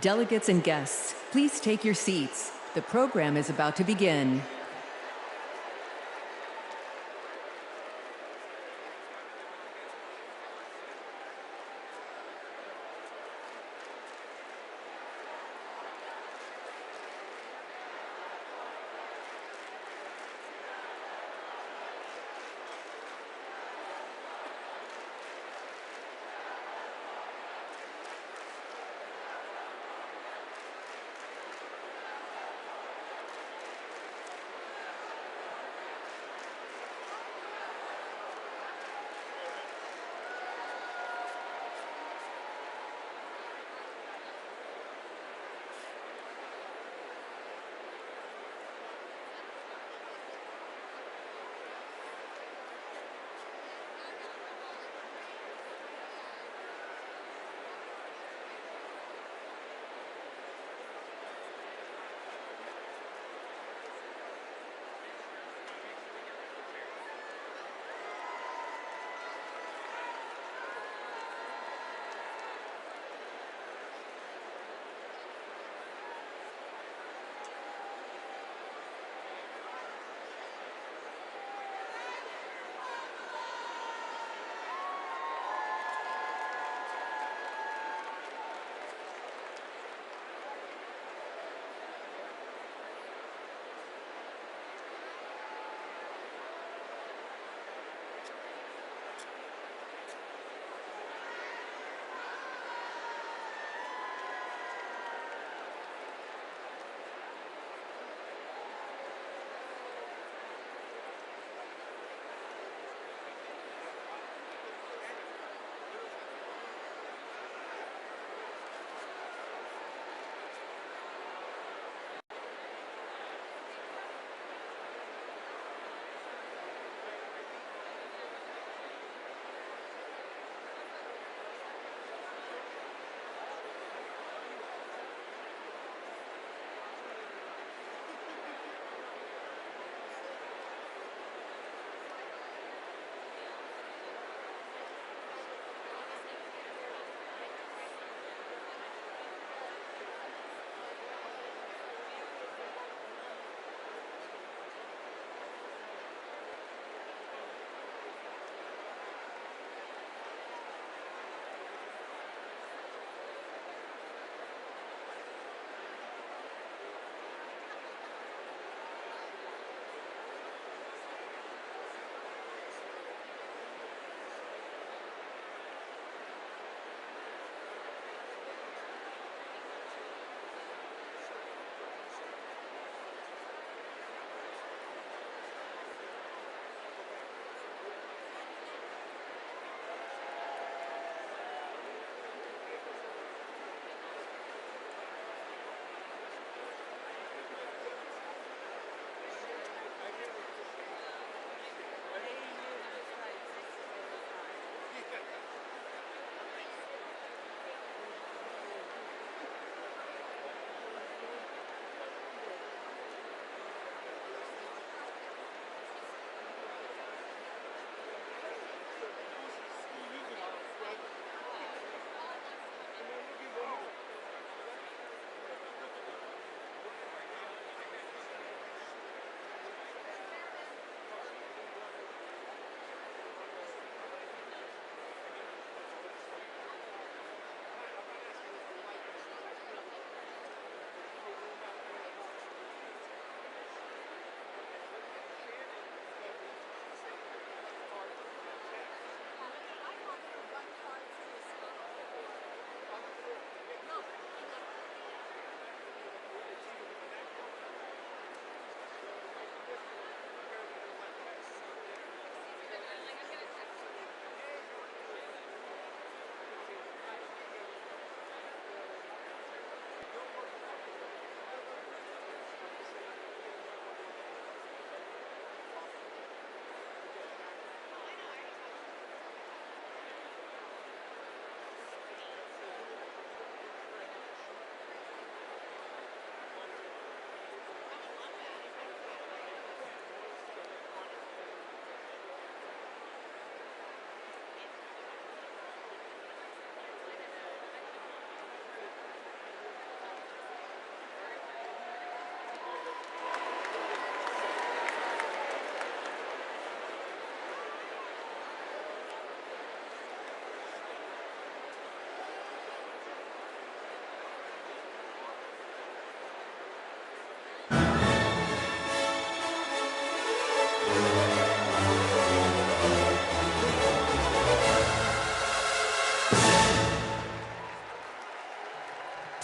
Delegates and guests, please take your seats. The program is about to begin.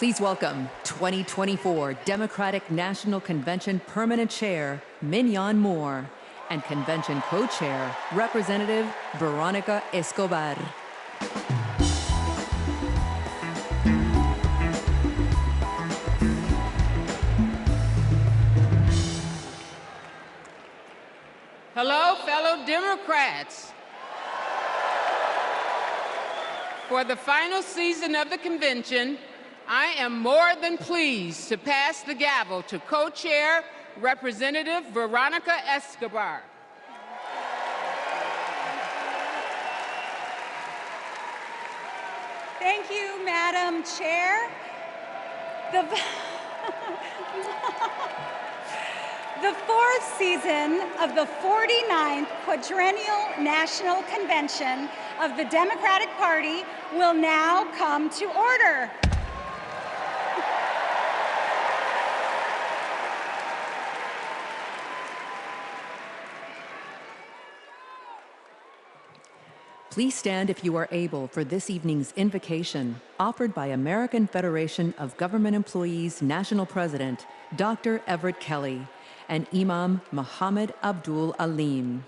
Please welcome 2024 Democratic National Convention Permanent Chair, Mignon Moore, and Convention Co-Chair, Representative Veronica Escobar. Hello, fellow Democrats. For the final season of the convention, I am more than pleased to pass the gavel to co-chair Representative Veronica Escobar. Thank you, Madam Chair. The fourth season of the 49th Quadrennial National Convention of the Democratic Party will now come to order. Please stand if you are able for this evening's invocation, offered by American Federation of Government Employees National President, Dr. Everett Kelly, and Imam Muhammad Abdul Alim.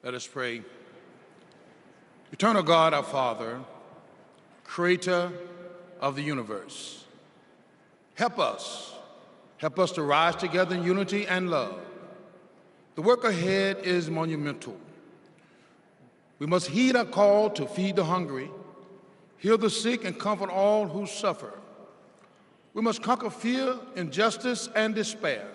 Let us pray. Eternal God, our Father, creator of the universe, help us to rise together in unity and love. The work ahead is monumental. We must heed our call to feed the hungry, heal the sick, and comfort all who suffer. We must conquer fear, injustice, and despair.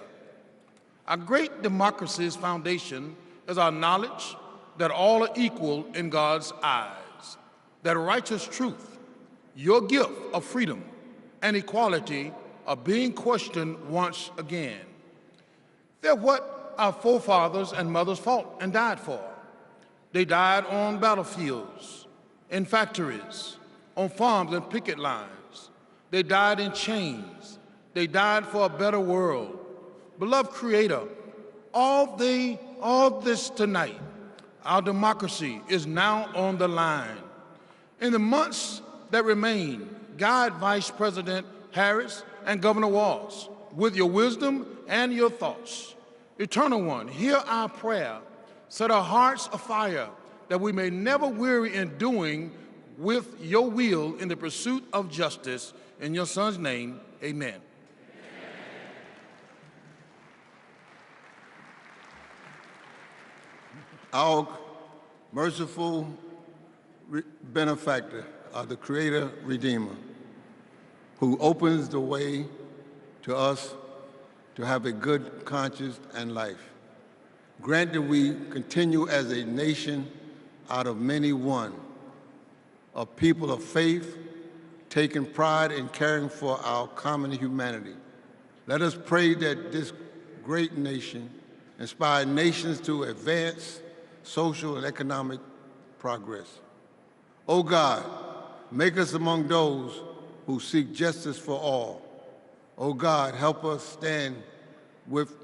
Our great democracy's foundation is our knowledge that all are equal in God's eyes, that righteous truth, your gift of freedom and equality, are being questioned once again. They're what our forefathers and mothers fought and died for. They died on battlefields, in factories, on farms and picket lines. They died in chains. They died for a better world. Beloved Creator, all this tonight, our democracy is now on the line. In the months that remain, guide Vice President Harris and Governor Walz with your wisdom and your thoughts. Eternal One, hear our prayer. Set our hearts afire that we may never weary in doing with your will in the pursuit of justice. In your Son's name, amen. Our merciful benefactor, the Creator Redeemer, who opens the way to us to have a good conscience and life. Grant that we continue as a nation out of many one, a people of faith, taking pride in caring for our common humanity. Let us pray that this great nation inspire nations to advance social and economic progress. O God, make us among those who seek justice for all. O God, help us stand with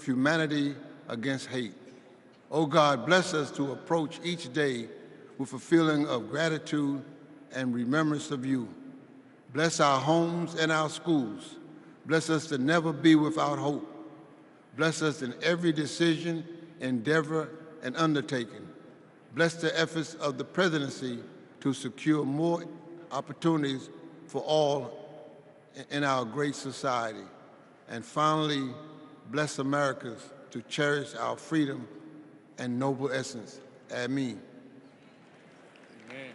humanity against hate. O God, bless us to approach each day with a feeling of gratitude and remembrance of you. Bless our homes and our schools. Bless us to never be without hope. Bless us in every decision, endeavor, and undertaking. Bless the efforts of the presidency to secure more opportunities for all in our great society. And finally, bless Americans to cherish our freedom and noble essence. Amen. Amen.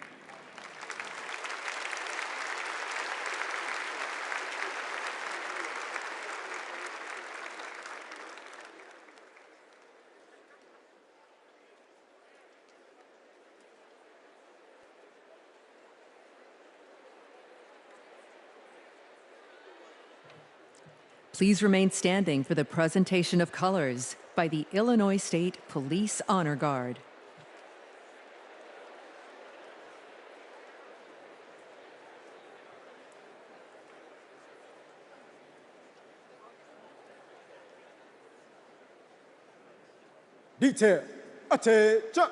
Please remain standing for the presentation of colors by the Illinois State Police Honor Guard. Detail, attention.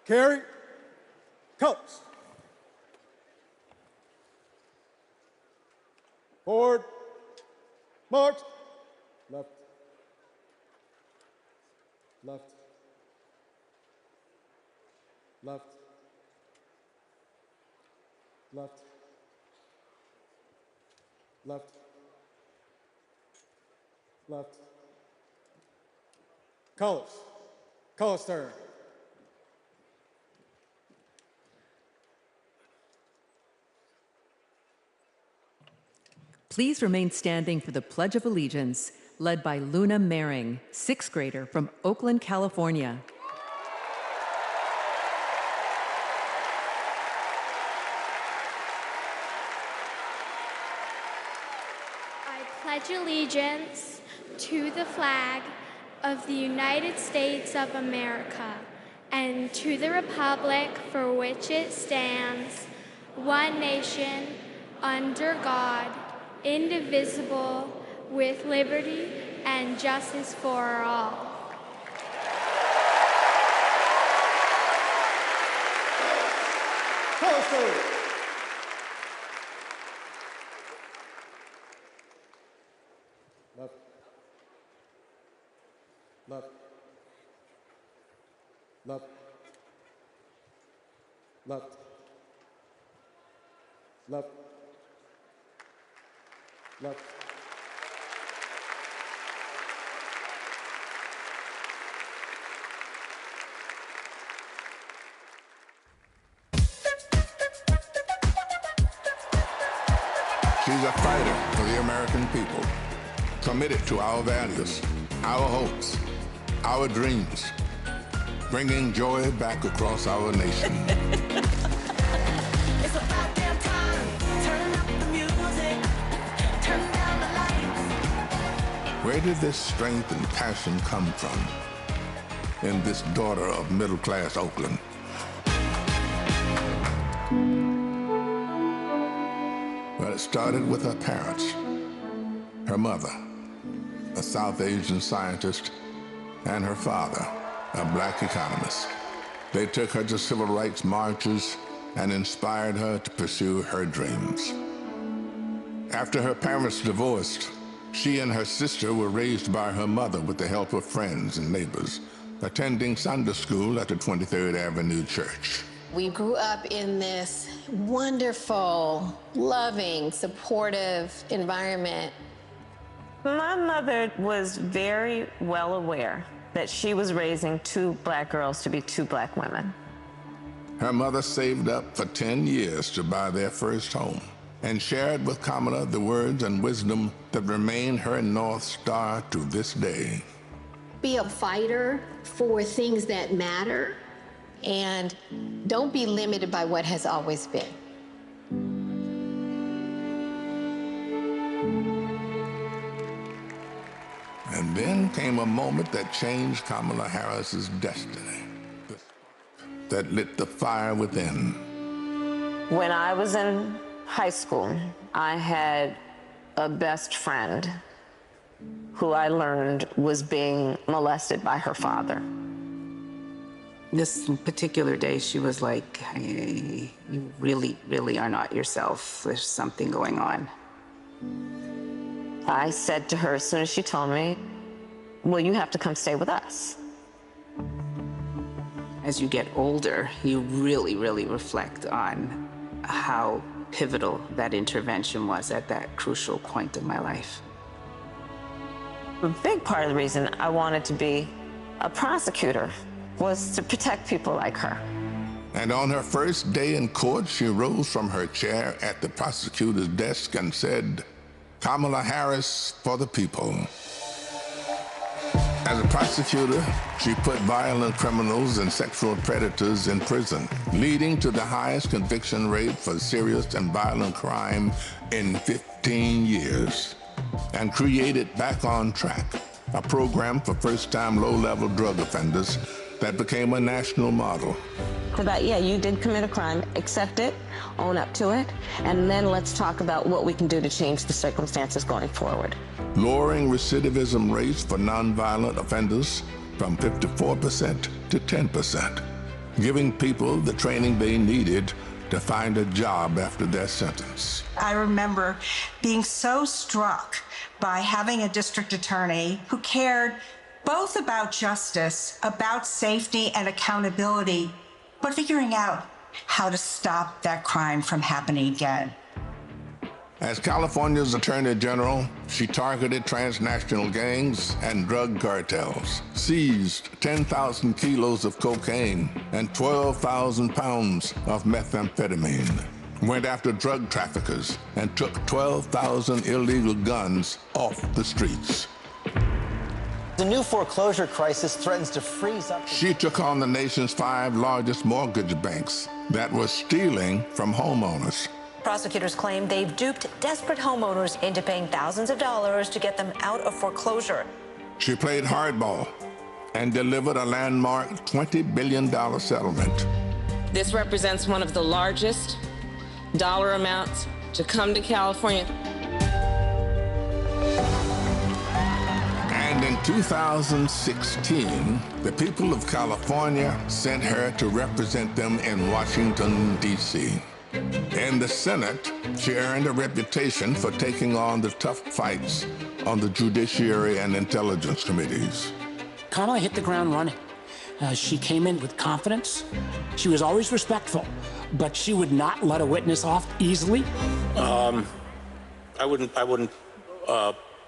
Carry, colors. Forward, march. Left, left, left, left, left, left. Colors, colors turn. Please remain standing for the Pledge of Allegiance, led by Luna Mehring, sixth grader from Oakland, California. I pledge allegiance to the flag of the United States of America and to the republic for which it stands, one nation, under God, indivisible, with liberty and justice for all. Left, left, left, left, left, left. She's a fighter for the American people, committed to our values, our hopes, our dreams, bringing joy back across our nation. It's about damn time. Turn up the music. Turn down the lights. Where did this strength and passion come from in this daughter of middle-class Oakland? Well, it started with her parents. Her mother, a South Asian scientist, and her father, a black economist. They took her to civil rights marches and inspired her to pursue her dreams. After her parents divorced, she and her sister were raised by her mother with the help of friends and neighbors, attending Sunday school at the 23rd Avenue Church. We grew up in this wonderful, loving, supportive environment. My mother was very well aware that she was raising two black girls to be two black women. Her mother saved up for 10 years to buy their first home and shared with Kamala the words and wisdom that remain her North Star to this day. Be a fighter for things that matter, and don't be limited by what has always been. And then came a moment that changed Kamala Harris's destiny, that lit the fire within. When I was in high school, I had a best friend who I learned was being molested by her father. This particular day, she was like, hey, you really, really are not yourself. There's something going on. I said to her as soon as she told me, well, you have to come stay with us. As you get older, you really, really reflect on how pivotal that intervention was at that crucial point of my life. A big part of the reason I wanted to be a prosecutor was to protect people like her. And on her first day in court, she rose from her chair at the prosecutor's desk and said, Kamala Harris for the people. As a prosecutor, she put violent criminals and sexual predators in prison, leading to the highest conviction rate for serious and violent crime in 15 years, and created Back on Track, a program for first-time low-level drug offenders that became a national model. About, yeah, you did commit a crime, accept it, own up to it, and then let's talk about what we can do to change the circumstances going forward. Lowering recidivism rates for nonviolent offenders from 54% to 10%, giving people the training they needed to find a job after their sentence. I remember being so struck by having a district attorney who cared both about justice, about safety and accountability, but figuring out how to stop that crime from happening again. As California's Attorney General, she targeted transnational gangs and drug cartels, seized 10,000 kilos of cocaine and 12,000 pounds of methamphetamine, went after drug traffickers, and took 12,000 illegal guns off the streets. The new foreclosure crisis threatens to freeze up. She took on the nation's 5 largest mortgage banks that were stealing from homeowners. Prosecutors claim they've duped desperate homeowners into paying thousands of dollars to get them out of foreclosure. She played hardball and delivered a landmark $20 billion settlement. This represents one of the largest dollar amounts to come to California. And in 2016, the people of California sent her to represent them in Washington, D.C. In the Senate, she earned a reputation for taking on the tough fights on the Judiciary and Intelligence Committees. Kamala hit the ground running. She came in with confidence. She was always respectful, but she would not let a witness off easily. I wouldn't.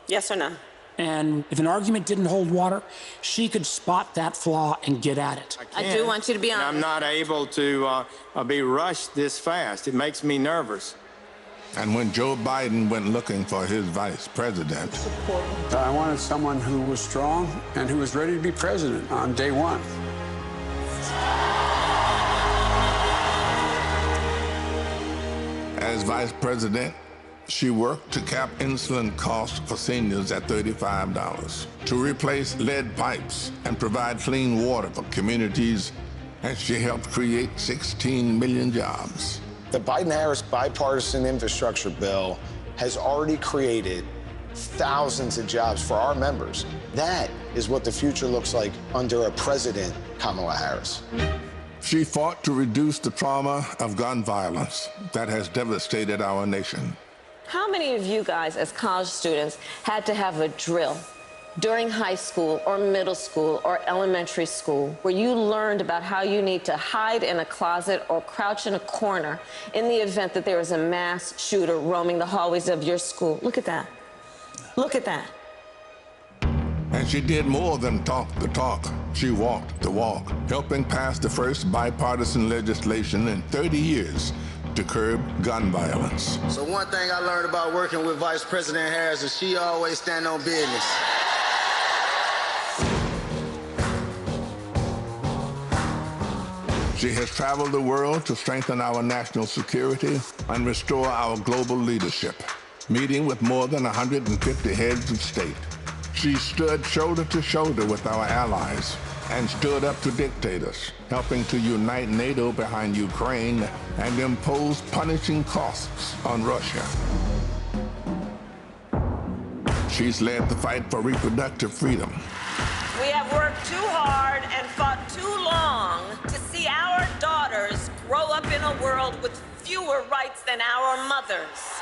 Yes or no? And if an argument didn't hold water, she could spot that flaw and get at it. I do want you to be honest. I'm not able to be rushed this fast. It makes me nervous. And when Joe Biden went looking for his vice president, I wanted someone who was strong and who was ready to be president on day one. as vice president, she worked to cap insulin costs for seniors at $35, to replace lead pipes and provide clean water for communities, and she helped create 16 million jobs. The Biden-Harris bipartisan infrastructure bill has already created thousands of jobs for our members. That is what the future looks like under a president, Kamala Harris. She fought to reduce the trauma of gun violence that has devastated our nation. How many of you guys, as college students, had to have a drill during high school or middle school or elementary school where you learned about how you need to hide in a closet or crouch in a corner in the event that there is a mass shooter roaming the hallways of your school? Look at that. Look at that. And she did more than talk the talk. She walked the walk, helping pass the first bipartisan legislation in 30 years to curb gun violence. So one thing I learned about working with Vice President Harris is she always stand on business. She has traveled the world to strengthen our national security and restore our global leadership, meeting with more than 150 heads of state. She stood shoulder to shoulder with our allies and stood up to dictators, helping to unite NATO behind Ukraine and impose punishing costs on Russia. She's led the fight for reproductive freedom. We have worked too hard and fought too long to see our daughters grow up in a world with fewer rights than our mothers.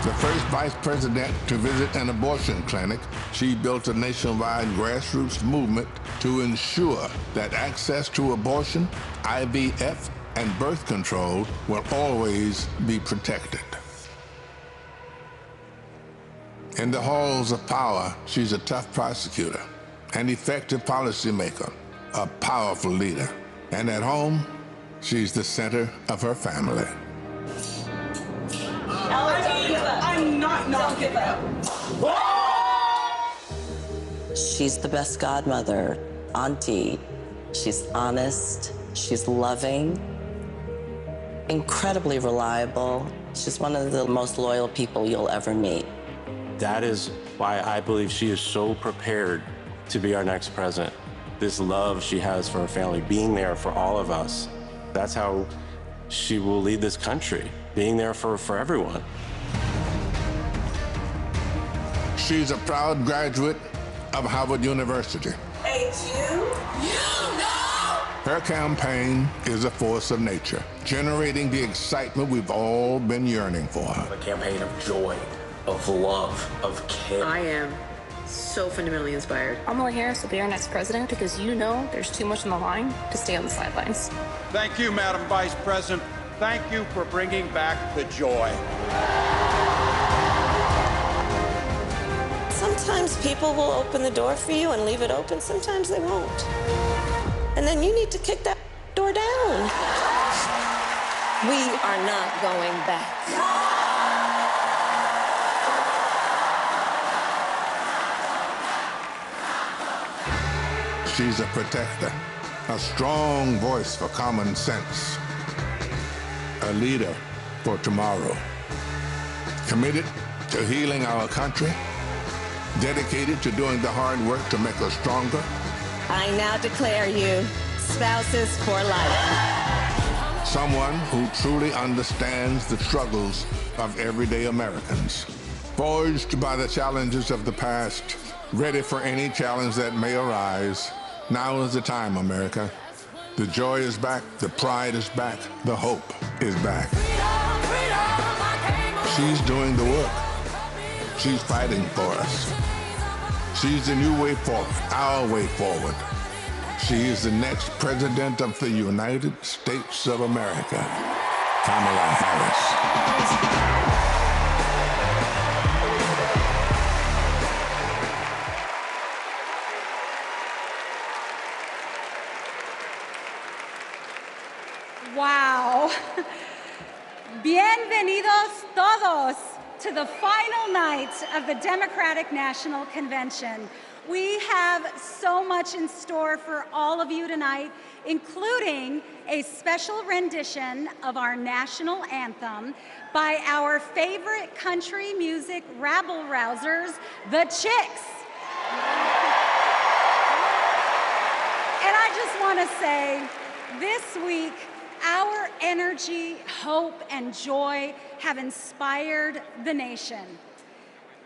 The first vice president to visit an abortion clinic, she built a nationwide grassroots movement to ensure that access to abortion, IVF, and birth control will always be protected. In the halls of power, she's a tough prosecutor, an effective policymaker, a powerful leader. And at home, she's the center of her family. I'm not giving up. She's the best godmother, auntie. She's honest, she's loving, incredibly reliable. She's one of the most loyal people you'll ever meet. That is why I believe she is so prepared to be our next president. this love she has for her family, being there for all of us. That's how she will lead this country, being there for everyone. She's a proud graduate of Harvard University. Hey, you know! Her campaign is a force of nature, generating the excitement we've all been yearning for. A campaign of joy, of love, of care. I am so fundamentally inspired. Kamala Harris will be our next president because you know there's too much on the line to stay on the sidelines. Thank you, Madam Vice President. Thank you for bringing back the joy. Sometimes people will open the door for you and leave it open. Sometimes they won't. And then you need to kick that door down. We are not going back. She's a protector, a strong voice for common sense, a leader for tomorrow, committed to healing our country, dedicated to doing the hard work to make us stronger. I now declare you spouses for life. Someone who truly understands the struggles of everyday Americans, forged by the challenges of the past, ready for any challenge that may arise. Now is the time, America. The joy is back, the pride is back, the hope is back. She's doing the work. She's fighting for us. She's the new way forward, our way forward. She is the next President of the United States of America, Kamala Harris. Wow. Bienvenidos todos to the final night of the Democratic National Convention. We have so much in store for all of you tonight, including a special rendition of our national anthem by our favorite country music rabble-rousers, the Chicks. And I just want to say, this week, our energy, hope, and joy have inspired the nation.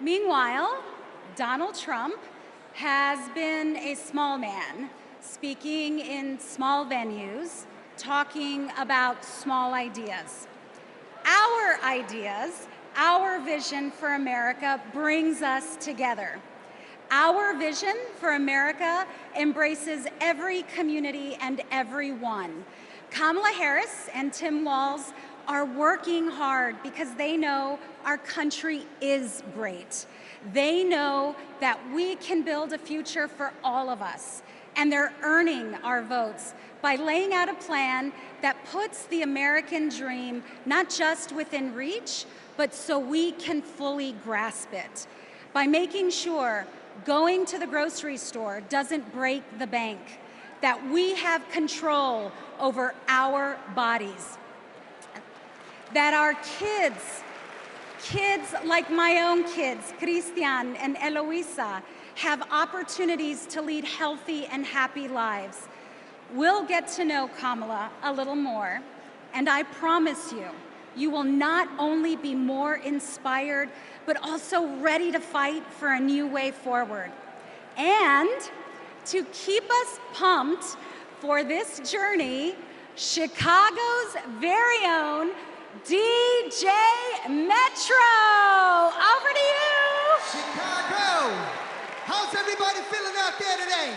Meanwhile, Donald Trump has been a small man, speaking in small venues, talking about small ideas. Our ideas, our vision for America brings us together. Our vision for America embraces every community and everyone. Kamala Harris and Tim Walz are working hard because they know our country is great. They know that we can build a future for all of us, and they're earning our votes by laying out a plan that puts the American dream not just within reach, but so we can fully grasp it. By making sure going to the grocery store doesn't break the bank, that we have control over our bodies, that our kids like my own kids, Christian and Eloisa, have opportunities to lead healthy and happy lives. We'll get to know Kamala a little more, and I promise you, you will not only be more inspired, but also ready to fight for a new way forward. And to keep us pumped for this journey, Chicago's very own DJ Metro. Over to you. Chicago, how's everybody feeling out there today?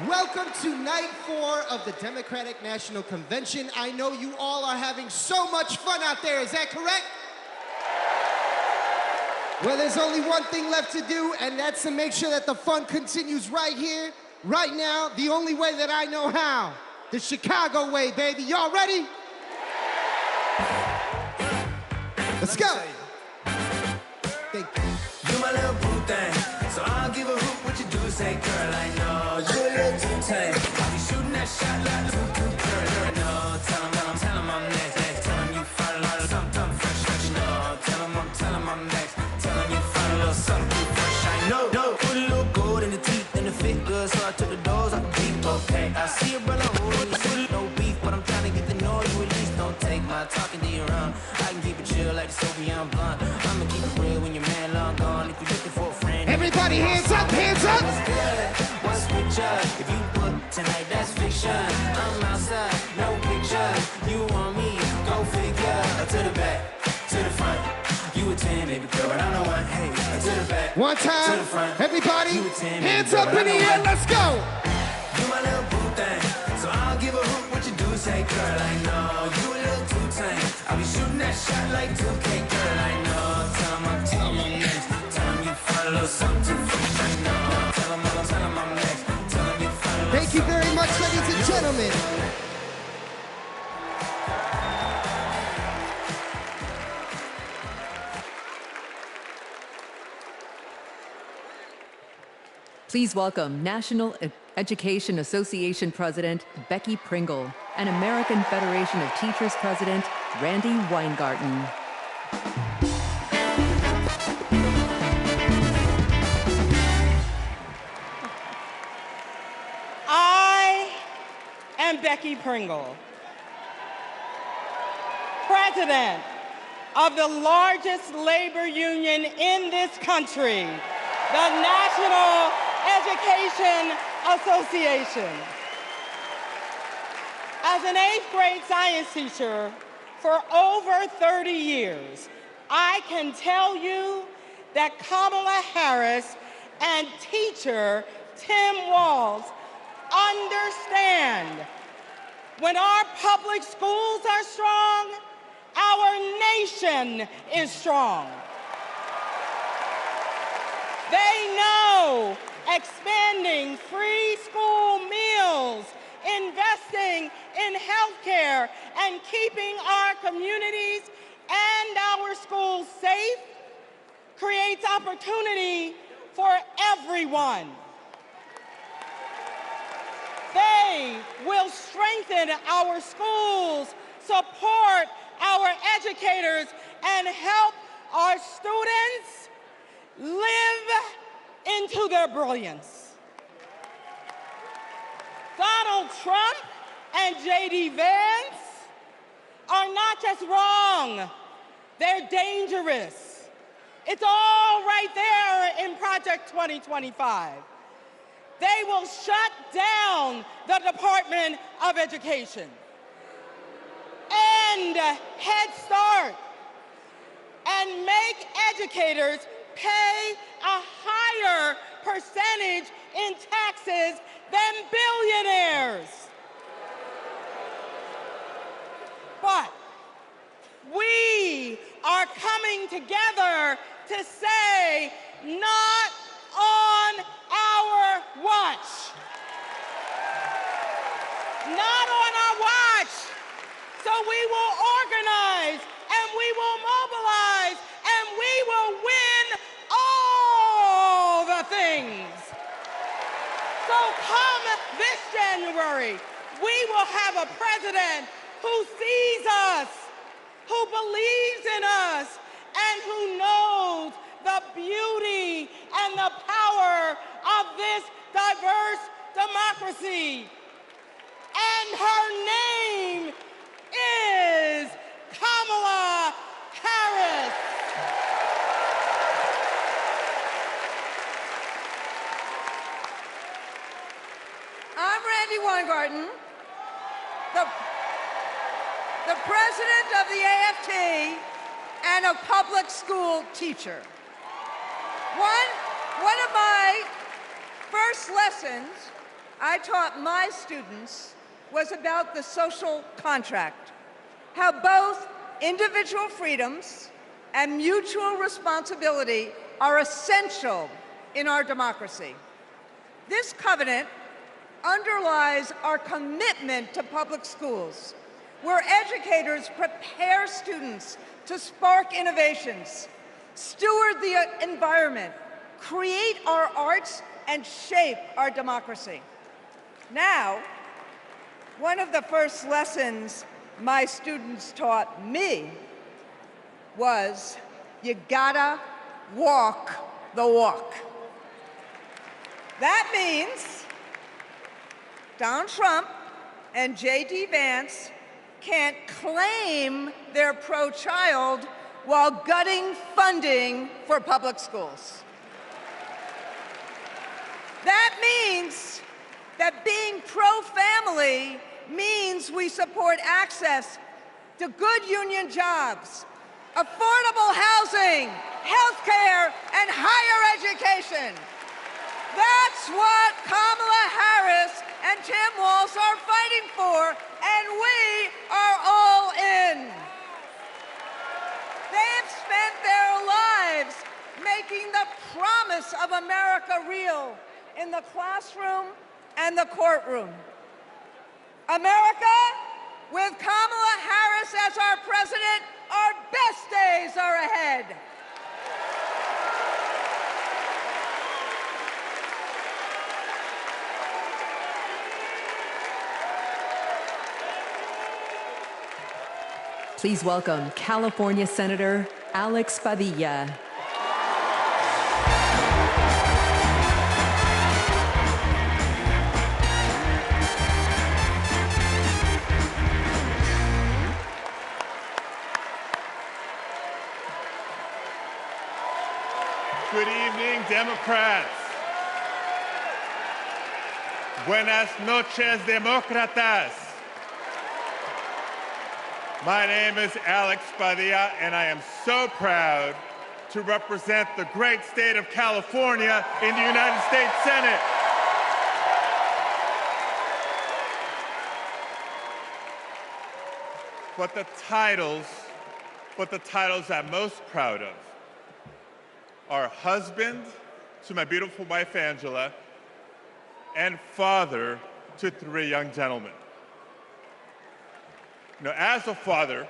Welcome to night 4 of the Democratic National Convention. I know you all are having so much fun out there, is that correct? Well, there's only one thing left to do, and that's to make sure that the fun continues right here, right now, the only way that I know how. The Chicago way, baby. Y'all ready? Let's go. Thank you. You my little boo thing, so I'll give a hoop what you do. Say, girl, I know you're a little too tame. I'll be shooting that shot like girl. No, tell 'em I'm next. Tell 'em you find a lot of something fresh. No, tell 'em I'm next. Tell 'em you find a little something fresh. I know. Put a little gold in the see a brother holy, no beef, but I'm trying to get the noise released. Don't take my talking to your own. I can keep it chill like the Soviet blunt. I'ma keep it real when your man long gone. If you're looking for a friend, everybody hands up, hands up. What's good? What's with ya? If you book tonight, that's fiction. I'm outside, no pictures. You want me? Go figure. To the back, to the front. You a 10, baby girl, but I'm the one. Hey, to the back, one time, to the front. everybody, You a 10, hands up in the air, let's go. You my little boo thing, so I'll give a hoot what you do. Say, girl, I know you a little too tame. I'll be shooting that shot like 2K, girl, I know. Tell 'em I'm next. Tell 'em you find a little something too fresh, I know. Tell 'em I'm next. Tell 'em you find a little. Thank you very much, ladies and gentlemen. Please welcome National Education Association President Becky Pringle and American Federation of Teachers President Randy Weingarten. I am Becky Pringle, President of the largest labor union in this country, the National Education Association. As an 8th grade science teacher for over 30 years, I can tell you that Kamala Harris and teacher Tim Walz understand when our public schools are strong, our nation is strong. They know expanding free school meals, investing in healthcare, and keeping our communities and our schools safe creates opportunity for everyone. They will strengthen our schools, support our educators, and help our students live into their brilliance. Donald Trump and J.D. Vance are not just wrong, they're dangerous. It's all right there in Project 2025. They will shut down the Department of Education, end Head Start, and make educators pay a higher percentage in taxes than billionaires. But we are coming together to say, not on our watch. Not on our watch. So we will organize, and we will mobilize, and we will win all the things. So come this January, we will have a president who sees us, who believes in us, and who knows the beauty and the power of this diverse democracy. And her name is Kamala Harris. I'm Randy Weingarten, the president of the AFT and a public school teacher. One of my first lessons I taught my students was about the social contract, how both individual freedoms and mutual responsibility are essential in our democracy. This covenant underlies our commitment to public schools, where educators prepare students to spark innovations, steward the environment, create our arts, and shape our democracy. Now, one of the first lessons my students taught me was, you gotta walk the walk. That means Donald Trump and J.D. Vance can't claim they're pro-child while gutting funding for public schools. That means that being pro-family means we support access to good union jobs, affordable housing, healthcare, and higher education. That's what Kamala Harris and Tim Walz are fighting for, and we are all in. They've spent their lives making the promise of America real in the classroom and the courtroom. America, with Kamala Harris as our president, our best days are ahead. Please welcome California Senator Alex Padilla. Good evening, Democrats. Buenas noches, demócratas. My name is Alex Padilla, and I am so proud to represent the great state of California in the United States Senate. But the titles I'm most proud of are husband to my beautiful wife, Angela, and father to 3 young gentlemen. You know, as a father,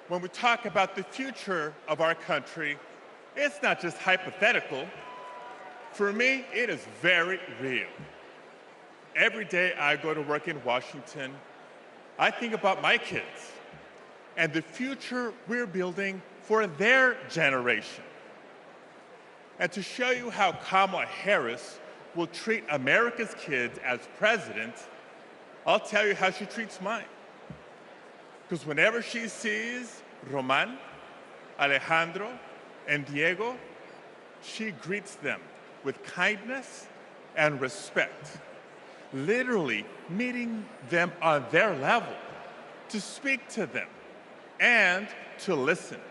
when we talk about the future of our country, it's not just hypothetical. For me, it is very real. Every day I go to work in Washington, I think about my kids and the future we're building for their generation. And to show you how Kamala Harris will treat America's kids as president, I'll tell you how she treats mine. Because whenever she sees Roman, Alejandro, and Diego, she greets them with kindness and respect, literally meeting them on their level, to speak to them and to listen.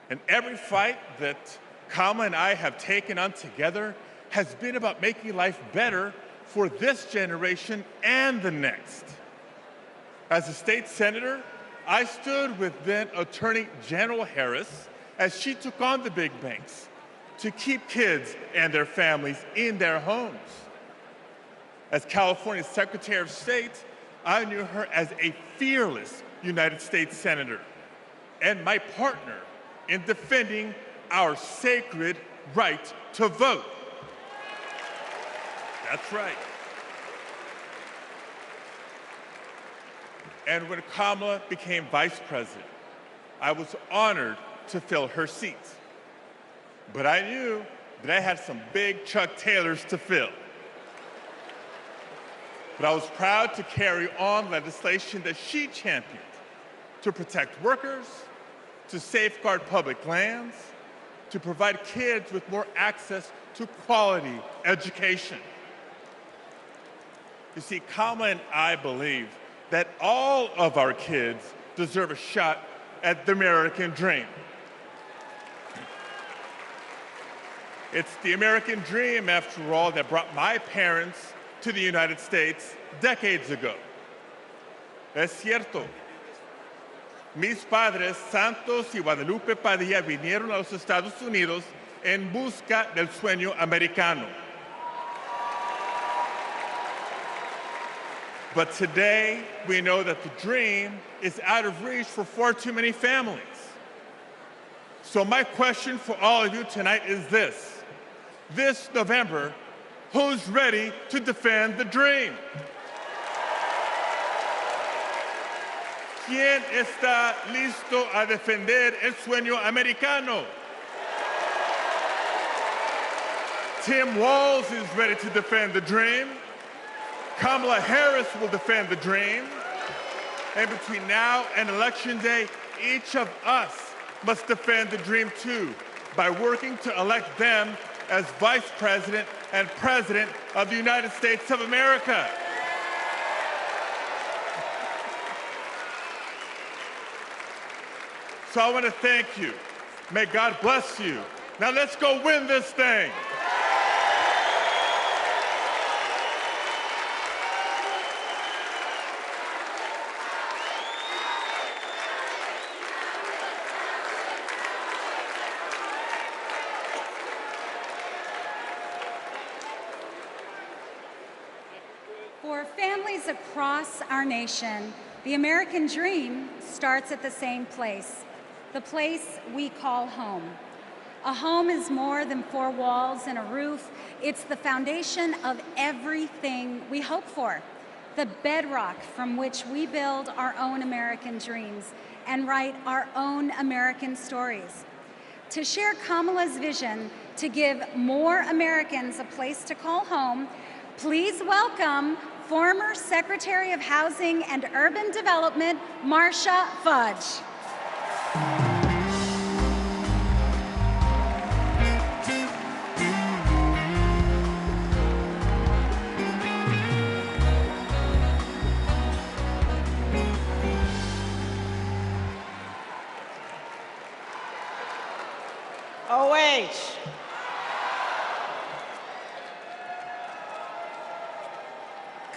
And every fight that Kamala and I have taken on together has been about making life better for this generation and the next. As a state senator, I stood with then Attorney General Harris as she took on the big banks to keep kids and their families in their homes. As California's Secretary of State, I knew her as a fearless United States Senator and my partner in defending our sacred right to vote. That's right. And when Kamala became vice president, I was honored to fill her seat. But I knew that I had some big Chuck Taylors to fill. But I was proud to carry on legislation that she championed to protect workers, to safeguard public lands, to provide kids with more access to quality education. You see, Kamala and I believe that all of our kids deserve a shot at the American dream. It's the American dream, after all, that brought my parents to the United States decades ago. Es cierto. Mis padres, Santos y Guadalupe Padilla, vinieron a los Estados Unidos en busca del sueño americano. But today, we know that the dream is out of reach for far too many families. So my question for all of you tonight is this. This November, who's ready to defend the dream? ¿Quién está listo a defender el sueño americano? Tim Walz is ready to defend the dream. Kamala Harris will defend the dream. And between now and Election Day, each of us must defend the dream too, by working to elect them as Vice President and President of the United States of America. So I want to thank you. May God bless you. Now let's go win this thing. For families across our nation, the American dream starts at the same place, the place we call home. A home is more than four walls and a roof. It's the foundation of everything we hope for, the bedrock from which we build our own American dreams and write our own American stories. To share Kamala's vision to give more Americans a place to call home, please welcome former Secretary of Housing and Urban Development, Marcia Fudge. OH.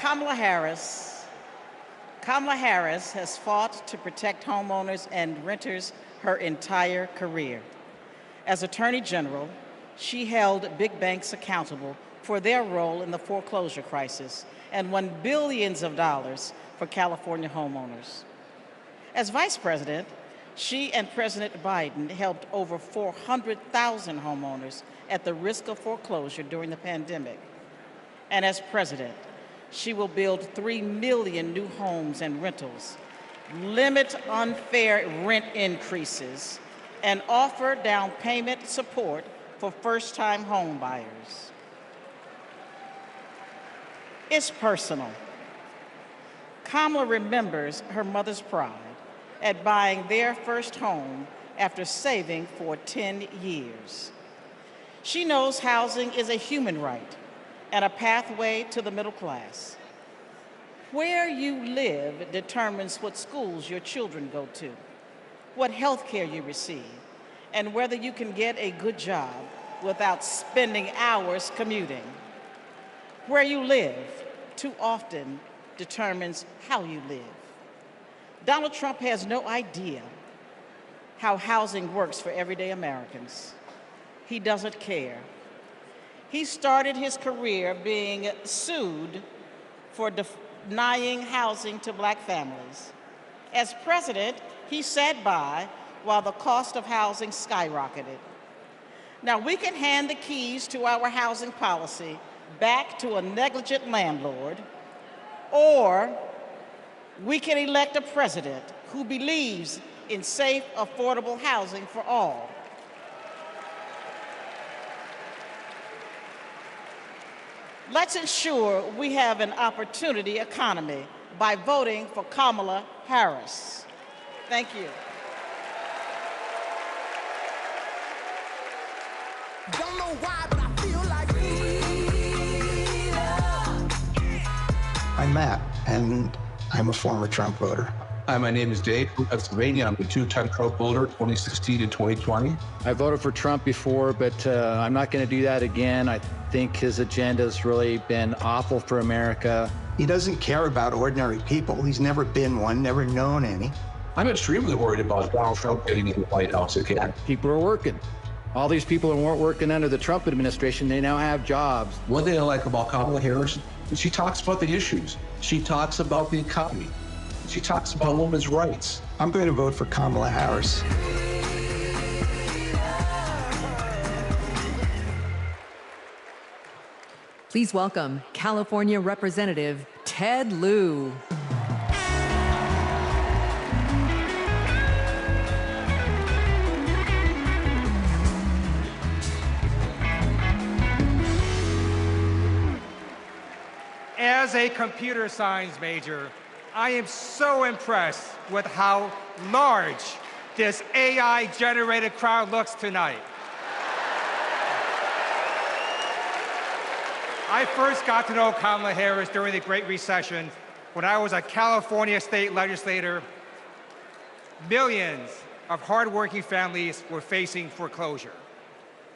Kamala Harris has fought to protect homeowners and renters her entire career. As Attorney General, she held big banks accountable for their role in the foreclosure crisis and won billions of dollars for California homeowners. As Vice President, she and President Biden helped over 400,000 homeowners at the risk of foreclosure during the pandemic. And as President, she will build 3 million new homes and rentals, limit unfair rent increases, and offer down payment support for first-time home buyers. It's personal. Kamala remembers her mother's pride at buying their first home after saving for 10 years. She knows housing is a human right and a pathway to the middle class. Where you live determines what schools your children go to, what health care you receive, and whether you can get a good job without spending hours commuting. Where you live, too often, determines how you live. Donald Trump has no idea how housing works for everyday Americans. He doesn't care. He started his career being sued for denying housing to Black families. As president, he sat by while the cost of housing skyrocketed. Now, we can hand the keys to our housing policy back to a negligent landlord, or we can elect a president who believes in safe, affordable housing for all. Let's ensure we have an opportunity economy by voting for Kamala Harris. Thank you. Don't know why, but I feel like I'm Matt, and I'm a former Trump voter. Hi, my name is Dave from Pennsylvania. I'm a two-time Trump voter, 2016 and 2020. I voted for Trump before, but I'm not going to do that again. I think his agenda has really been awful for America. He doesn't care about ordinary people. He's never been one, never known any. I'm extremely worried about Donald Trump getting into the White House again. People are working. All these people who weren't working under the Trump administration, they now have jobs. One thing I like about Kamala Harris is she talks about the issues. She talks about the economy. She talks about women's rights. I'm going to vote for Kamala Harris. Please welcome California Representative Ted Lieu. as a computer science major, I am so impressed with how large this AI-generated crowd looks tonight. I first got to know Kamala Harris during the Great Recession when I was a California state legislator. Millions of hardworking families were facing foreclosure.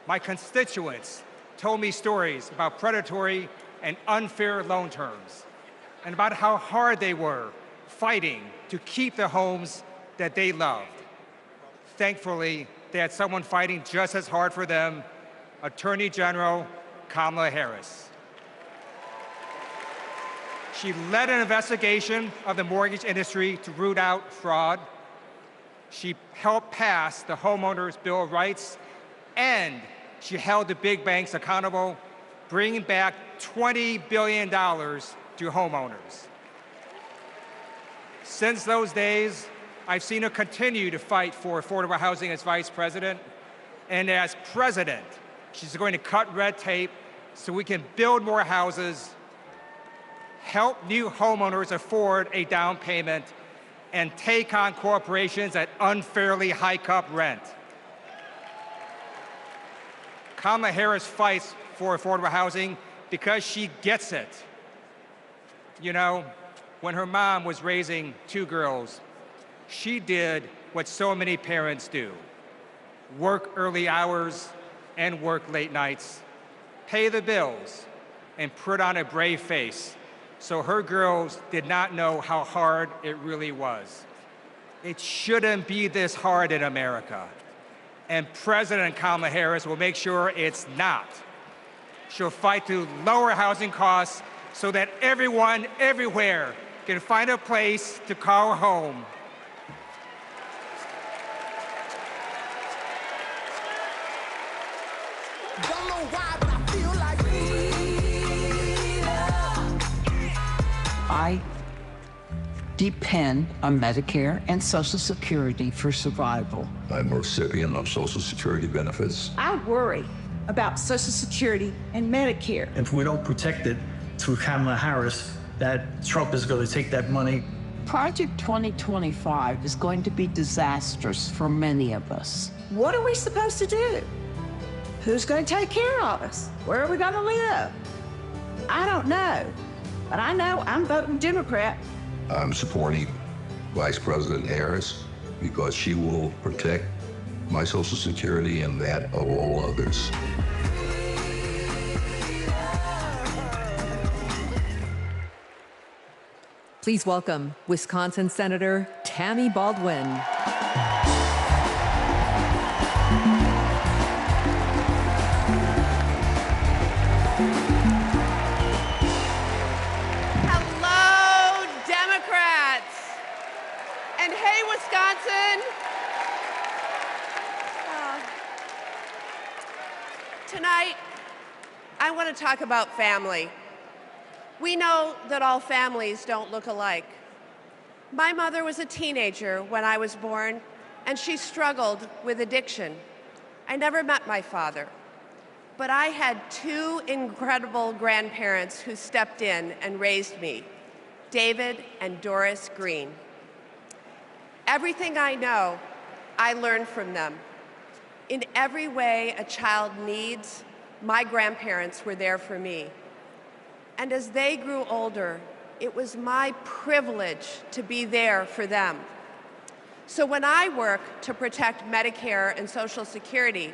My constituents told me stories about predatory and unfair loan terms, and about how hard they were fighting to keep the homes that they loved. Thankfully, they had someone fighting just as hard for them, Attorney General Kamala Harris. She led an investigation of the mortgage industry to root out fraud. She helped pass the Homeowners Bill of Rights, and she held the big banks accountable, bringing back $20 billion to homeowners. Since those days, I've seen her continue to fight for affordable housing as vice president, and as president, she's going to cut red tape so we can build more houses, help new homeowners afford a down payment, and take on corporations that unfairly hike up rent. Kamala Harris fights for affordable housing because she gets it. You know, when her mom was raising 2 girls, she did what so many parents do: work early hours and work late nights, pay the bills, and put on a brave face so her girls did not know how hard it really was. It shouldn't be this hard in America, and President Kamala Harris will make sure it's not. She'll fight to lower housing costs so that everyone, everywhere, can find a place to call home. Don't know why, but I feel like I depend on Medicare and Social Security for survival. I'm a recipient of Social Security benefits. I worry about Social Security and Medicare. If we don't protect it through Kamala Harris, that Trump is going to take that money. Project 2025 is going to be disastrous for many of us. What are we supposed to do? Who's going to take care of us? Where are we going to live? I don't know, but I know I'm voting Democrat. I'm supporting Vice President Harris because she will protect my Social Security and that of all others. Please welcome Wisconsin Senator Tammy Baldwin. Hello, Democrats. And hey, Wisconsin. Tonight, I want to talk about family. We know that all families don't look alike. My mother was a teenager when I was born, and she struggled with addiction. I never met my father, but I had 2 incredible grandparents who stepped in and raised me, David and Doris Green. Everything I know, I learned from them. In every way a child needs, my grandparents were there for me. And as they grew older, it was my privilege to be there for them. So when I work to protect Medicare and Social Security,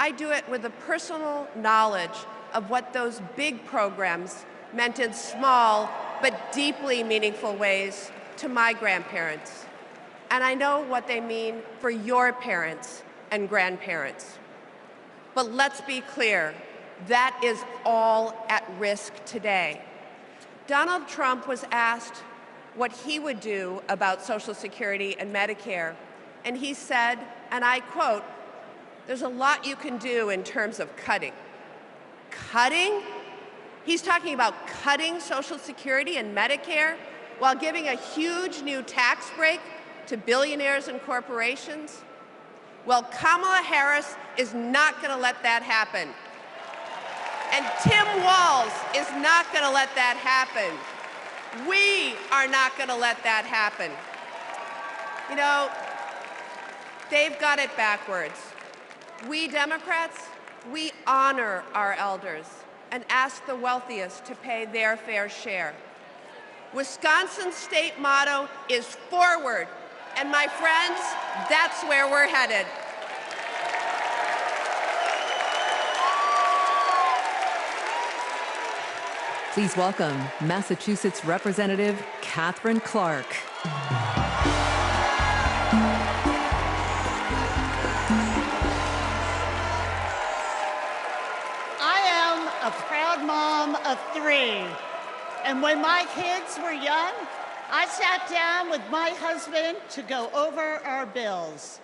I do it with a personal knowledge of what those big programs meant in small but deeply meaningful ways to my grandparents. And I know what they mean for your parents and grandparents. But let's be clear, that is all at risk today. Donald Trump was asked what he would do about Social Security and Medicare, and he said, and I quote, "There's a lot you can do in terms of cutting." Cutting? He's talking about cutting Social Security and Medicare while giving a huge new tax break to billionaires and corporations? Well, Kamala Harris is not going to let that happen. And Tim Walz is not going to let that happen. We are not going to let that happen. You know, they've got it backwards. We Democrats, we honor our elders and ask the wealthiest to pay their fair share. Wisconsin's state motto is forward. And my friends, that's where we're headed. Please welcome Massachusetts Representative Catherine Clark. I am a proud mom of 3. And when my kids were young, I sat down with my husband to go over our bills.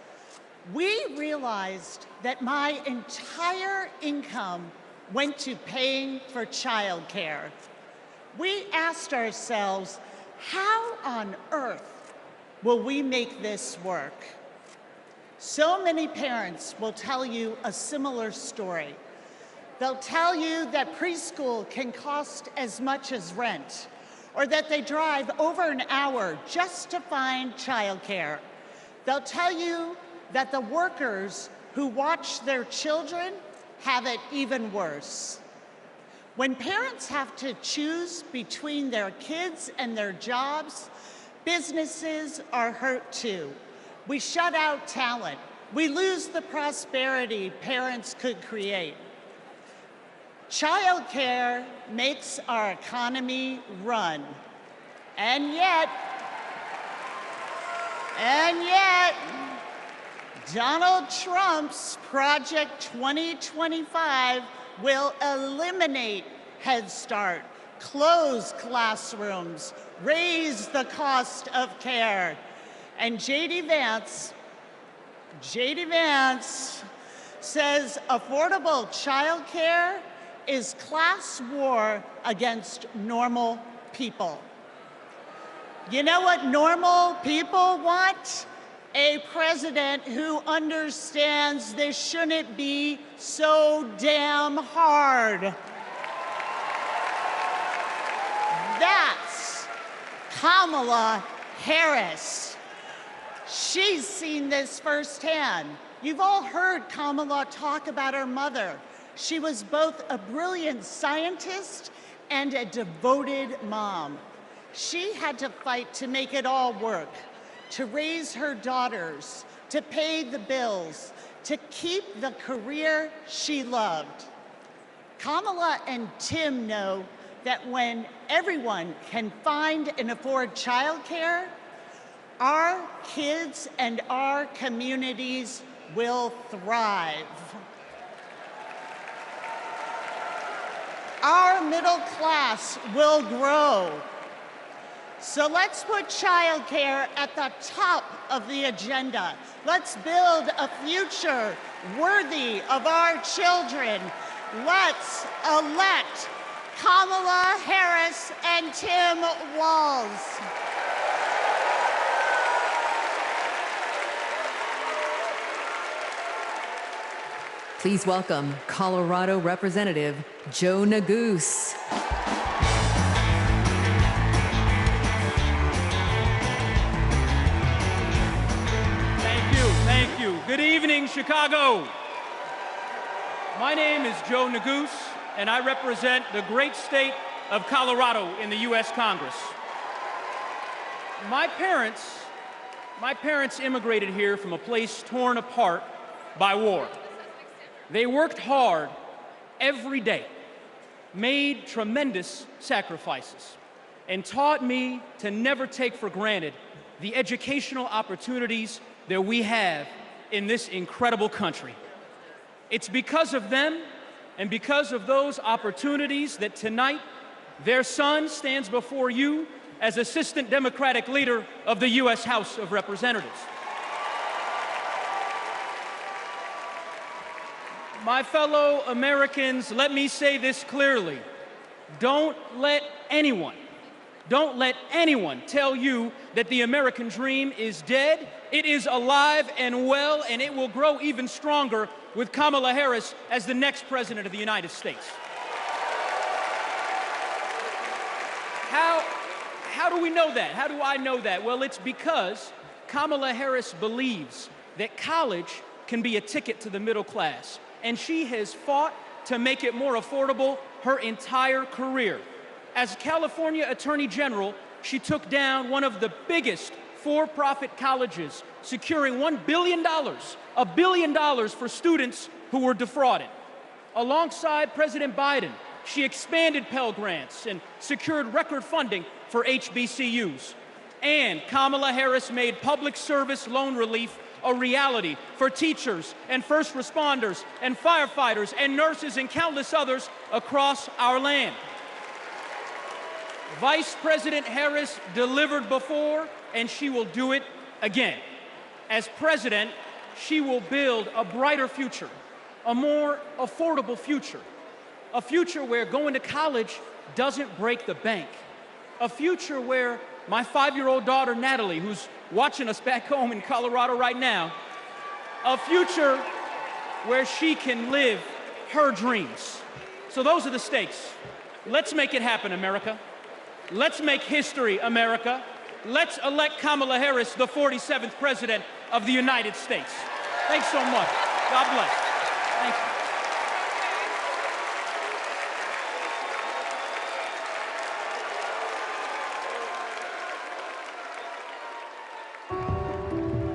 We realized that my entire income went to paying for childcare. We asked ourselves, how on earth will we make this work? So many parents will tell you a similar story. They'll tell you that preschool can cost as much as rent, or that they drive over an hour just to find childcare. They'll tell you that the workers who watch their children have it even worse. When parents have to choose between their kids and their jobs, businesses are hurt too. We shut out talent. We lose the prosperity parents could create. Childcare makes our economy run. And yet, Donald Trump's Project 2025 will eliminate Head Start, close classrooms, raise the cost of care. And J.D. Vance says affordable childcare is class war against normal people. You know what normal people want? A president who understands this shouldn't be so damn hard. That's Kamala Harris. She's seen this firsthand. You've all heard Kamala talk about her mother. She was both a brilliant scientist and a devoted mom. She had to fight to make it all work, to raise her daughters, to pay the bills, to keep the career she loved. Kamala and Tim know that when everyone can find and afford childcare, our kids and our communities will thrive. Our middle class will grow. So let's put childcare at the top of the agenda. Let's build a future worthy of our children. Let's elect Kamala Harris and Tim Walz. Please welcome Colorado Representative Joe Neguse. Thank you. Good evening, Chicago. My name is Joe Neguse, and I represent the great state of Colorado in the U.S. Congress. My parents immigrated here from a place torn apart by war. They worked hard every day, made tremendous sacrifices, and taught me to never take for granted the educational opportunities that we have in this incredible country. It's because of them and because of those opportunities that tonight their son stands before you as Assistant Democratic Leader of the U.S. House of Representatives. My fellow Americans, let me say this clearly. Don't let anyone tell you that the American dream is dead. It is alive and well, and it will grow even stronger with Kamala Harris as the next President of the United States. how do we know that? How do I know that? Well, it's because Kamala Harris believes that college can be a ticket to the middle class, and she has fought to make it more affordable her entire career. As California Attorney General, she took down one of the biggest for-profit colleges, securing $1 billion, $1 billion for students who were defrauded. Alongside President Biden, she expanded Pell Grants and secured record funding for HBCUs. And Kamala Harris made public service loan relief a reality for teachers and first responders and firefighters and nurses and countless others across our land. Vice President Harris delivered before, and she will do it again. As president, she will build a brighter future, a more affordable future, a future where going to college doesn't break the bank, a future where my 5-year-old daughter, Natalie, who's watching us back home in Colorado right now, a future where she can live her dreams. So those are the stakes. Let's make it happen, America. Let's make history, America. Let's elect Kamala Harris, the 47th President of the United States. Thanks so much. God bless. Thank you.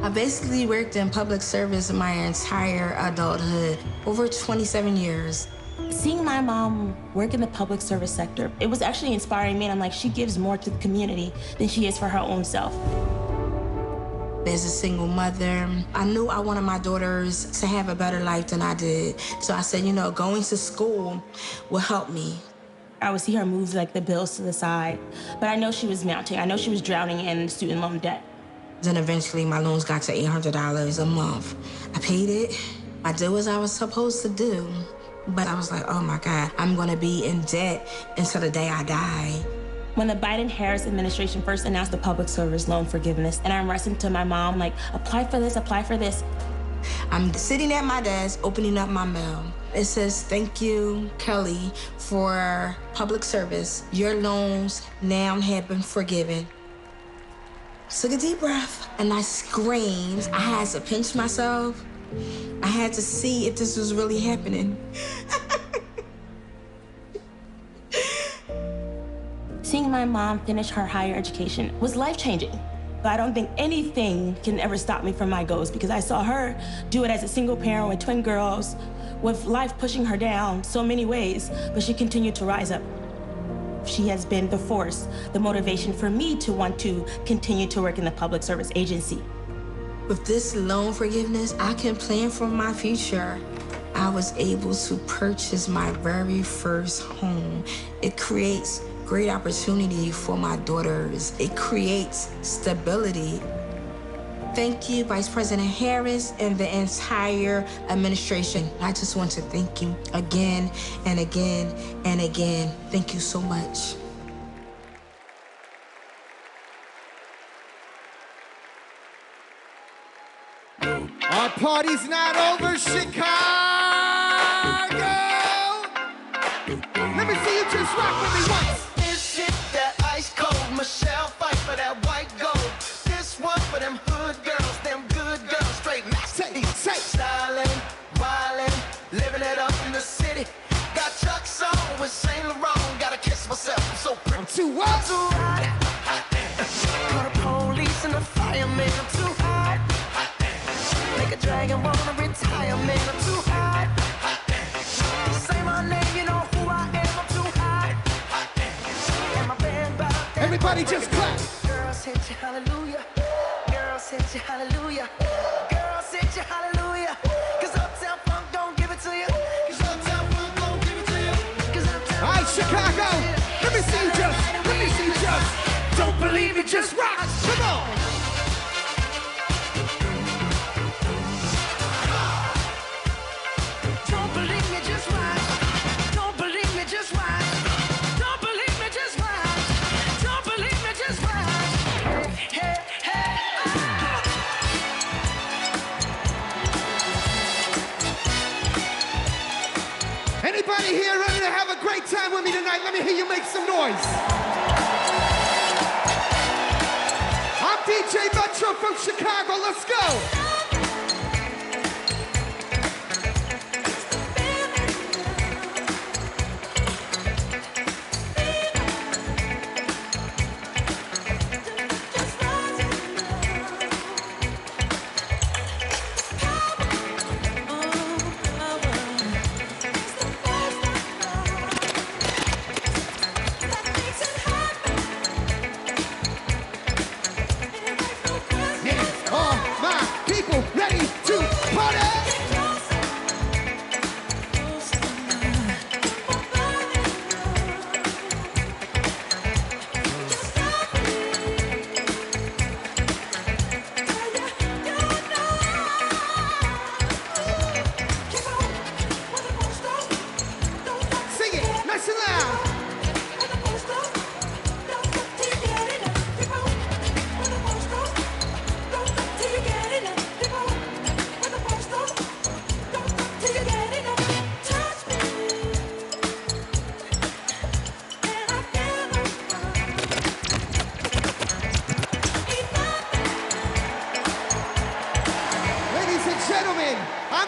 I basically worked in public service my entire adulthood, over 27 years. Seeing my mom work in the public service sector, it was actually inspiring me, and I'm like, she gives more to the community than she is for her own self. As a single mother, I knew I wanted my daughters to have a better life than I did. So I said, you know, going to school will help me. I would see her move like the bills to the side, but I know she was mounting. I know she was drowning in student loan debt. Then eventually my loans got to $800 a month. I paid it. I did what I was supposed to do. But I was like, oh my God, I'm gonna be in debt until the day I die. When the Biden-Harris administration first announced the public service loan forgiveness, and I'm wrestling to my mom, like, apply for this, apply for this. I'm sitting at my desk, opening up my mail. It says, thank you, Kelly, for public service. Your loans now have been forgiven. Took a deep breath, and I screamed. I had to pinch myself. I had to see if this was really happening. Seeing my mom finish her higher education was life-changing. But I don't think anything can ever stop me from my goals, because I saw her do it as a single parent with twin girls, with life pushing her down so many ways, but she continued to rise up. She has been the force, the motivation for me to want to continue to work in the public service agency. With this loan forgiveness, I can plan for my future. I was able to purchase my very first home. It creates great opportunity for my daughters. It creates stability. Thank you, Vice President Harris and the entire administration. I just want to thank you again and again and again. Thank you so much. Our party's not over, Chicago! Let me see you just rock with me once. This shit that ice cold, Michelle fight for that white gold. This one for them hood girls, them good girls, straight masterpiece. Styling, wildin', living it up in the city. Got Chuck's on with Saint Laurent, gotta kiss myself, I'm so pretty. I'm too what? Too hot. Call the police and the fireman, I'm too hot. Make a dragon wanna retire, man, I'm too hot. Say my name, you know who I am, I'm too hot. And my band bought that. Everybody just clap. Girls hit you, hallelujah. Girls hit you, hallelujah. Girls hit you, hallelujah. Cause Uptown Funk don't give it to you. Cause Uptown Funk don't give it to you. Cause Uptown All right, Chicago, let me see you just, let me see you just. Don't believe it, just rock. Come on. Don't believe me, just watch. Don't believe me, just watch. Don't believe me, just watch. Don't believe me, just watch. Hey, hey, Anybody here ready to have a great time with me tonight? Let me hear you make some noise. from Chicago, let's go.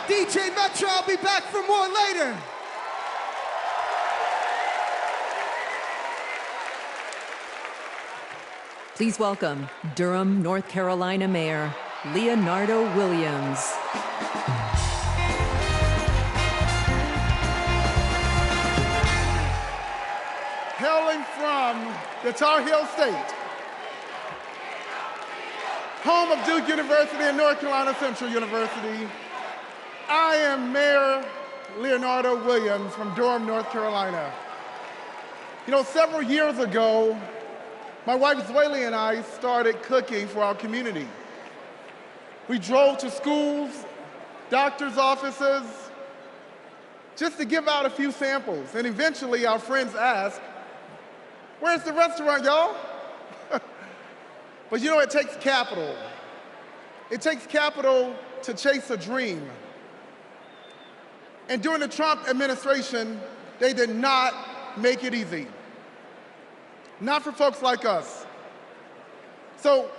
DJ Metro, I'll be back for more later. Please welcome Durham, North Carolina Mayor Leonardo Williams. Hailing from the Tar Heel State, home of Duke University and North Carolina Central University, I am Mayor Leonardo Williams from Durham, North Carolina. You know, several years ago, my wife Zweli and I started cooking for our community. We drove to schools, doctors' offices, just to give out a few samples. And eventually our friends asked, "Where's the restaurant, y'all?" But you know, it takes capital. It takes capital to chase a dream. And during the Trump administration, they did not make it easy. Not for folks like us. So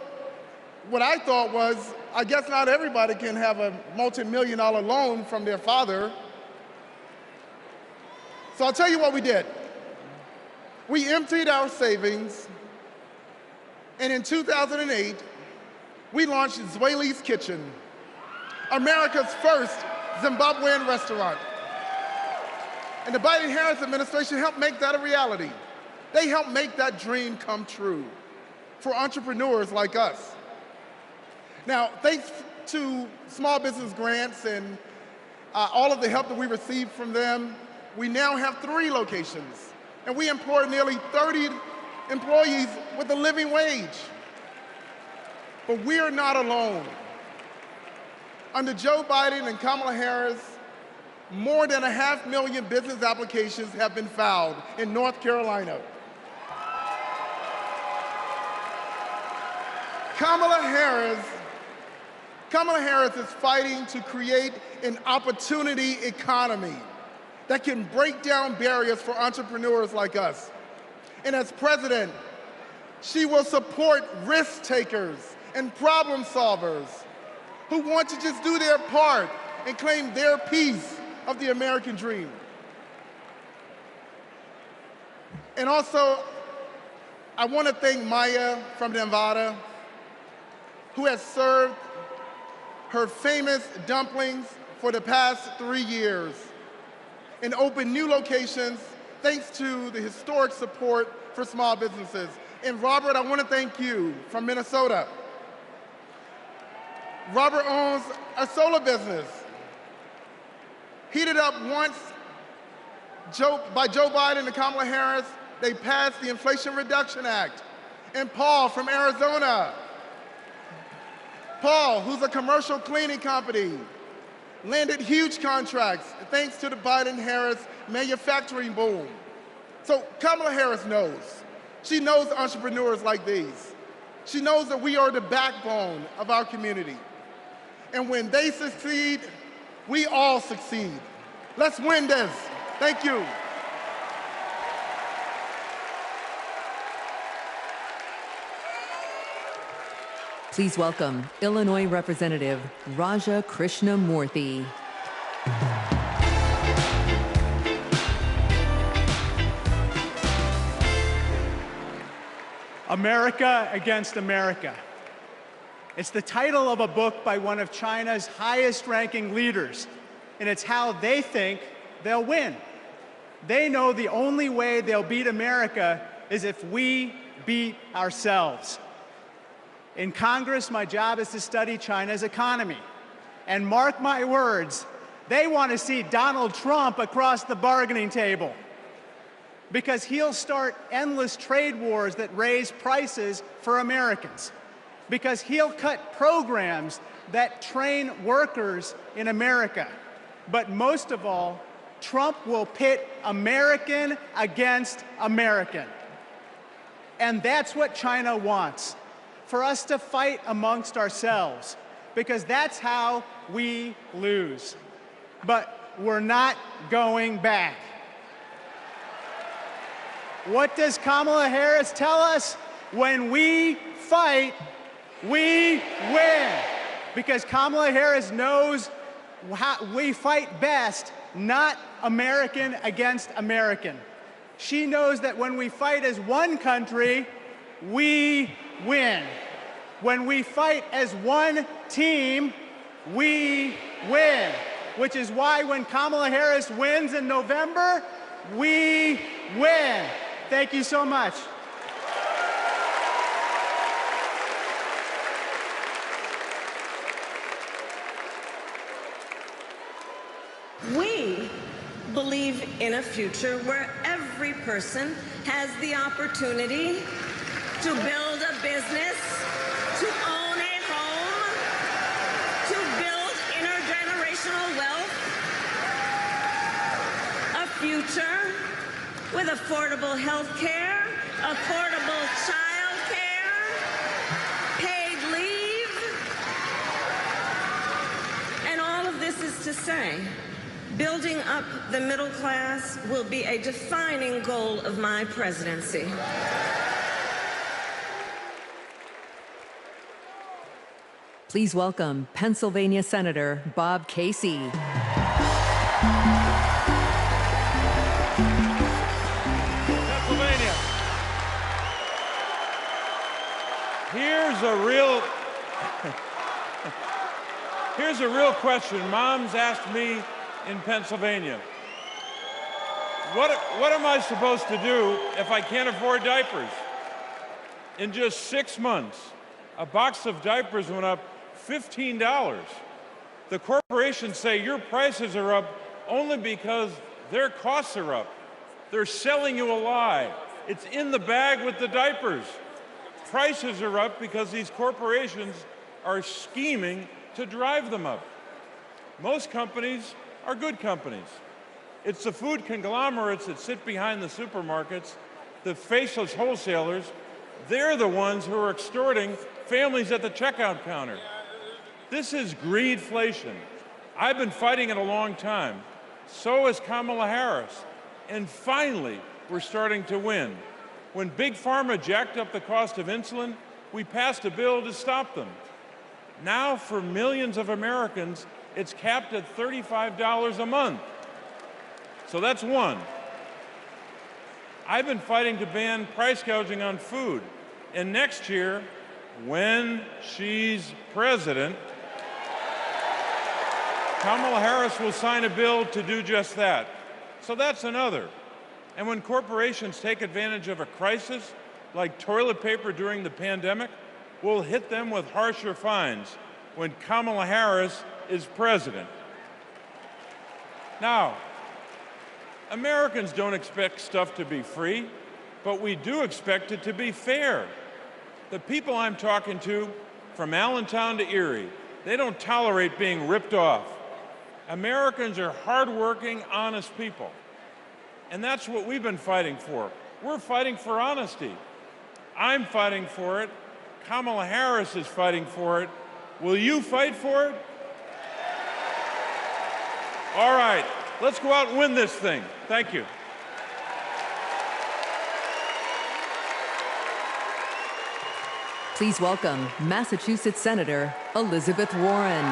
what I thought was, I guess not everybody can have a multi-million-dollar loan from their father. So I'll tell you what we did. We emptied our savings, and in 2008, we launched Zweli's Kitchen, America's first Zimbabwean restaurant. And the Biden-Harris administration helped make that a reality. They helped make that dream come true for entrepreneurs like us. Now, thanks to small business grants and all of the help that we received from them, we now have 3 locations, and we employ nearly 30 employees with a living wage. But we're not alone. Under Joe Biden and Kamala Harris, more than 500,000 business applications have been filed in North Carolina. Kamala Harris is fighting to create an opportunity economy that can break down barriers for entrepreneurs like us. And as president, she will support risk takers and problem solvers who want to just do their part and claim their piece of the American dream. And also, I want to thank Maya from Nevada, who has served her famous dumplings for the past 3 years and opened new locations thanks to the historic support for small businesses. And Robert, I want to thank you from Minnesota. Robert owns a solar business, heated up once by Joe Biden and Kamala Harris. They passed the Inflation Reduction Act. And Paul from Arizona. Paul, who's a commercial cleaning company, landed huge contracts thanks to the Biden-Harris manufacturing boom. So Kamala Harris knows. She knows entrepreneurs like these. She knows that we are the backbone of our community. And when they succeed, we all succeed. Let's win this. Thank you. Please welcome Illinois Representative Raja Krishnamurthy. America Against America. It's the title of a book by one of China's highest-ranking leaders, and it's how they think they'll win. They know the only way they'll beat America is if we beat ourselves. In Congress, my job is to study China's economy. And mark my words, they want to see Donald Trump across the bargaining table, because he'll start endless trade wars that raise prices for Americans, because he'll cut programs that train workers in America. But most of all, Trump will pit American against American. And that's what China wants, for us to fight amongst ourselves, because that's how we lose. But we're not going back. What does Kamala Harris tell us? When we fight, we win. Because Kamala Harris knows how we fight best, not American against American. She knows that when we fight as one country, we win. When we fight as one team, we win. Which is why when Kamala Harris wins in November, we win. Thank you so much. We believe in a future where every person has the opportunity to build a business, to own a home, to build intergenerational wealth, a future with affordable health care, affordable child care, paid leave. And all of this is to say, building up the middle class will be a defining goal of my presidency. Please welcome Pennsylvania Senator Bob Casey. Pennsylvania. Here's a real question. Mom's asked me in Pennsylvania, what am I supposed to do if I can't afford diapers? In just 6 months, a box of diapers went up $15. The corporations say your prices are up only because their costs are up. They're selling you a lie. It's in the bag with the diapers. Prices are up because these corporations are scheming to drive them up. Most companies are good companies. It's the food conglomerates that sit behind the supermarkets, the faceless wholesalers. They're the ones who are extorting families at the checkout counter. This is greedflation. I've been fighting it a long time. So has Kamala Harris. And finally, we're starting to win. When Big Pharma jacked up the cost of insulin, we passed a bill to stop them. Now, for millions of Americans, it's capped at $35 a month. So that's one. I've been fighting to ban price gouging on food. And next year, when she's president, Kamala Harris will sign a bill to do just that. So that's another. And when corporations take advantage of a crisis, like toilet paper during the pandemic, we'll hit them with harsher fines when Kamala Harris is president. Now, Americans don't expect stuff to be free, but we do expect it to be fair. The people I'm talking to, from Allentown to Erie, they don't tolerate being ripped off. Americans are hardworking, honest people. And that's what we've been fighting for. We're fighting for honesty. I'm fighting for it. Kamala Harris is fighting for it. Will you fight for it? All right, let's go out and win this thing. Thank you. Please welcome Massachusetts Senator Elizabeth Warren.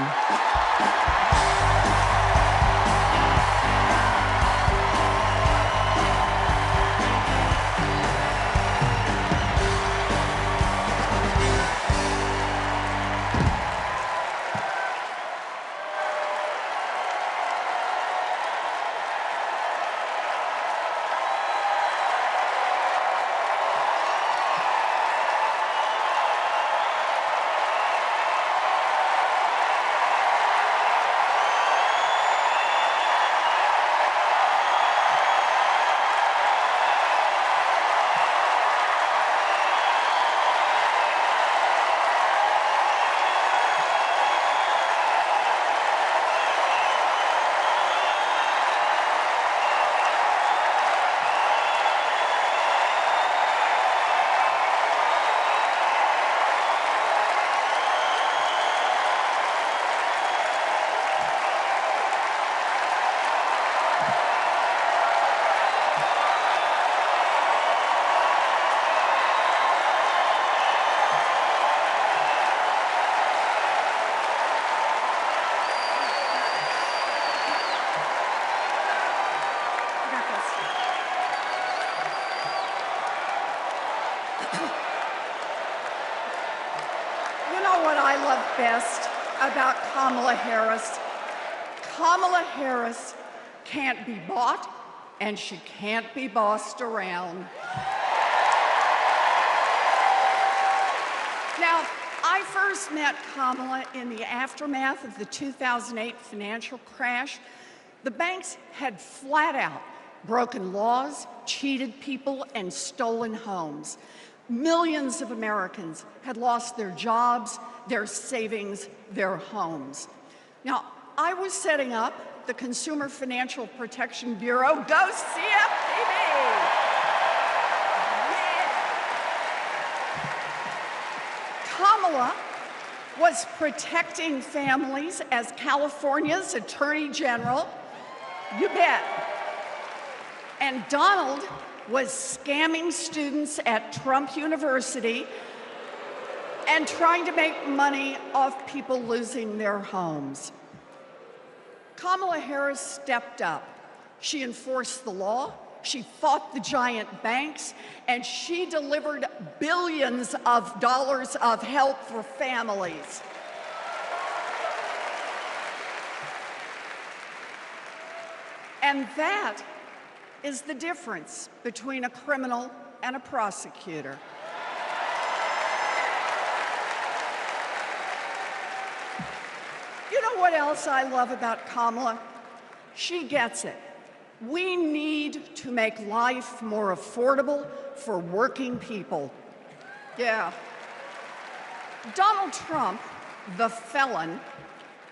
Best about Kamala Harris. Kamala Harris can't be bought and she can't be bossed around. Now, I first met Kamala in the aftermath of the 2008 financial crash. The banks had flat out broken laws, cheated people, and stolen homes. Millions of Americans had lost their jobs, their savings, their homes. Now, I was setting up the Consumer Financial Protection Bureau. Go CFPB! Yeah. Kamala was protecting families as California's Attorney General. You bet. And Donald was scamming students at Trump University and trying to make money off people losing their homes. Kamala Harris stepped up. She enforced the law, she fought the giant banks, and she delivered billions of dollars of help for families. And that is the difference between a criminal and a prosecutor. You know what else I love about Kamala? She gets it. We need to make life more affordable for working people. Yeah. Donald Trump, the felon,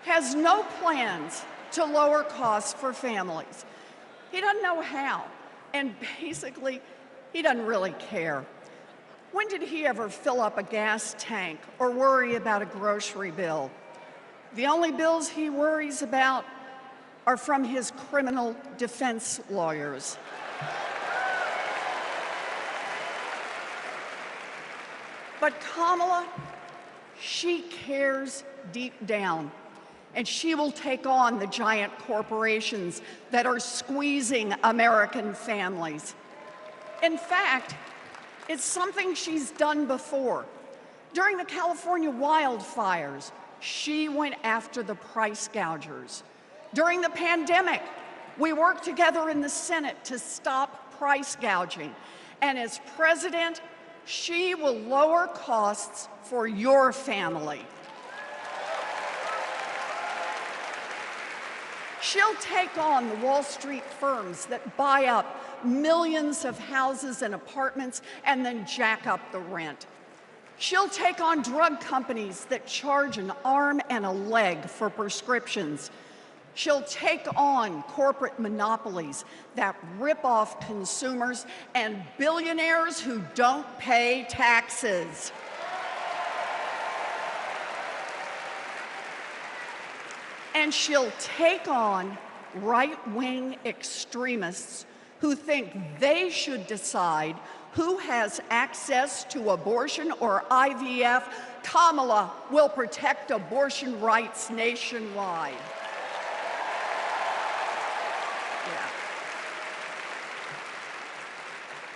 has no plans to lower costs for families. He doesn't know how, and basically, he doesn't really care. When did he ever fill up a gas tank or worry about a grocery bill? The only bills he worries about are from his criminal defense lawyers. But Kamala, she cares deep down. And she will take on the giant corporations that are squeezing American families. In fact, it's something she's done before. During the California wildfires, she went after the price gougers. During the pandemic, we worked together in the Senate to stop price gouging. And as president, she will lower costs for your family. She'll take on the Wall Street firms that buy up millions of houses and apartments and then jack up the rent. She'll take on drug companies that charge an arm and a leg for prescriptions. She'll take on corporate monopolies that rip off consumers and billionaires who don't pay taxes. And she'll take on right-wing extremists who think they should decide who has access to abortion or IVF, Kamala will protect abortion rights nationwide. Yeah.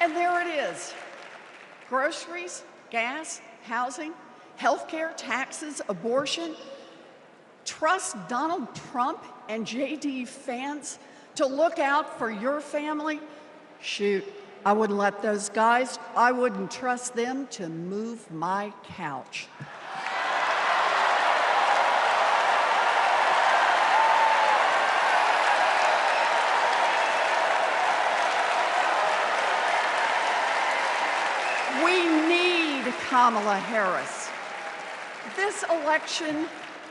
And there it is. Groceries, gas, housing, healthcare, taxes, abortion. Trust Donald Trump and JD Vance to look out for your family? Shoot, I wouldn't let those guys, I wouldn't trust them to move my couch. We need Kamala Harris. This election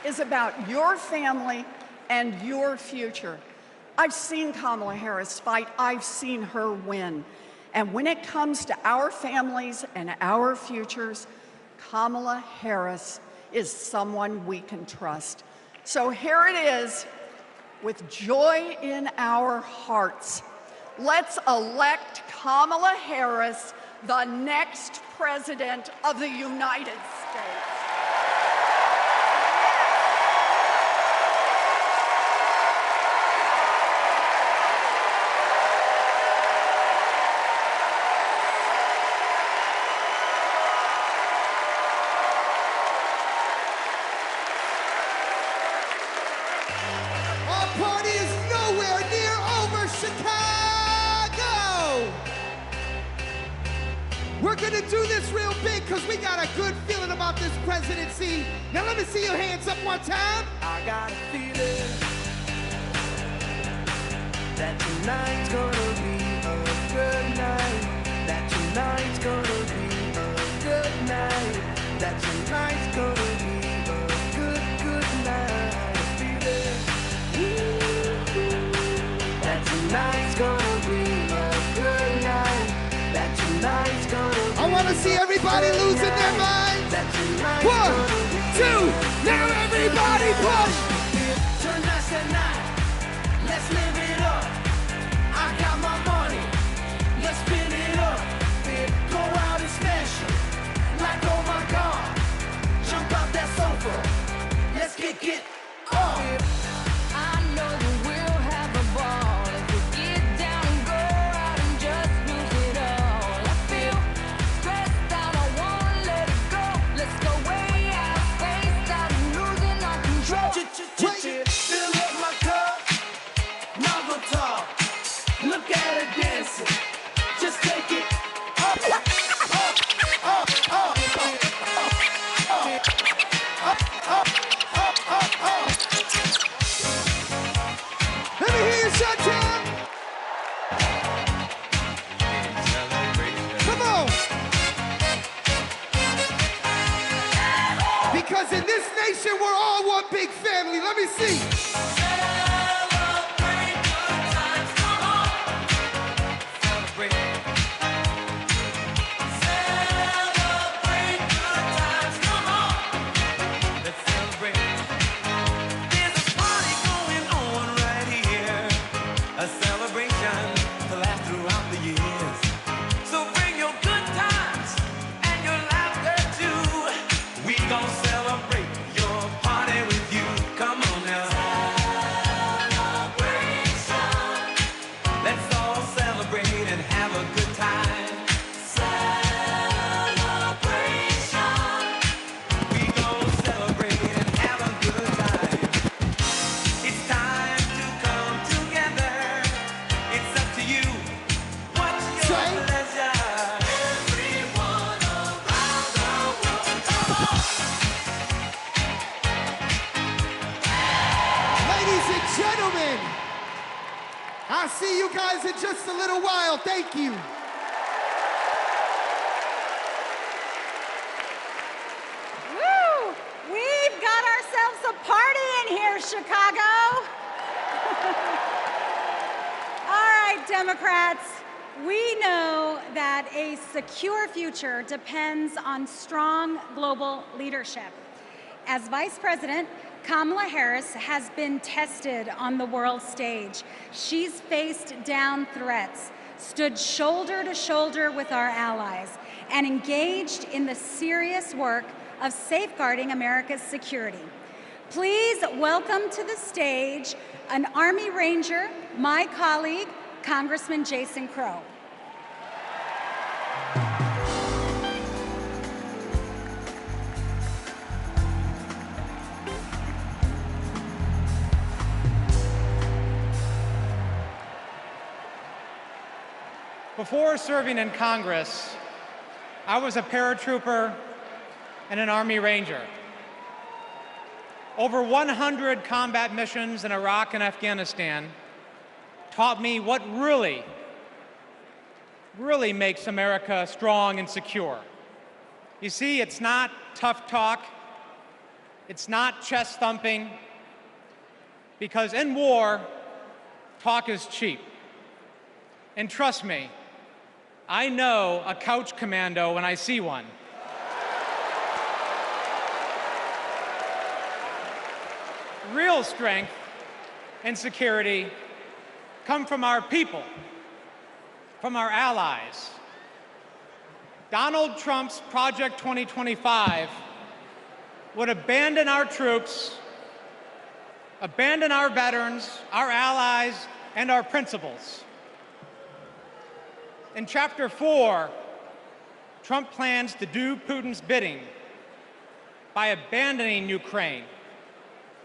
is about your family and your future. I've seen Kamala Harris fight. I've seen her win. And when it comes to our families and our futures, Kamala Harris is someone we can trust. So here it is, with joy in our hearts. Let's elect Kamala Harris the next President of the United States. Our party is nowhere near over, Chicago! We're gonna do this real big because we got a good feeling about this presidency. Now let me see your hands up one time. I got a feeling that tonight's gonna be a good night. That tonight's gonna be a good night. That tonight's gonna be a good, good night. Feeling that tonight's gonna be a good night. That tonight's gonna be I want to see everybody losing their minds. 1, 2, now everybody push. Tonight's the night. Let's live it up. I got my money. Let's spin it up. Go out and smash it. Like, oh my God. Jump out that sofa. Let's kick it up. I know that we'll have a ball if we get down and go out and just lose it all. I feel stressed out, I wanna let it go. Let's go way out, spaced out, and losing our control. Fill up my cup. Now go talk. Look at her dancing. Just take it up, up, up, up, up, up, up, up. Let me hear you shout, John. Come on. Because in this nation, we're all one big family. Let me see. Gentlemen, I'll see you guys in just a little while. Thank you. Woo! We've got ourselves a party in here, Chicago. All right, Democrats, we know that a secure future depends on strong global leadership. As Vice President, Kamala Harris has been tested on the world stage. She's faced down threats. stood shoulder to shoulder with our allies, and engaged in the serious work of safeguarding America's security. Please welcome to the stage an Army Ranger, my colleague, Congressman Jason Crow. Before serving in Congress, I was a paratrooper and an Army Ranger. Over 100 combat missions in Iraq and Afghanistan taught me what really makes America strong and secure. You see, it's not tough talk, it's not chest thumping, because in war, talk is cheap. And trust me, I know a couch commando when I see one. Real strength and security come from our people, from our allies. Donald Trump's Project 2025 would abandon our troops, abandon our veterans, our allies, and our principles. In Chapter 4, Trump plans to do Putin's bidding by abandoning Ukraine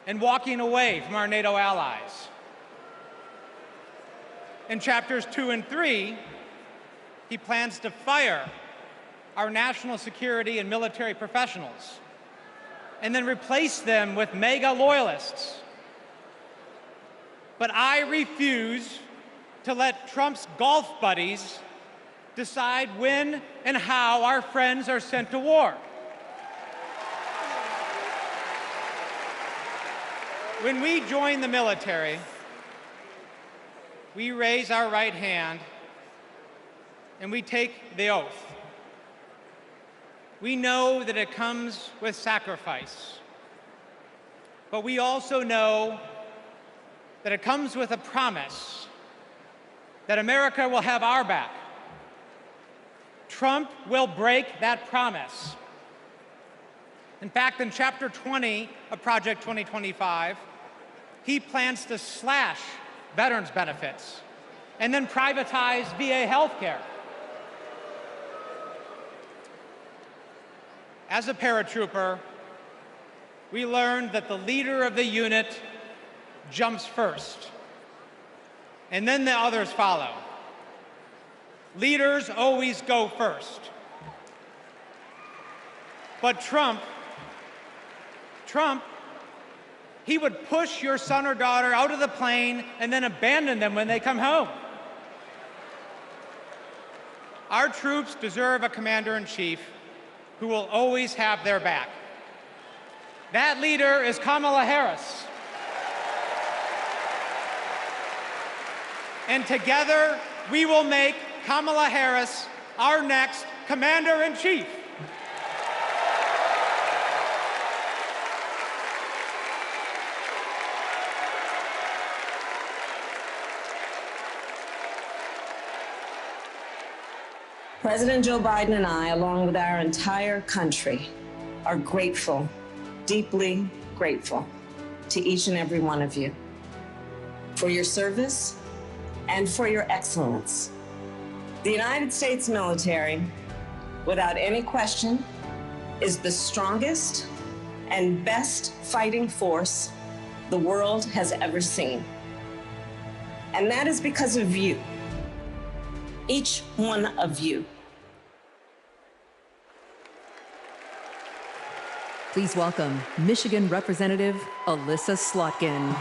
and walking away from our NATO allies. In Chapters 2 and 3, he plans to fire our national security and military professionals and then replace them with MAGA loyalists. But I refuse to let Trump's golf buddies decide when and how our friends are sent to war. When we join the military, we raise our right hand and we take the oath. We know that it comes with sacrifice, but we also know that it comes with a promise that America will have our back. Trump will break that promise. In fact, in Chapter 20 of Project 2025, he plans to slash veterans' benefits and then privatize VA healthcare. As a paratrooper, we learned that the leader of the unit jumps first, and then the others follow. Leaders always go first. But Trump, he would push your son or daughter out of the plane and then abandon them when they come home. Our troops deserve a commander-in-chief who will always have their back. That leader is Kamala Harris. And together, we will make Kamala Harris our next commander-in-chief. President Joe Biden and I, along with our entire country, are grateful, deeply grateful to each and every one of you for your service and for your excellence. The United States military, without any question, is the strongest and best fighting force the world has ever seen. And that is because of you, each one of you. Please welcome Michigan Representative Alyssa Slotkin.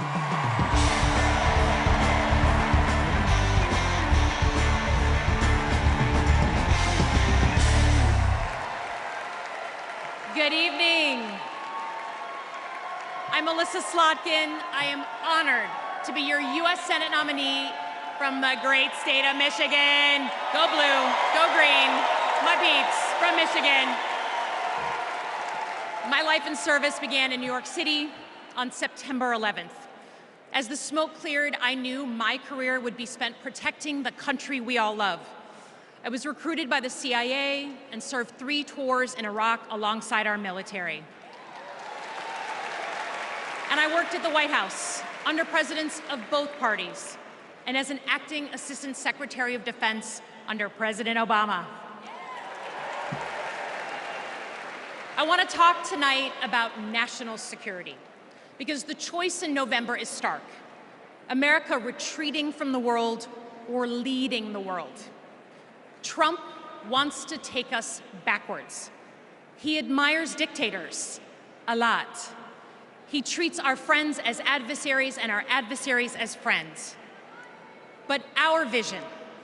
Good evening. I'm Alyssa Slotkin. I am honored to be your U.S. Senate nominee from the great state of Michigan. Go blue, go green, my peeps from Michigan. My life in service began in New York City on September 11th. As the smoke cleared, I knew my career would be spent protecting the country we all love. I was recruited by the CIA and served 3 tours in Iraq alongside our military. And I worked at the White House under presidents of both parties and as an acting Assistant Secretary of Defense under President Obama. I want to talk tonight about national security because the choice in November is stark. America retreating from the world or leading the world. Trump wants to take us backwards. He admires dictators a lot. He treats our friends as adversaries and our adversaries as friends. But our vision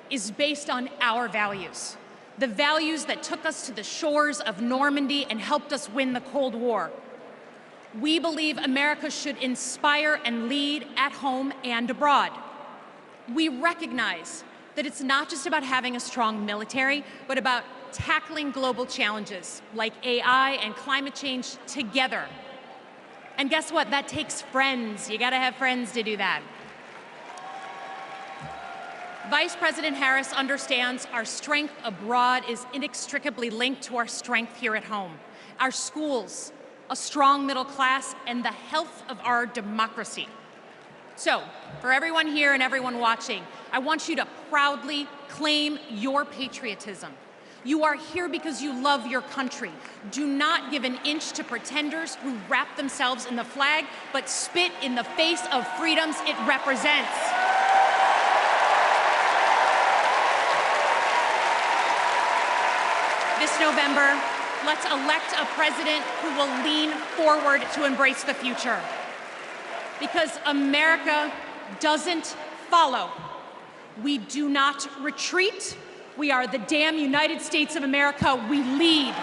is based on our values, the values that took us to the shores of Normandy and helped us win the Cold War. We believe America should inspire and lead at home and abroad. We recognize that it's not just about having a strong military, but about tackling global challenges like AI and climate change together. And guess what? That takes friends. You gotta have friends to do that. Vice President Harris understands our strength abroad is inextricably linked to our strength here at home. Our schools, a strong middle class, and the health of our democracy. So, for everyone here and everyone watching, I want you to proudly claim your patriotism. You are here because you love your country. Do not give an inch to pretenders who wrap themselves in the flag, but spit in the face of freedoms it represents. This November, let's elect a president who will lean forward to embrace the future. Because America doesn't follow. We do not retreat. We are the damn United States of America. We lead.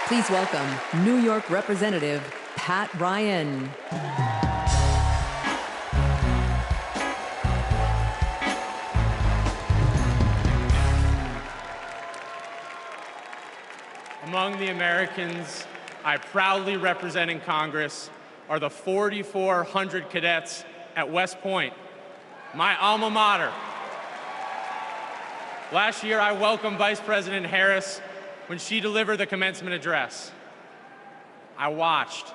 Please welcome New York Representative Pat Ryan. Among the Americans I proudly represent in Congress are the 4,400 cadets at West Point, my alma mater. Last year, I welcomed Vice President Harris when she delivered the commencement address. I watched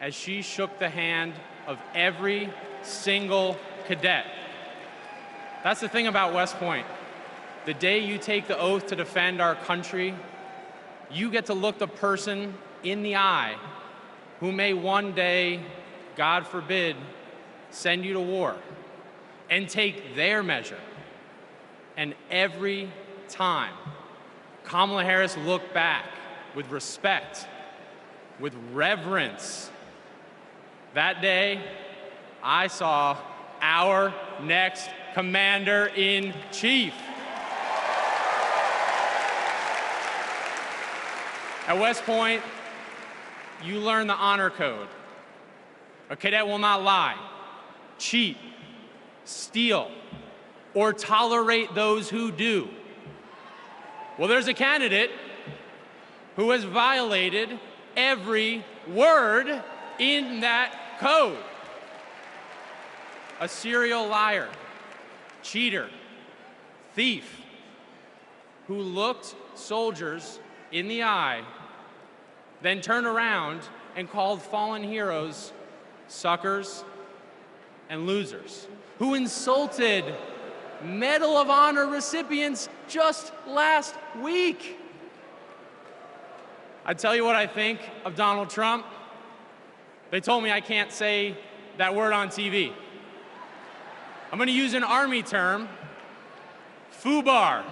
as she shook the hand of every single cadet. That's the thing about West Point. The day you take the oath to defend our country, you get to look the person in the eye who may one day, God forbid, send you to war and take their measure. And every time, Kamala Harris looked back with respect, with reverence. That day, I saw our next Commander-in-Chief. At West Point, you learn the honor code. A cadet will not lie, cheat, steal, or tolerate those who do. Well, there's a candidate who has violated every word in that code. A serial liar, cheater, thief, who looked soldiers in the eye, then turned around and called fallen heroes suckers and losers, who insulted Medal of Honor recipients just last week. I tell you what I think of Donald Trump. They told me I can't say that word on TV. I'm going to use an Army term, FUBAR.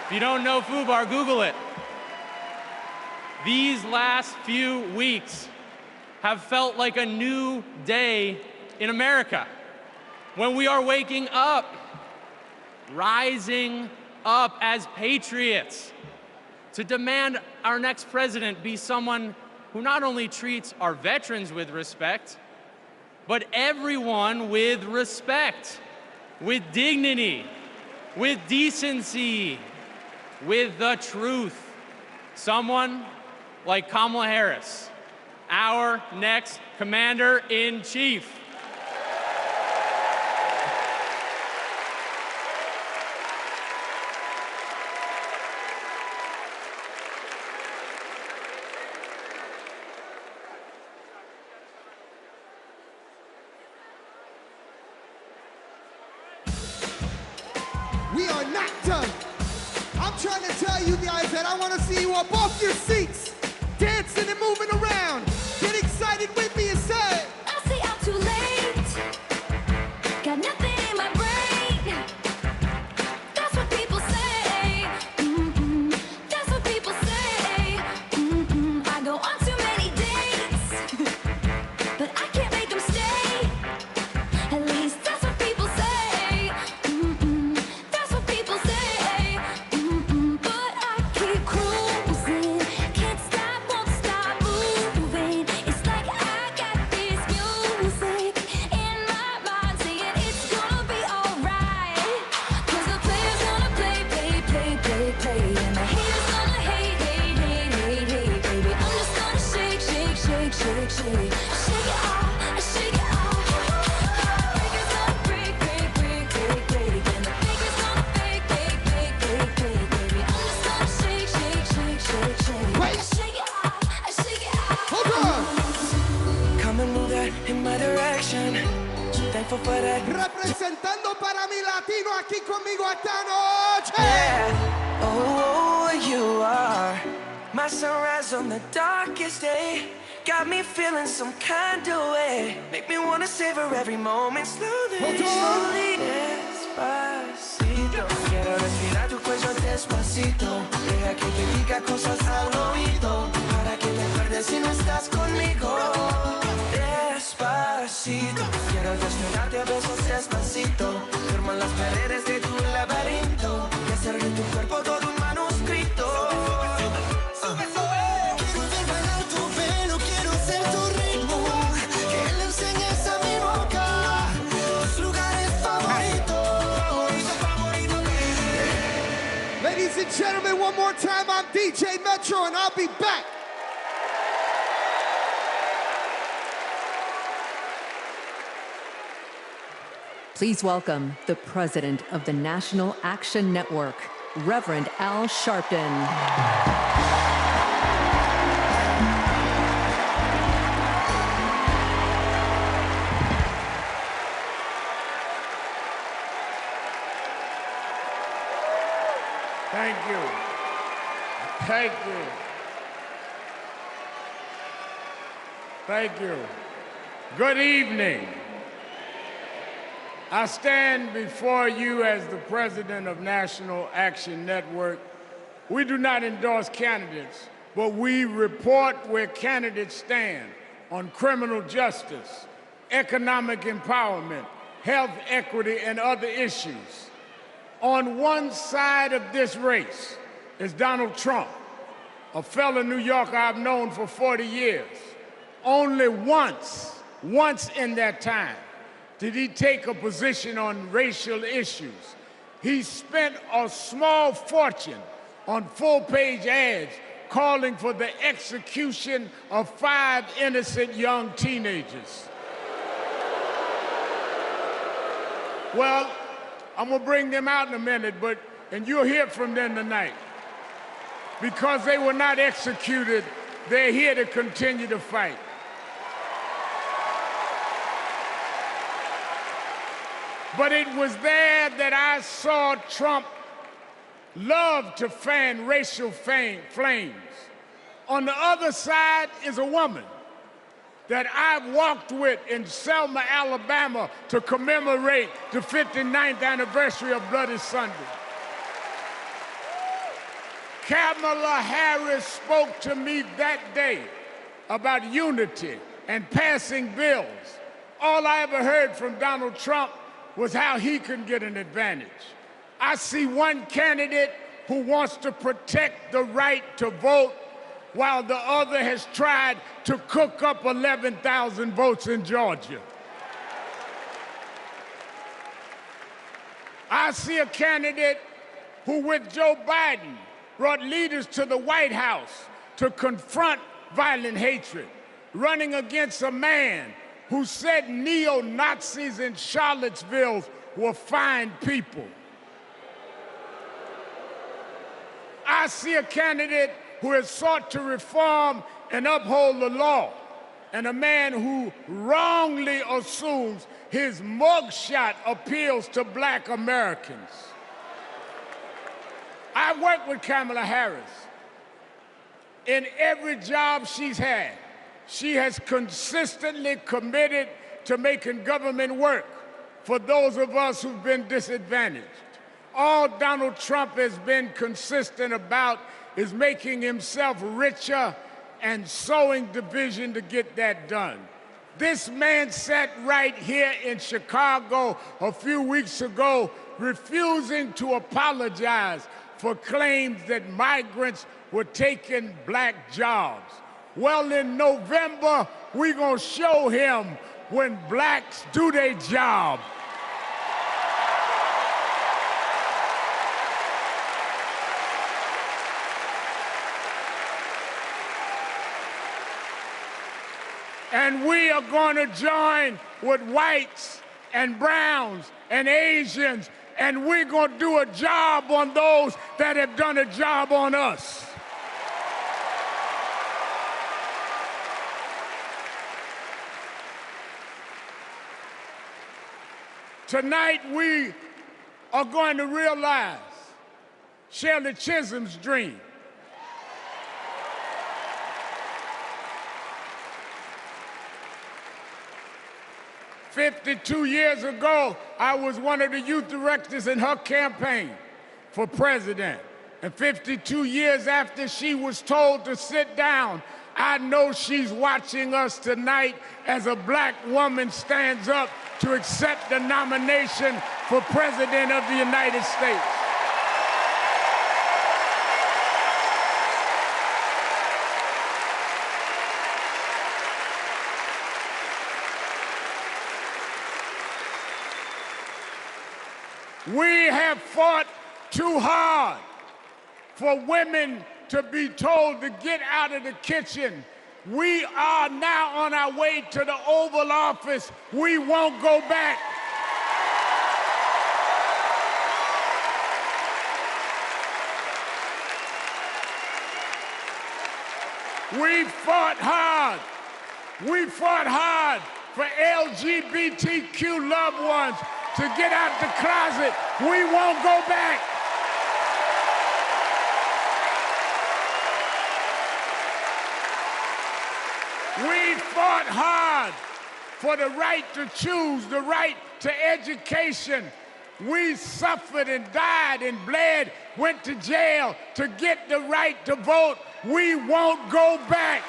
If you don't know FUBAR, Google it. These last few weeks have felt like a new day in America, when we are waking up, rising up as patriots to demand our next president be someone who not only treats our veterans with respect, but everyone with respect, with dignity, with decency, with the truth. Someone like Kamala Harris, our next Commander-in-Chief. We are not done. I'm trying to tell you guys that I want to see you up off your seats, dancing and moving around. Get excited with me and say, I say I'm too late. Got nothing in my brain. That's what people say. That's what people say. I go on too many dates, but I can't make them stay. At least that's what people say. That's what people say. But I keep cruising. Can't stop, won't stop moving. It's like I got this music in my mind saying it's gonna be alright. 'Cause the player's gonna play, play, play, play, play. And the haters gonna hate, hate, hate, hate, hate, baby. I'm just gonna shake, shake, shake, shake, shake. Shake it off, shake it off. Breakers gonna break, break, break, break, break. And the fakers gonna fake, fake, fake, fake, fake, baby. I'm just gonna shake, shake, shake, shake, shake. Wait. Shake it off, shake it off. Hold on. Come and move that in my direction. Thankful for that. Representando para mi latino aquí conmigo esta noche. Yeah. Oh, you are my sunrise on the darkest day. Got me feeling some kind of way. Make me wanna savor every moment slowly, slowly. Despacito. Quiero respirar tu cuello despacito. Deja que te diga cosas al oído. Para que te acuerdes si no estás conmigo. Despacito. Quiero desnudarte a besos despacito. Firma las paredes de tu laberinto. Y hacer de tu cuerpo todo un manuscrito. Quiero ver bailar tu pelo, quiero ser tu ritmo. Que le enseñes a mi boca tus lugares favoritos. Ladies and gentlemen, one more time, I'm DJ Metro and I'll be back. Please welcome the president of the National Action Network, Reverend Al Sharpton. Thank you. Thank you. Thank you. Good evening. I stand before you as the president of National Action Network. We do not endorse candidates, but we report where candidates stand on criminal justice, economic empowerment, health equity, and other issues. On one side of this race is Donald Trump, a fellow New Yorker I've known for 40 years. Only once in that time, did he take a position on racial issues. He spent a small fortune on full-page ads calling for the execution of 5 innocent young teenagers. Well, I'm gonna bring them out in a minute, and you'll hear from them tonight. Because they were not executed, they're here to continue to fight. But it was there that I saw Trump love to fan racial flames. On the other side is a woman that I've walked with in Selma, Alabama to commemorate the 59th anniversary of Bloody Sunday. Kamala Harris spoke to me that day about unity and passing bills. All I ever heard from Donald Trump was how he can get an advantage. I see one candidate who wants to protect the right to vote while the other has tried to cook up 11,000 votes in Georgia. I see a candidate who, with Joe Biden, brought leaders to the White House to confront violent hatred, running against a man who said neo-Nazis in Charlottesville were fine people. I see a candidate who has sought to reform and uphold the law, and a man who wrongly assumes his mugshot appeals to black Americans. I worked with Kamala Harris. In every job she's had, she has consistently committed to making government work for those of us who've been disadvantaged. All Donald Trump has been consistent about is making himself richer and sowing division to get that done. This man sat right here in Chicago a few weeks ago, refusing to apologize for claims that migrants were taking black jobs. Well, in November, we're gonna show him when blacks do their job. And we are going to join with whites and browns and Asians, and we're going to do a job on those that have done a job on us. Tonight, we are going to realize Shirley Chisholm's dream. "52 years ago, I was one of the youth directors in her campaign for president. And 52 years after she was told to sit down, I know she's watching us tonight as a black woman stands up to accept the nomination for President of the United States. We have fought too hard for women to be told to get out of the kitchen. We are now on our way to the Oval Office. We won't go back. We fought hard. We fought hard for LGBTQ loved ones to get out the closet. We won't go back. We fought hard for the right to choose, the right to education. We suffered and died and bled, went to jail to get the right to vote. We won't go back.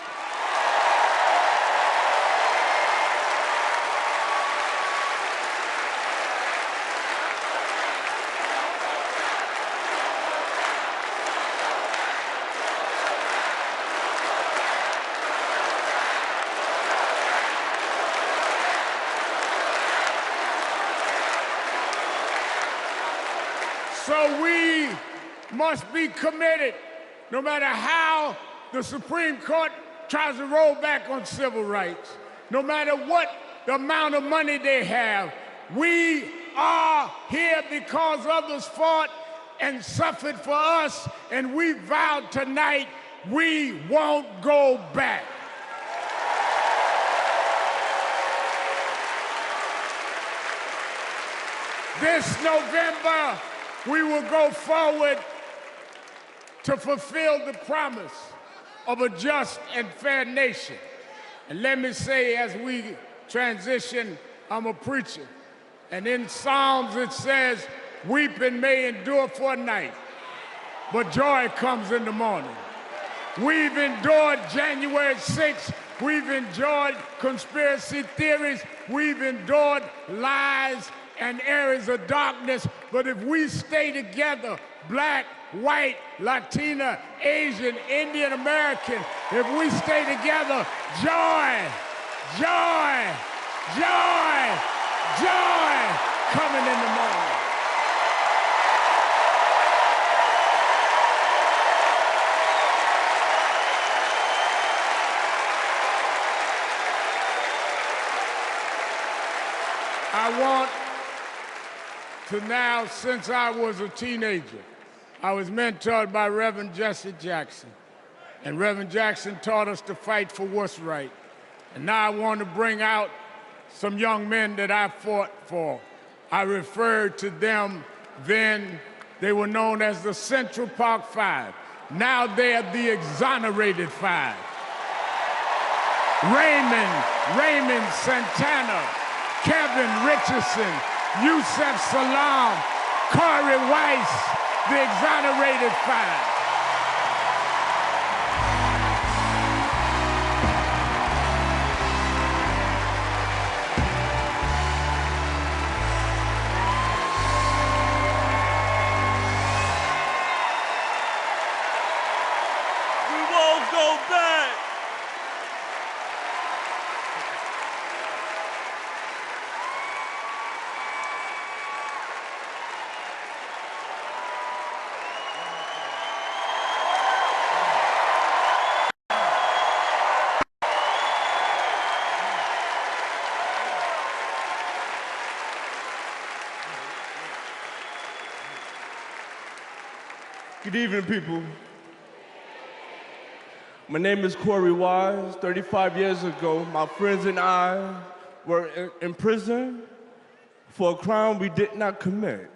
So we must be committed, no matter how the Supreme Court tries to roll back on civil rights, no matter what the amount of money they have. We are here because others fought and suffered for us, and we vowed tonight we won't go back. This November, we will go forward to fulfill the promise of a just and fair nation. And let me say, as we transition, I'm a preacher. And in Psalms it says, weeping may endure for a night, but joy comes in the morning. We've endured January 6th. We've endured conspiracy theories. We've endured lies and areas of darkness, but if we stay together, black, white, Latina, Asian, Indian American, if we stay together, joy, joy, joy, joy coming in the morning. want to now, since I was a teenager, I was mentored by Reverend Jesse Jackson. And Reverend Jackson taught us to fight for what's right. And now I want to bring out some young men that I fought for. I referred to them then, they were known as the Central Park Five. Now they're the Exonerated Five. Raymond Santana, Kevin Richardson, Yusef Salaam, Corey Weiss, the Exonerated Five. Go back. Good evening, people. My name is Corey Wise. 35 years ago, my friends and I were in prison for a crime we did not commit.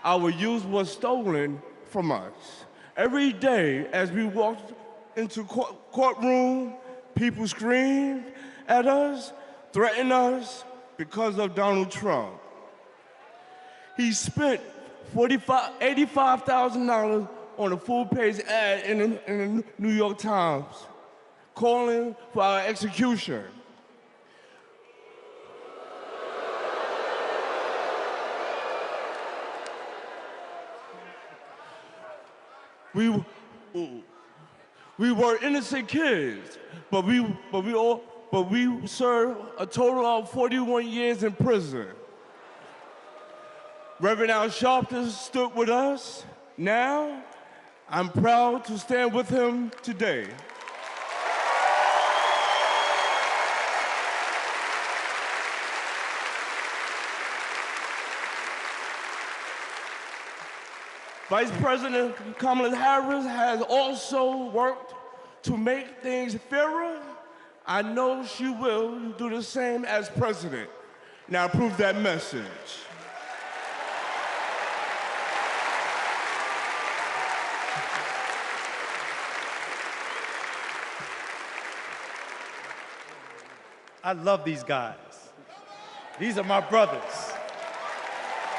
Our youth was stolen from us. Every day, as we walked into courtroom, people screamed at us, threatened us because of Donald Trump. He spent $85,000 on a full-page ad in the New York Times, calling for our execution. We were innocent kids, but we served a total of 41 years in prison. Reverend Al Sharpton stood with us. Now, I'm proud to stand with him today. Vice President Kamala Harris has also worked to make things fairer. I know she will do the same as president. Now prove that message. I love these guys. These are my brothers.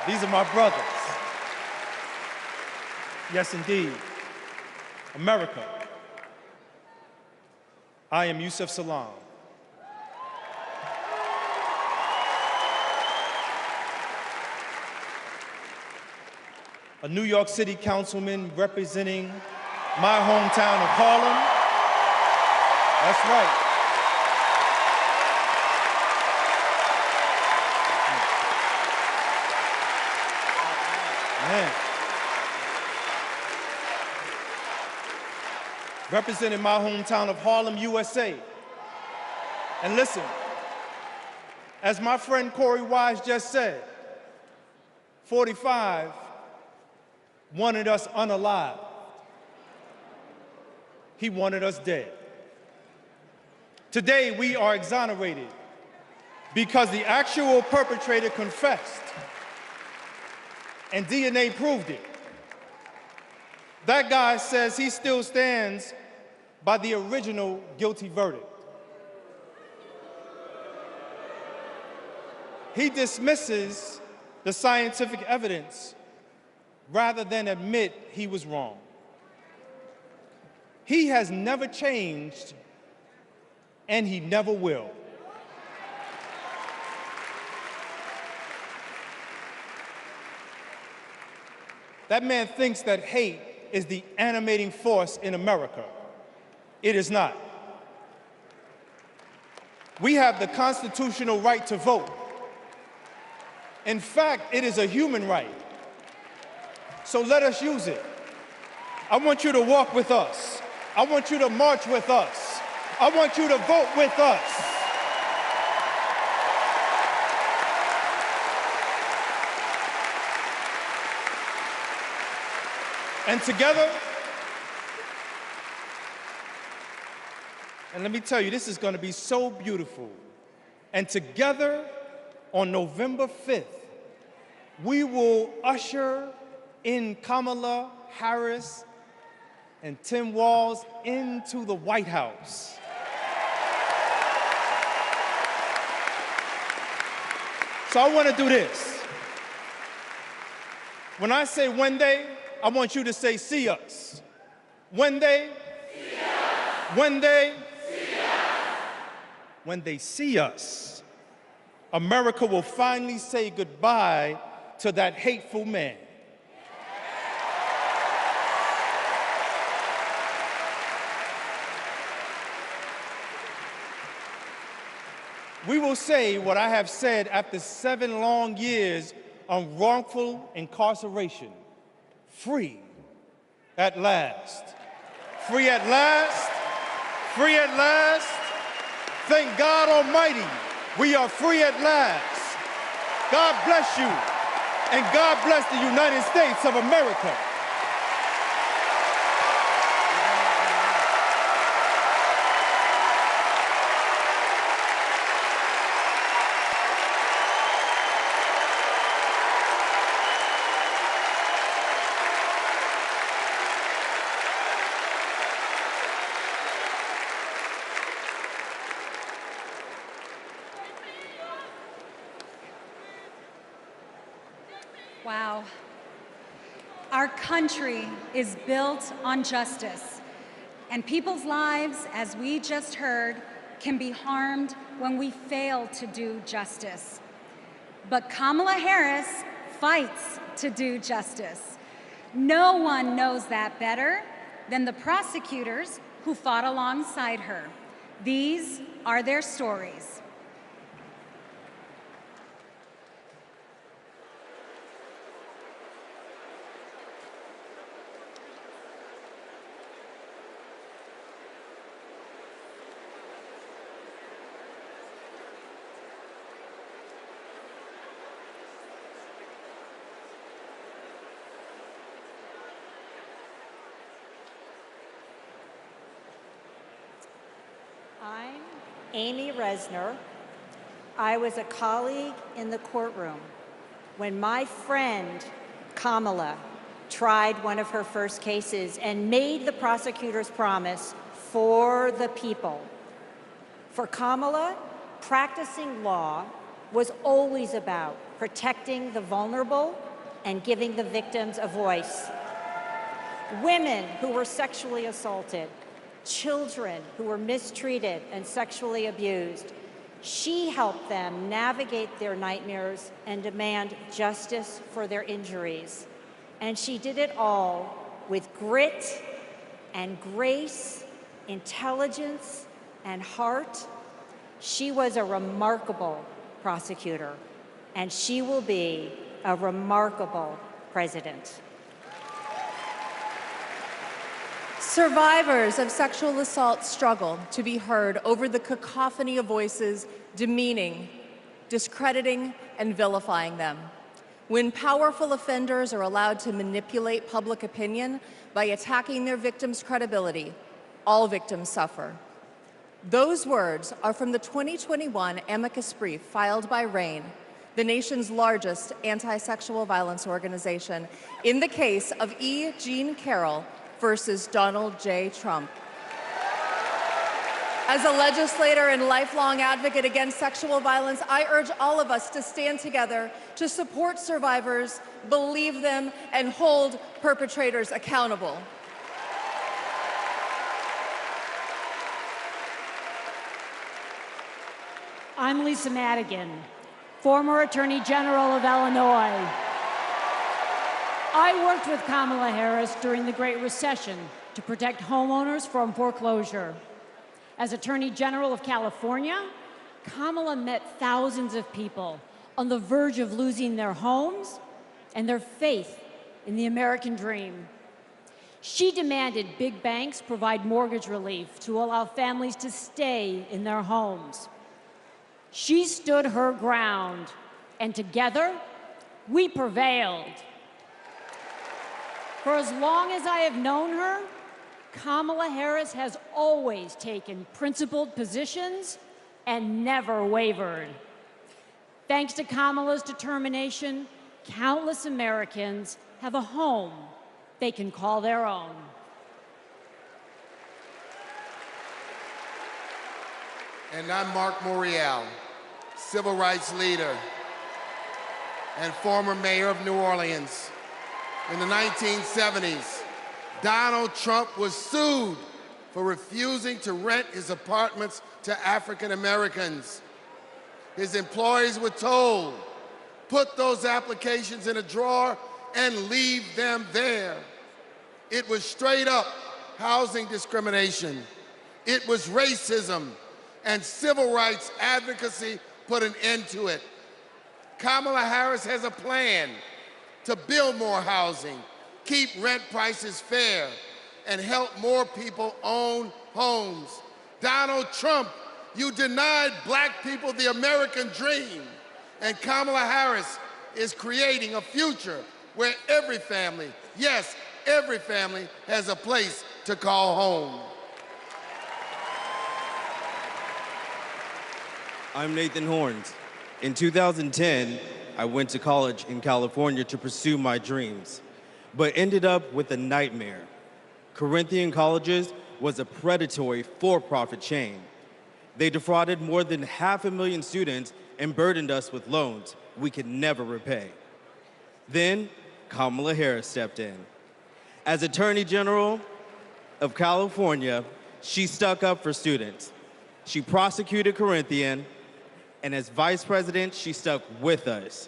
These are my brothers. Yes, indeed. America. I am Yusef Salaam. A New York City councilman representing my hometown of Harlem. That's right. Man. Representing my hometown of Harlem, USA. And listen, as my friend Corey Wise just said, 45 wanted us unalive. He wanted us dead. Today, we are exonerated because the actual perpetrator confessed and DNA proved it. That guy says he still stands by the original guilty verdict. He dismisses the scientific evidence rather than admit he was wrong. He has never changed, and he never will. That man thinks that hate is the animating force in America. It is not. We have the constitutional right to vote. In fact, it is a human right. So let us use it. I want you to walk with us. I want you to march with us. I want you to vote with us. And together, and let me tell you, this is going to be so beautiful. And together, on November 5th, we will usher in Kamala Harris and Tim Walz into the White House. So I want to do this. When I say when they, I want you to say see us. When they, see us. When they, see us. When they see us, America will finally say goodbye to that hateful man. We will say what I have said after 7 long years on wrongful incarceration. Free at last. Free at last. Free at last. Thank God Almighty, we are free at last. God bless you, and God bless the United States of America. Wow. Our country is built on justice, and people's lives, as we just heard, can be harmed when we fail to do justice. But Kamala Harris fights to do justice. No one knows that better than the prosecutors who fought alongside her. These are their stories. I'm Amy Resner. I was a colleague in the courtroom when my friend Kamala tried one of her first cases and made the prosecutor's promise for the people. For Kamala, practicing law was always about protecting the vulnerable and giving the victims a voice. Women who were sexually assaulted, children who were mistreated and sexually abused. She helped them navigate their nightmares and demand justice for their injuries. And she did it all with grit and grace, intelligence and heart. She was a remarkable prosecutor, and she will be a remarkable president. Survivors of sexual assault struggle to be heard over the cacophony of voices demeaning, discrediting, and vilifying them. When powerful offenders are allowed to manipulate public opinion by attacking their victims' credibility, all victims suffer. Those words are from the 2021 amicus brief filed by RAINN, the nation's largest anti-sexual violence organization, in the case of E. Jean Carroll versus Donald J. Trump. As a legislator and lifelong advocate against sexual violence, I urge all of us to stand together to support survivors, believe them, and hold perpetrators accountable. I'm Lisa Madigan, former Attorney General of Illinois. I worked with Kamala Harris during the Great Recession to protect homeowners from foreclosure. As Attorney General of California, Kamala met thousands of people on the verge of losing their homes and their faith in the American dream. She demanded big banks provide mortgage relief to allow families to stay in their homes. She stood her ground, and together, we prevailed. For as long as I have known her, Kamala Harris has always taken principled positions and never wavered. Thanks to Kamala's determination, countless Americans have a home they can call their own. And I'm Mark Morial, civil rights leader and former mayor of New Orleans. In the 1970s, Donald Trump was sued for refusing to rent his apartments to African Americans. His employees were told, put those applications in a drawer and leave them there. It was straight up housing discrimination. It was racism, and civil rights advocacy put an end to it. Kamala Harris has a plan to build more housing, keep rent prices fair, and help more people own homes. Donald Trump, you denied black people the American dream, and Kamala Harris is creating a future where every family, yes, every family has a place to call home. I'm Nathan Horns. In 2010, I went to college in California to pursue my dreams, but ended up with a nightmare. Corinthian Colleges was a predatory for-profit chain. They defrauded more than 500,000 students and burdened us with loans we could never repay. Then, Kamala Harris stepped in. As Attorney General of California, she stuck up for students. She prosecuted Corinthian, and as Vice President, she stuck with us.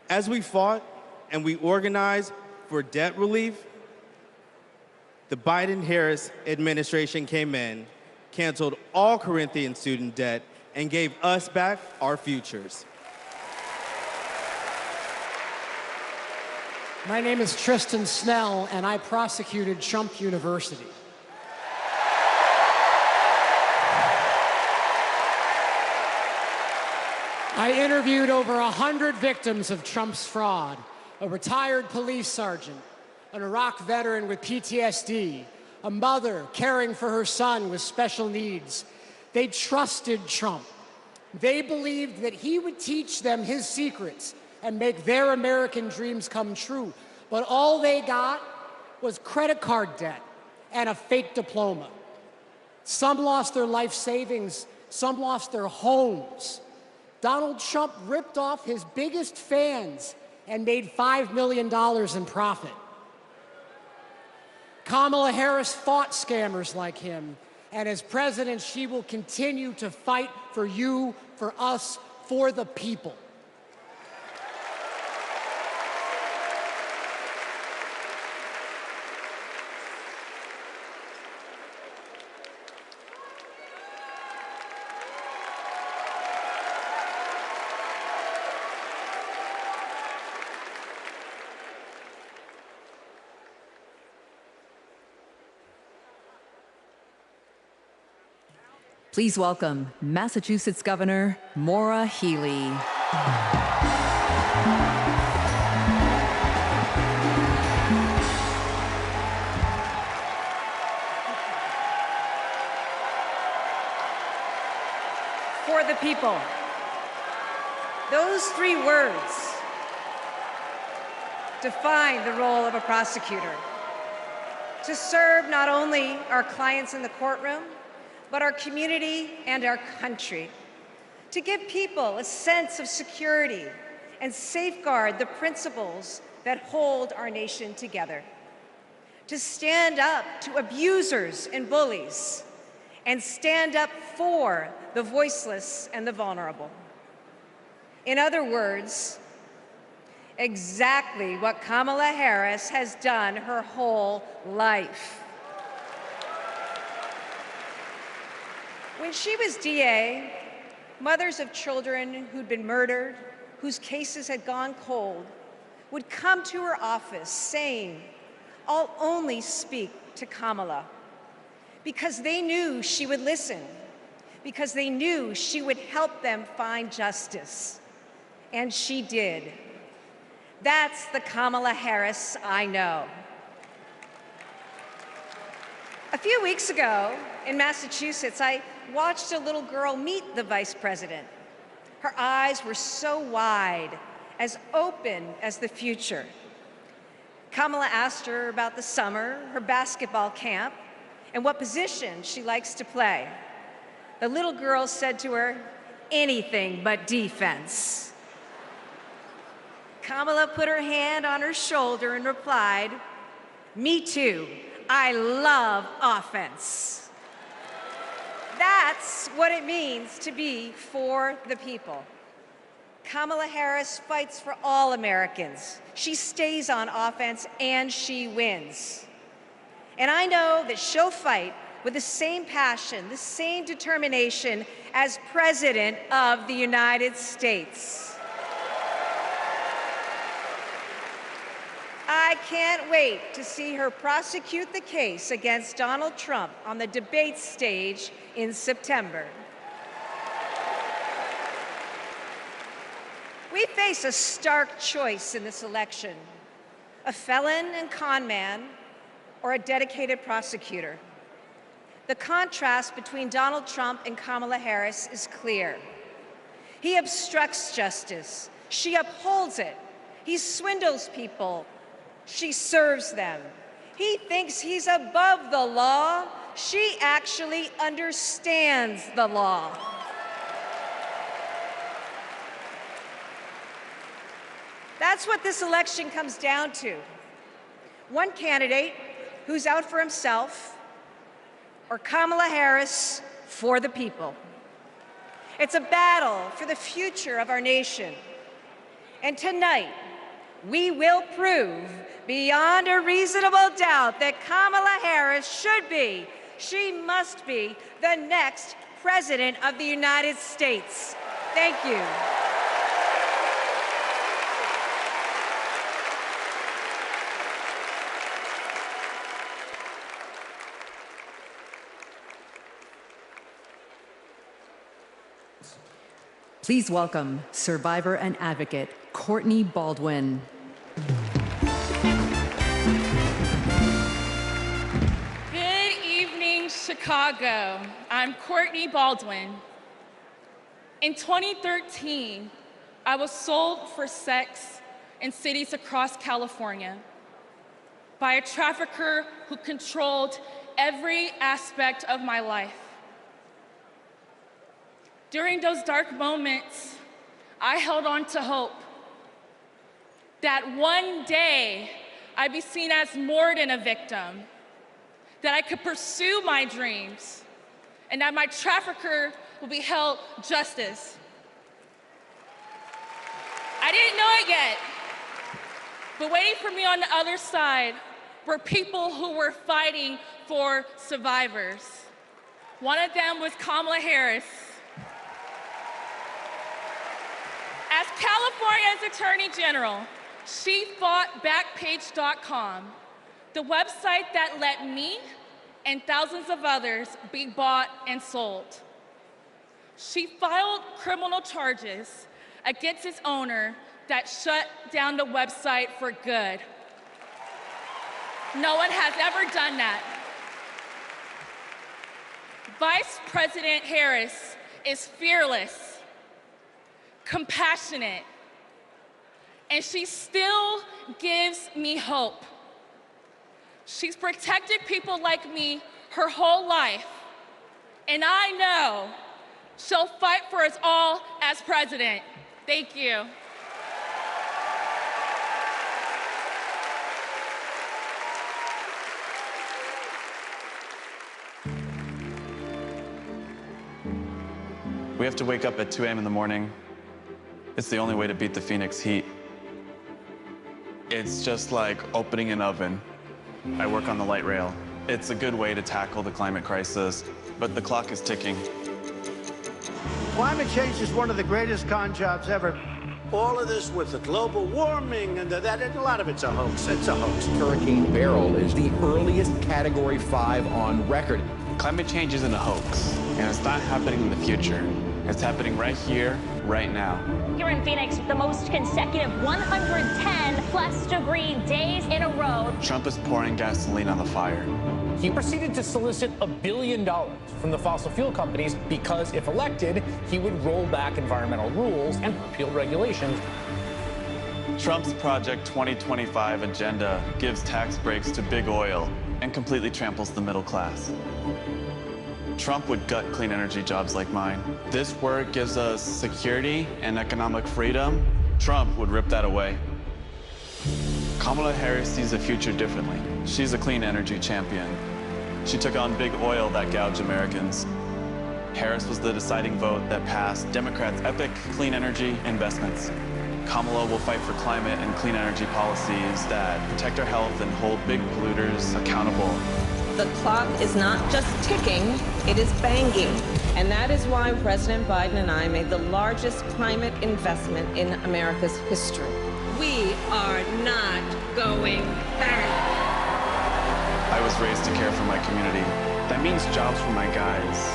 As we fought and we organized for debt relief, the Biden-Harris administration came in, canceled all Corinthian student debt, and gave us back our futures. My name is Tristan Snell, and I prosecuted Trump University. I interviewed over 100 victims of Trump's fraud, a retired police sergeant, an Iraq veteran with PTSD, a mother caring for her son with special needs. They trusted Trump. They believed that he would teach them his secrets and make their American dreams come true. But all they got was credit card debt and a fake diploma. Some lost their life savings, some lost their homes. Donald Trump ripped off his biggest fans and made $5 million in profit. Kamala Harris fought scammers like him, and as president, she will continue to fight for you, for us, for the people. Please welcome Massachusetts Governor Maura Healey. For the people. Those three words define the role of a prosecutor. To serve not only our clients in the courtroom, but our community and our country. To give people a sense of security and safeguard the principles that hold our nation together. To stand up to abusers and bullies, and stand up for the voiceless and the vulnerable. In other words, exactly what Kamala Harris has done her whole life. When she was DA, mothers of children who'd been murdered, whose cases had gone cold, would come to her office saying, "I'll only speak to Kamala," because they knew she would listen, because they knew she would help them find justice. And she did. That's the Kamala Harris I know. A few weeks ago in Massachusetts, I watched a little girl meet the vice president. Her eyes were so wide, as open as the future. Kamala asked her about the summer, her basketball camp, and what position she likes to play. The little girl said to her, anything but defense. Kamala put her hand on her shoulder and replied, me too, I love offense. That's what it means to be for the people. Kamala Harris fights for all Americans. She stays on offense and she wins. And I know that she'll fight with the same passion, the same determination as President of the United States. I can't wait to see her prosecute the case against Donald Trump on the debate stage in September. We face a stark choice in this election: a felon and con man, or a dedicated prosecutor. The contrast between Donald Trump and Kamala Harris is clear. He obstructs justice. She upholds it. He swindles people. She serves them. He thinks he's above the law. She actually understands the law. That's what this election comes down to. One candidate who's out for himself, or Kamala Harris for the people. It's a battle for the future of our nation. And tonight, we will prove beyond a reasonable doubt that Kamala Harris should be, she must be, the next President of the United States. Thank you. Please welcome survivor and advocate, Courtney Baldwin. Good evening, Chicago. I'm Courtney Baldwin. In 2013, I was sold for sex in cities across California by a trafficker who controlled every aspect of my life. During those dark moments, I held on to hope that one day I'd be seen as more than a victim, that I could pursue my dreams, and that my trafficker would be held justice. I didn't know it yet, but waiting for me on the other side were people who were fighting for survivors. One of them was Kamala Harris. As California's Attorney General, she fought Backpage.com, the website that let me and thousands of others be bought and sold. She filed criminal charges against its owner that shut down the website for good. No one has ever done that. Vice President Harris is fearless, compassionate, and she still gives me hope. She's protected people like me her whole life, and I know she'll fight for us all as president. Thank you. We have to wake up at 2 a.m. in the morning. It's the only way to beat the Phoenix heat. It's just like opening an oven. I work on the light rail. It's a good way to tackle the climate crisis, but the clock is ticking. Climate change is one of the greatest con jobs ever. All of this with the global warming and a lot of it's a hoax. It's a hoax. Hurricane Beryl is the earliest Category 5 on record. Climate change isn't a hoax, and it's not happening in the future. It's happening right here, right now. Here in Phoenix, the most consecutive 110-plus degree days in a row. Trump is pouring gasoline on the fire. He proceeded to solicit $1 billion from the fossil fuel companies because, if elected, he would roll back environmental rules and repeal regulations. Trump's Project 2025 agenda gives tax breaks to big oil and completely tramples the middle class. Trump would gut clean energy jobs like mine. This work gives us security and economic freedom. Trump would rip that away. Kamala Harris sees the future differently. She's a clean energy champion. She took on big oil that gouged Americans. Harris was the deciding vote that passed Democrats' epic clean energy investments. Kamala will fight for climate and clean energy policies that protect our health and hold big polluters accountable. The clock is not just ticking, it is banging. And that is why President Biden and I made the largest climate investment in America's history. We are not going back. I was raised to care for my community. That means jobs for my guys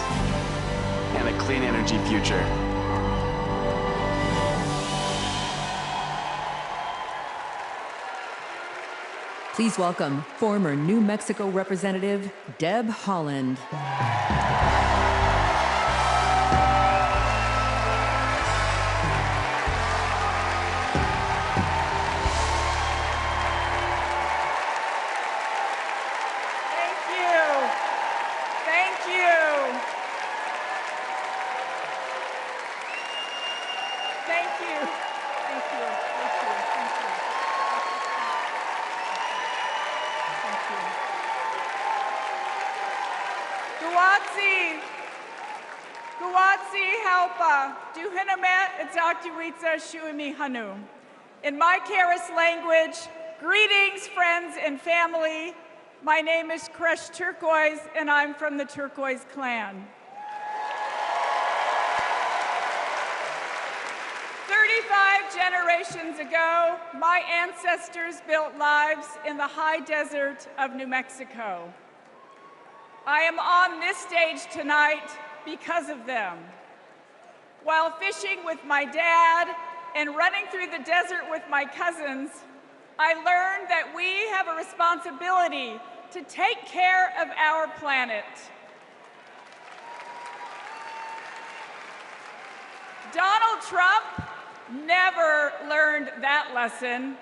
and a clean energy future. Please welcome former New Mexico Representative Deb Haaland. In my Karis language, greetings, friends and family. My name is Kresh Turquoise, and I'm from the Turquoise clan. 35 generations ago, my ancestors built lives in the high desert of New Mexico. I am on this stage tonight because of them. While fishing with my dad and running through the desert with my cousins, I learned that we have a responsibility to take care of our planet. Donald Trump never learned that lesson.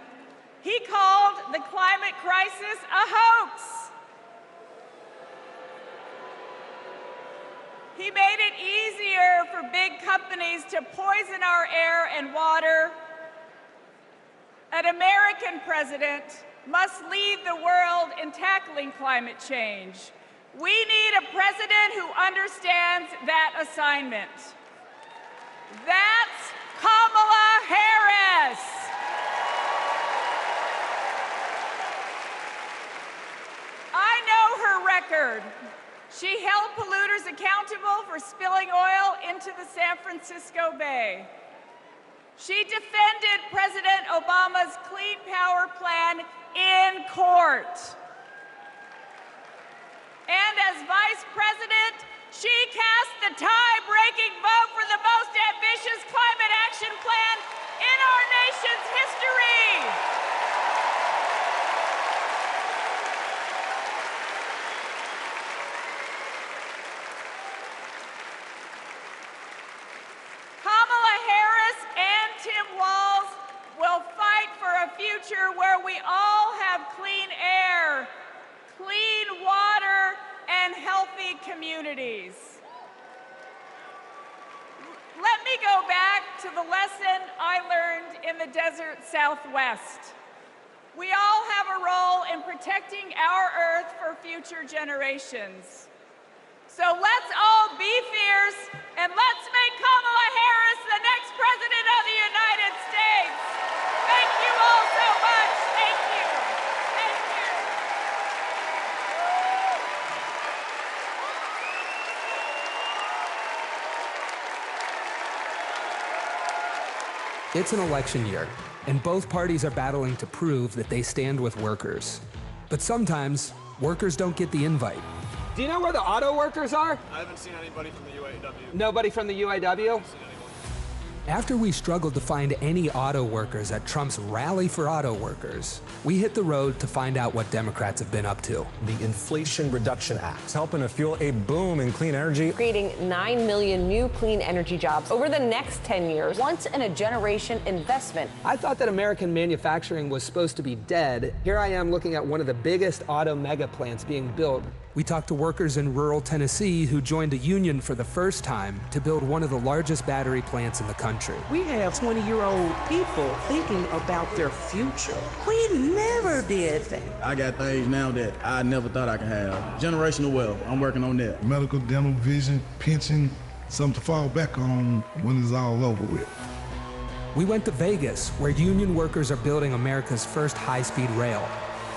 He called the climate crisis a hoax. He made it easier for big companies to poison our air and water. An American president must lead the world in tackling climate change. We need a president who understands that assignment. That's Kamala Harris. I know her record. She held polluters accountable for spilling oil into the San Francisco Bay. She defended President Obama's Clean Power Plan in court. And as Vice President, she cast the tie-breaking vote for the most ambitious climate action plan in our nation's history. Kamala Harris and Tim Walz will fight for a future where we all have clean air, clean water, and healthy communities. Let me go back to the lesson I learned in the desert Southwest. We all have a role in protecting our Earth for future generations. So let's all be fierce, and let's make Kamala Harris the next President of the United States. Thank you all so much. Thank you. Thank you. It's an election year, and both parties are battling to prove that they stand with workers. But sometimes, workers don't get the invite. Do you know where the auto workers are? I haven't seen anybody from the UAW. Nobody from the UAW? After we struggled to find any auto workers at Trump's Rally for Auto Workers, we hit the road to find out what Democrats have been up to. The Inflation Reduction Act is helping to fuel a boom in clean energy, creating 9 million new clean energy jobs over the next 10 years, once-in-a-generation investment. I thought that American manufacturing was supposed to be dead. Here I am looking at one of the biggest auto mega plants being built. We talked to workers in rural Tennessee who joined a union for the first time to build one of the largest battery plants in the country. We have 20-year-old people thinking about their future. We never did that. I got things now that I never thought I could have. Generational wealth, I'm working on that. Medical, dental, vision, pension, something to fall back on when it's all over with. We went to Vegas, where union workers are building America's first high-speed rail.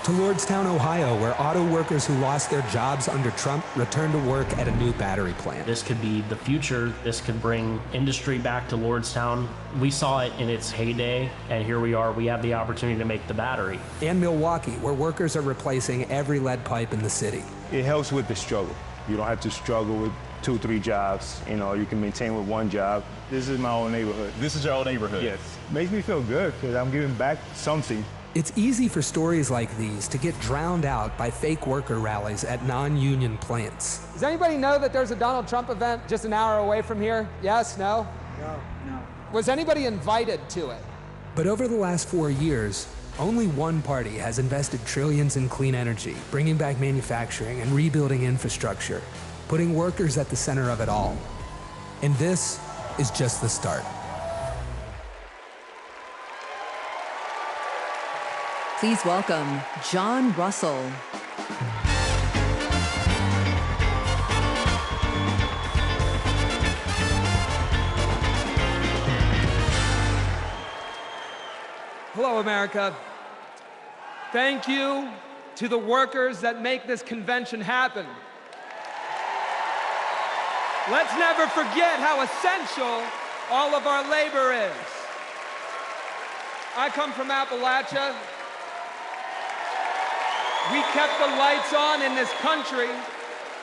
To Lordstown, Ohio, where auto workers who lost their jobs under Trump returned to work at a new battery plant. This could be the future. This could bring industry back to Lordstown. We saw it in its heyday, and here we are. We have the opportunity to make the battery. And Milwaukee, where workers are replacing every lead pipe in the city. It helps with the struggle. You don't have to struggle with 2, 3 jobs. You know, you can maintain with one job. This is my own neighborhood. This is your old neighborhood? Yes. Makes me feel good because I'm giving back something. It's easy for stories like these to get drowned out by fake worker rallies at non-union plants. Does anybody know that there's a Donald Trump event just an hour away from here? Yes? No? No. Was anybody invited to it? But over the last 4 years, only one party has invested trillions in clean energy, bringing back manufacturing and rebuilding infrastructure, putting workers at the center of it all. And this is just the start. Please welcome John Russell. Hello, America. Thank you to the workers that make this convention happen. Let's never forget how essential all of our labor is. I come from Appalachia. We kept the lights on in this country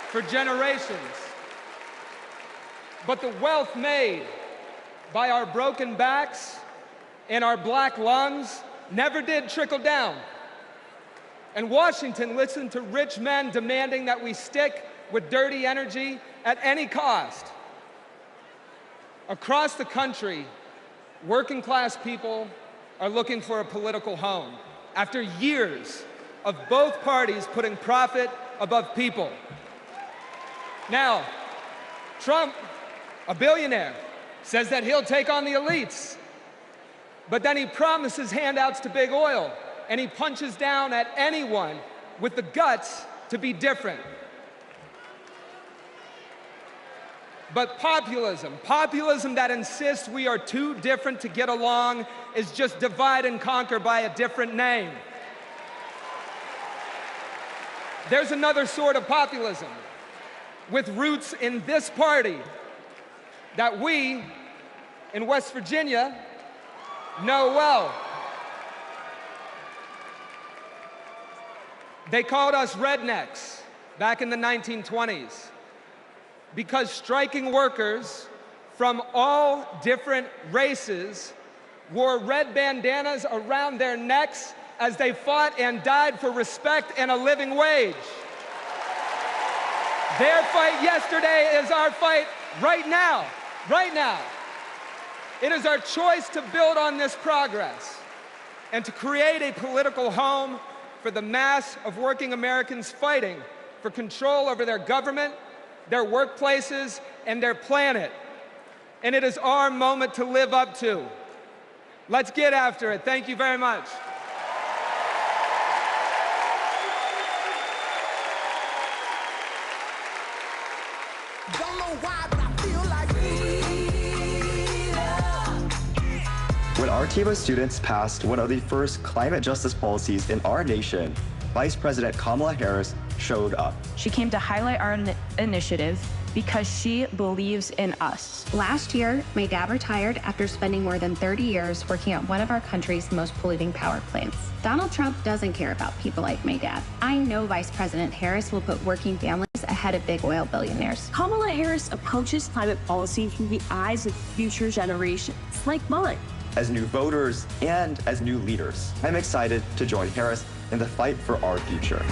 for generations. But the wealth made by our broken backs and our black lungs never did trickle down. And Washington listened to rich men demanding that we stick with dirty energy at any cost. Across the country, working class people are looking for a political home after years of both parties putting profit above people. Now, Trump, a billionaire, says that he'll take on the elites, but then he promises handouts to big oil, and he punches down at anyone with the guts to be different. But populism that insists we are too different to get along, is just divide and conquer by a different name. There's another sort of populism with roots in this party that we in West Virginia know well. They called us rednecks back in the 1920s because striking workers from all different races wore red bandanas around their necks as they fought and died for respect and a living wage. Their fight yesterday is our fight right now, right now. It is our choice to build on this progress and to create a political home for the mass of working Americans fighting for control over their government, their workplaces, and their planet. And it is our moment to live up to. Let's get after it. Thank you very much. When our team of students passed one of the first climate justice policies in our nation, Vice President Kamala Harris showed up. She came to highlight our initiative because she believes in us. Last year, my dad retired after spending more than 30 years working at one of our country's most polluting power plants. Donald Trump doesn't care about people like my dad. I know Vice President Harris will put working families ahead of big oil billionaires. Kamala Harris approaches climate policy through the eyes of future generations, like mine. As new voters and as new leaders, I'm excited to join Harris in the fight for our future.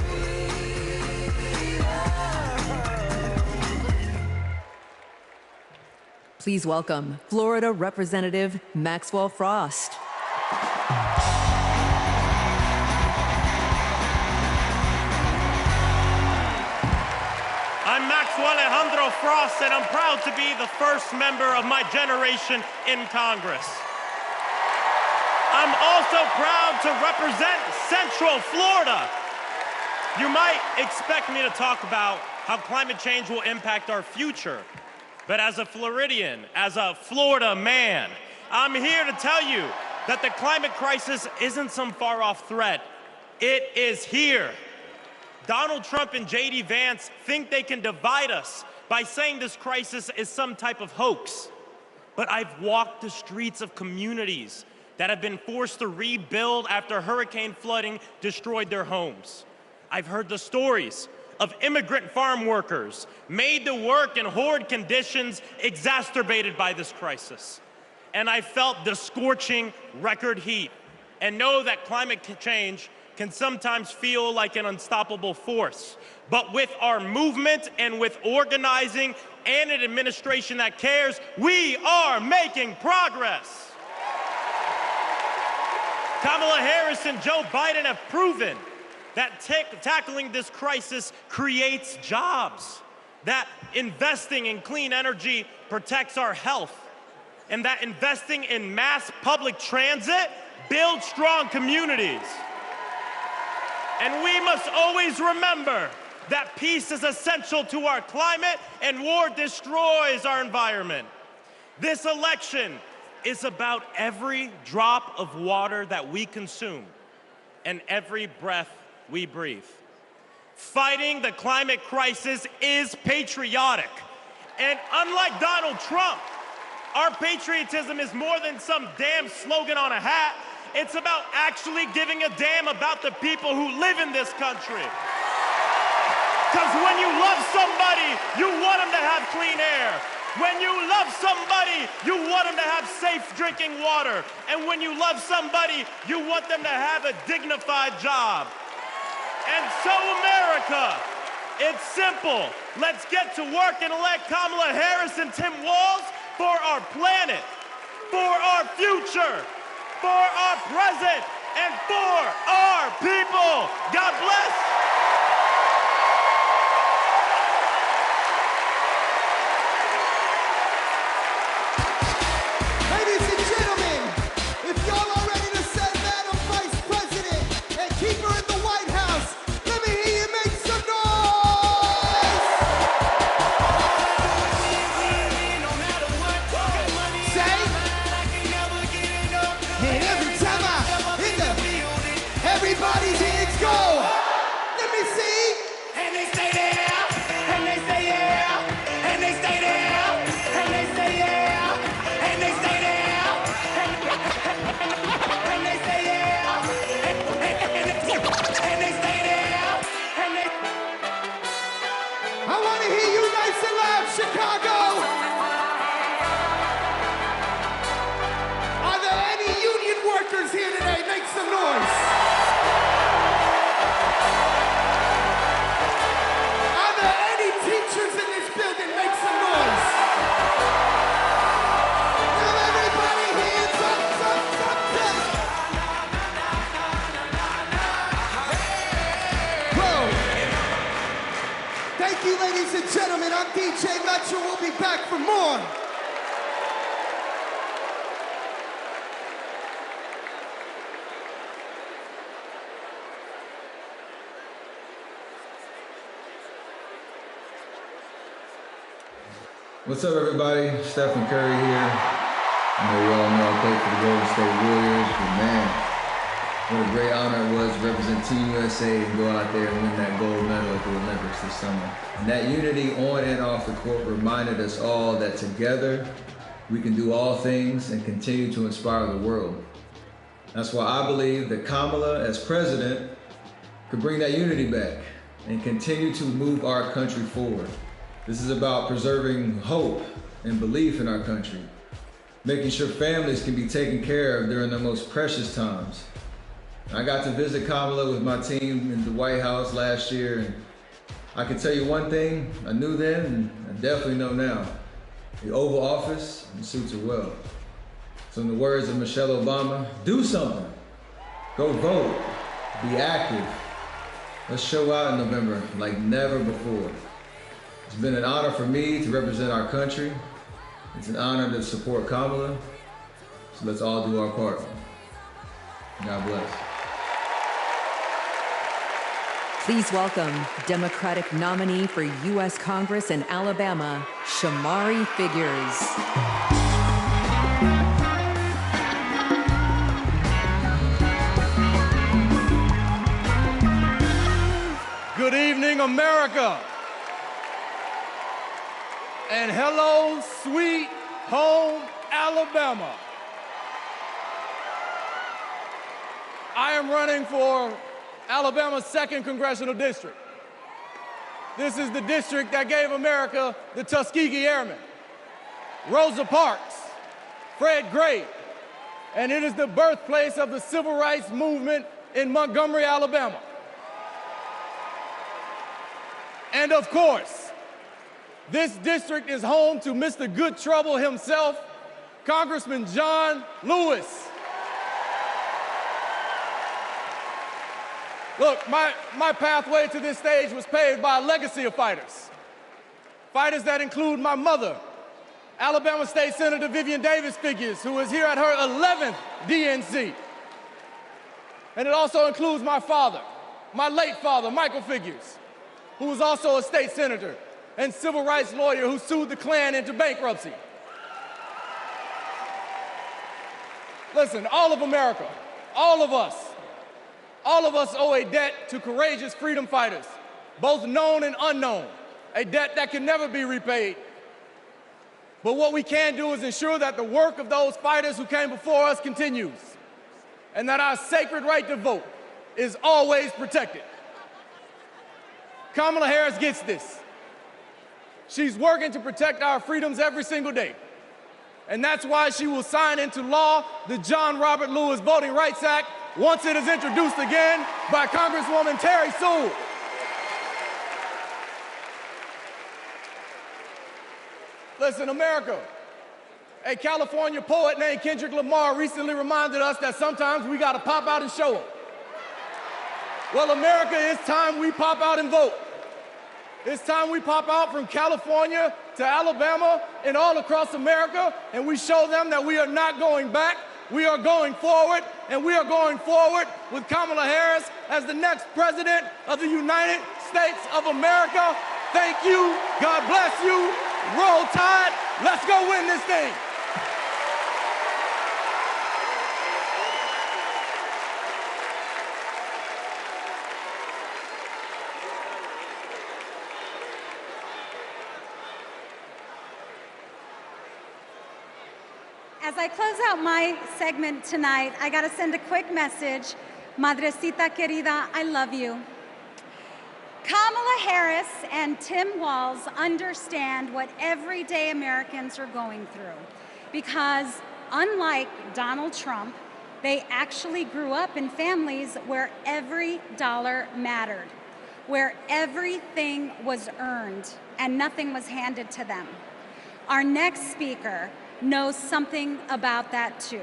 Please welcome Florida Representative Maxwell Frost. I'm Maxwell Alejandro Frost, and I'm proud to be the first member of my generation in Congress. I'm also proud to represent Central Florida. You might expect me to talk about how climate change will impact our future. But as a Floridian, as a Florida man, I'm here to tell you that the climate crisis isn't some far-off threat. It is here. Donald Trump and J.D. Vance think they can divide us by saying this crisis is some type of hoax. But I've walked the streets of communities that have been forced to rebuild after hurricane flooding destroyed their homes. I've heard the stories of immigrant farm workers made to work in horrid conditions exacerbated by this crisis. And I felt the scorching record heat and know that climate change can sometimes feel like an unstoppable force. But with our movement and with organizing and an administration that cares, we are making progress. Kamala Harris and Joe Biden have proven that tackling this crisis creates jobs, that investing in clean energy protects our health, and that investing in mass public transit builds strong communities. And we must always remember that peace is essential to our climate and war destroys our environment. This election is about every drop of water that we consume and every breath we breathe. Fighting the climate crisis is patriotic. And unlike Donald Trump, our patriotism is more than some damn slogan on a hat. It's about actually giving a damn about the people who live in this country. Because when you love somebody, you want them to have clean air. When you love somebody, you want them to have safe drinking water. And when you love somebody, you want them to have a dignified job. And so, America, it's simple. Let's get to work and elect Kamala Harris and Tim Walz for our planet, for our future, for our present, and for our people. God bless. Ladies and gentlemen, if y'all are ready to send Madam Vice President and keep her in the White House, let me hear you make some noise! Say, and every time I hit the, everybody's hands go. Let me see. And they stay there, and they stay there, and they stay there, and they stay there, and they stay there, and they stay there, and they stay there, and they. I want to hear you nice and loud, Chicago. Are there any union workers here today? Make some noise. Are there any teachers in this building? Make some noise. Now everybody hands up, up, up, up. Whoa. Thank you, ladies and gentlemen. I'm DJ Metro. We'll be back for more. What's up, everybody? Stephen Curry here. I know you all know I play for the Golden State Warriors, but man, What a great honor it was to represent Team USA and go out there and win that gold medal at the Olympics this summer. And that unity on and off the court reminded us all that together we can do all things and continue to inspire the world. That's why I believe that Kamala, as president, could bring that unity back and continue to move our country forward. This is about preserving hope and belief in our country, making sure families can be taken care of during their most precious times. I got to visit Kamala with my team in the White House last year, and I can tell you one thing I knew then and I definitely know now. The Oval Office suits her well. So in the words of Michelle Obama, do something. Go vote, be active. Let's show out in November like never before. It's been an honor for me to represent our country. It's an honor to support Kamala. So let's all do our part. God bless. Please welcome Democratic nominee for U.S. Congress in Alabama, Shamari Figures. Good evening, America. And hello, sweet home, Alabama. I am running for Alabama's 2nd Congressional District. This is the district that gave America the Tuskegee Airmen, Rosa Parks, Fred Gray, and it is the birthplace of the civil rights movement in Montgomery, Alabama. And of course, this district is home to Mr. Good Trouble himself, Congressman John Lewis. Look, my pathway to this stage was paved by a legacy of fighters. Fighters that include my mother, Alabama State Senator Vivian Davis Figures, who is here at her 11th DNC. And it also includes my father, my late father, Michael Figures, who was also a state senator and civil rights lawyer who sued the Klan into bankruptcy. Listen, all of America, all of us owe a debt to courageous freedom fighters, both known and unknown, a debt that can never be repaid. But what we can do is ensure that the work of those fighters who came before us continues, and that our sacred right to vote is always protected. Kamala Harris gets this. She's working to protect our freedoms every single day. And that's why she will sign into law the John Robert Lewis Voting Rights Act once it is introduced again by Congresswoman Terry Sewell. Listen, America, a California poet named Kendrick Lamar recently reminded us that sometimes we gotta pop out and show them. Well, America, it's time we pop out and vote. It's time we pop out from California to Alabama and all across America, and we show them that we are not going back. We are going forward, and we are going forward with Kamala Harris as the next president of the United States of America. Thank you. God bless you. Roll Tide. Let's go win this thing. As I close out my segment tonight, I gotta send a quick message. Madrecita querida, I love you. Kamala Harris and Tim Walz understand what everyday Americans are going through because unlike Donald Trump, they actually grew up in families where every dollar mattered, where everything was earned and nothing was handed to them. Our next speaker knows something about that too.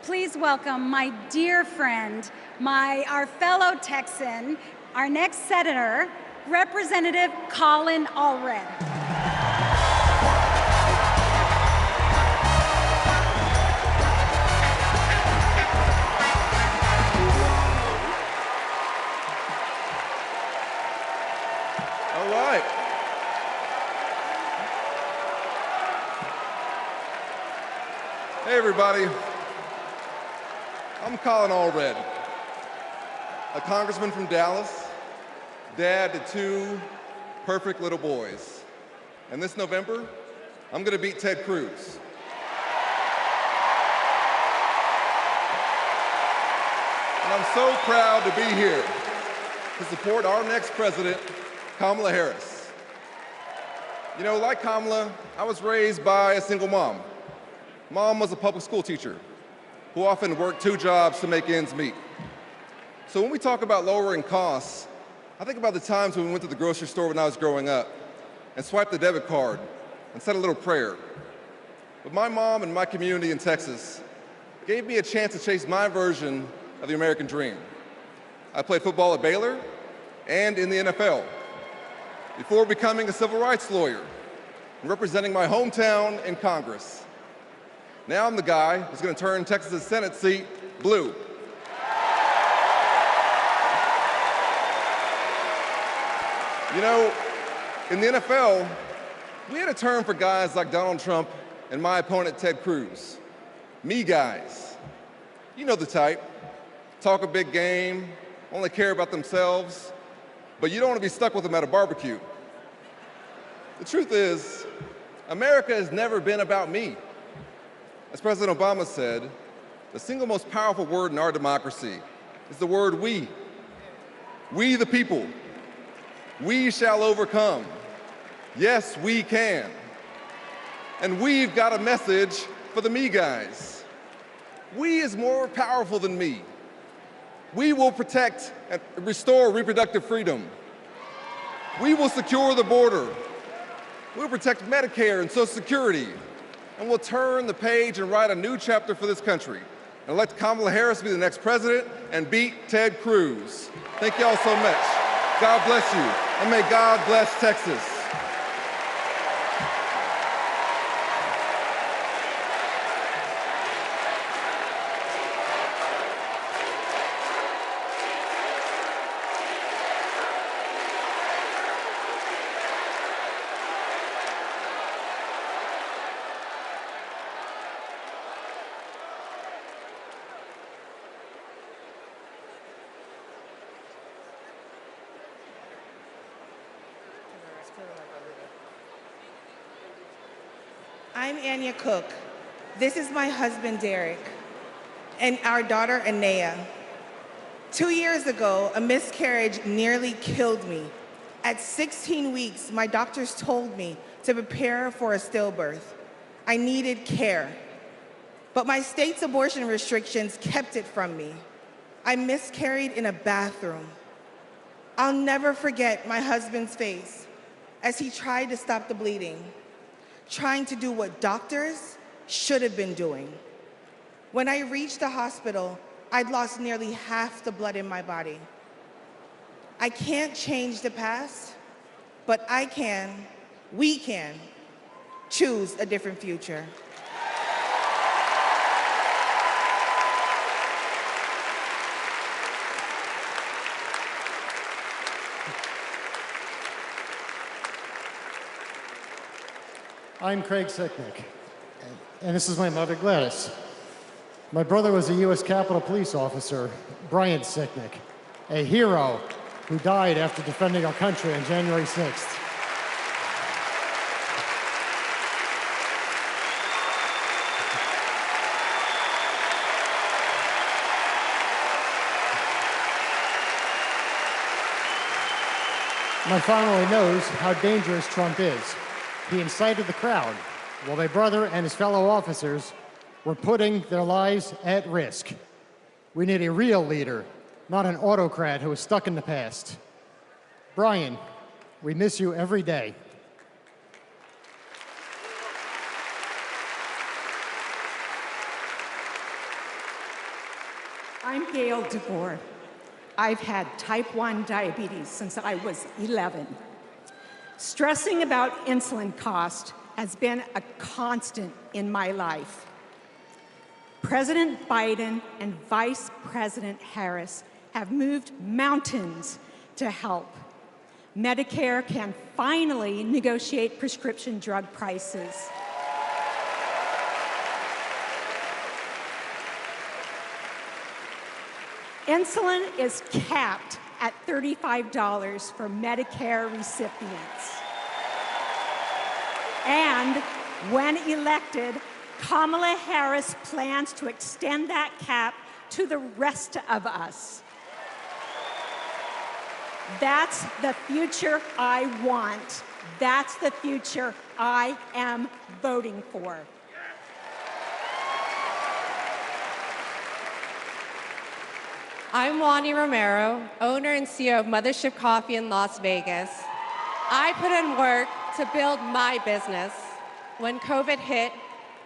Please welcome my dear friend, our fellow Texan, our next senator, Representative Colin Allred. All right. Hey, everybody. I'm Colin Allred. a congressman from Dallas, dad to 2 perfect little boys. And this November, I'm going to beat Ted Cruz. And I'm so proud to be here to support our next president, Kamala Harris. You know, like Kamala, I was raised by a single mom. Mom was a public school teacher who often worked 2 jobs to make ends meet. So when we talk about lowering costs, I think about the times when we went to the grocery store when I was growing up and swiped the debit card and said a little prayer. But my mom and my community in Texas gave me a chance to chase my version of the American dream. I played football at Baylor and in the NFL before becoming a civil rights lawyer and representing my hometown in Congress. Now I'm the guy who's going to turn Texas's Senate seat blue. You know, in the NFL, we had a term for guys like Donald Trump and my opponent, Ted Cruz. Me guys. You know the type. Talk a big game, only care about themselves, but you don't want to be stuck with them at a barbecue. The truth is, America has never been about me. As President Obama said, the single most powerful word in our democracy is the word we. We the people. We shall overcome. Yes, we can. And we've got a message for the me guys. We is more powerful than me. We will protect and restore reproductive freedom. We will secure the border. We'll protect Medicare and Social Security. And we'll turn the page and write a new chapter for this country and elect Kamala Harris to be the next president and beat Ted Cruz. Thank you all so much. God bless you, and may God bless Texas. I'm Anya Cook. This is my husband, Derek, and our daughter, Anaya. 2 years ago, a miscarriage nearly killed me. At 16 weeks, my doctors told me to prepare for a stillbirth. I needed care. But my state's abortion restrictions kept it from me. I miscarried in a bathroom. I'll never forget my husband's face as he tried to stop the bleeding, trying to do what doctors should have been doing. When I reached the hospital, I'd lost nearly half the blood in my body. I can't change the past, but I can, we can, choose a different future. I'm Craig Sicknick, and this is my mother, Gladys. My brother was a U.S. Capitol Police officer, Brian Sicknick, a hero who died after defending our country on January 6th. My family knows how dangerous Trump is. He incited the crowd while my brother and his fellow officers were putting their lives at risk. We need a real leader, not an autocrat who is stuck in the past. Brian, we miss you every day. I'm Gail DeBoer. I've had type 1 diabetes since I was 11. Stressing about insulin cost has been a constant in my life. President Biden and Vice President Harris have moved mountains to help. Medicare can finally negotiate prescription drug prices. Insulin is capped at $35 for Medicare recipients. And when elected, Kamala Harris plans to extend that cap to the rest of us. That's the future I want. That's the future I am voting for. I'm Wani Romero, owner and CEO of Mothership Coffee in Las Vegas. I put in work to build my business. When COVID hit,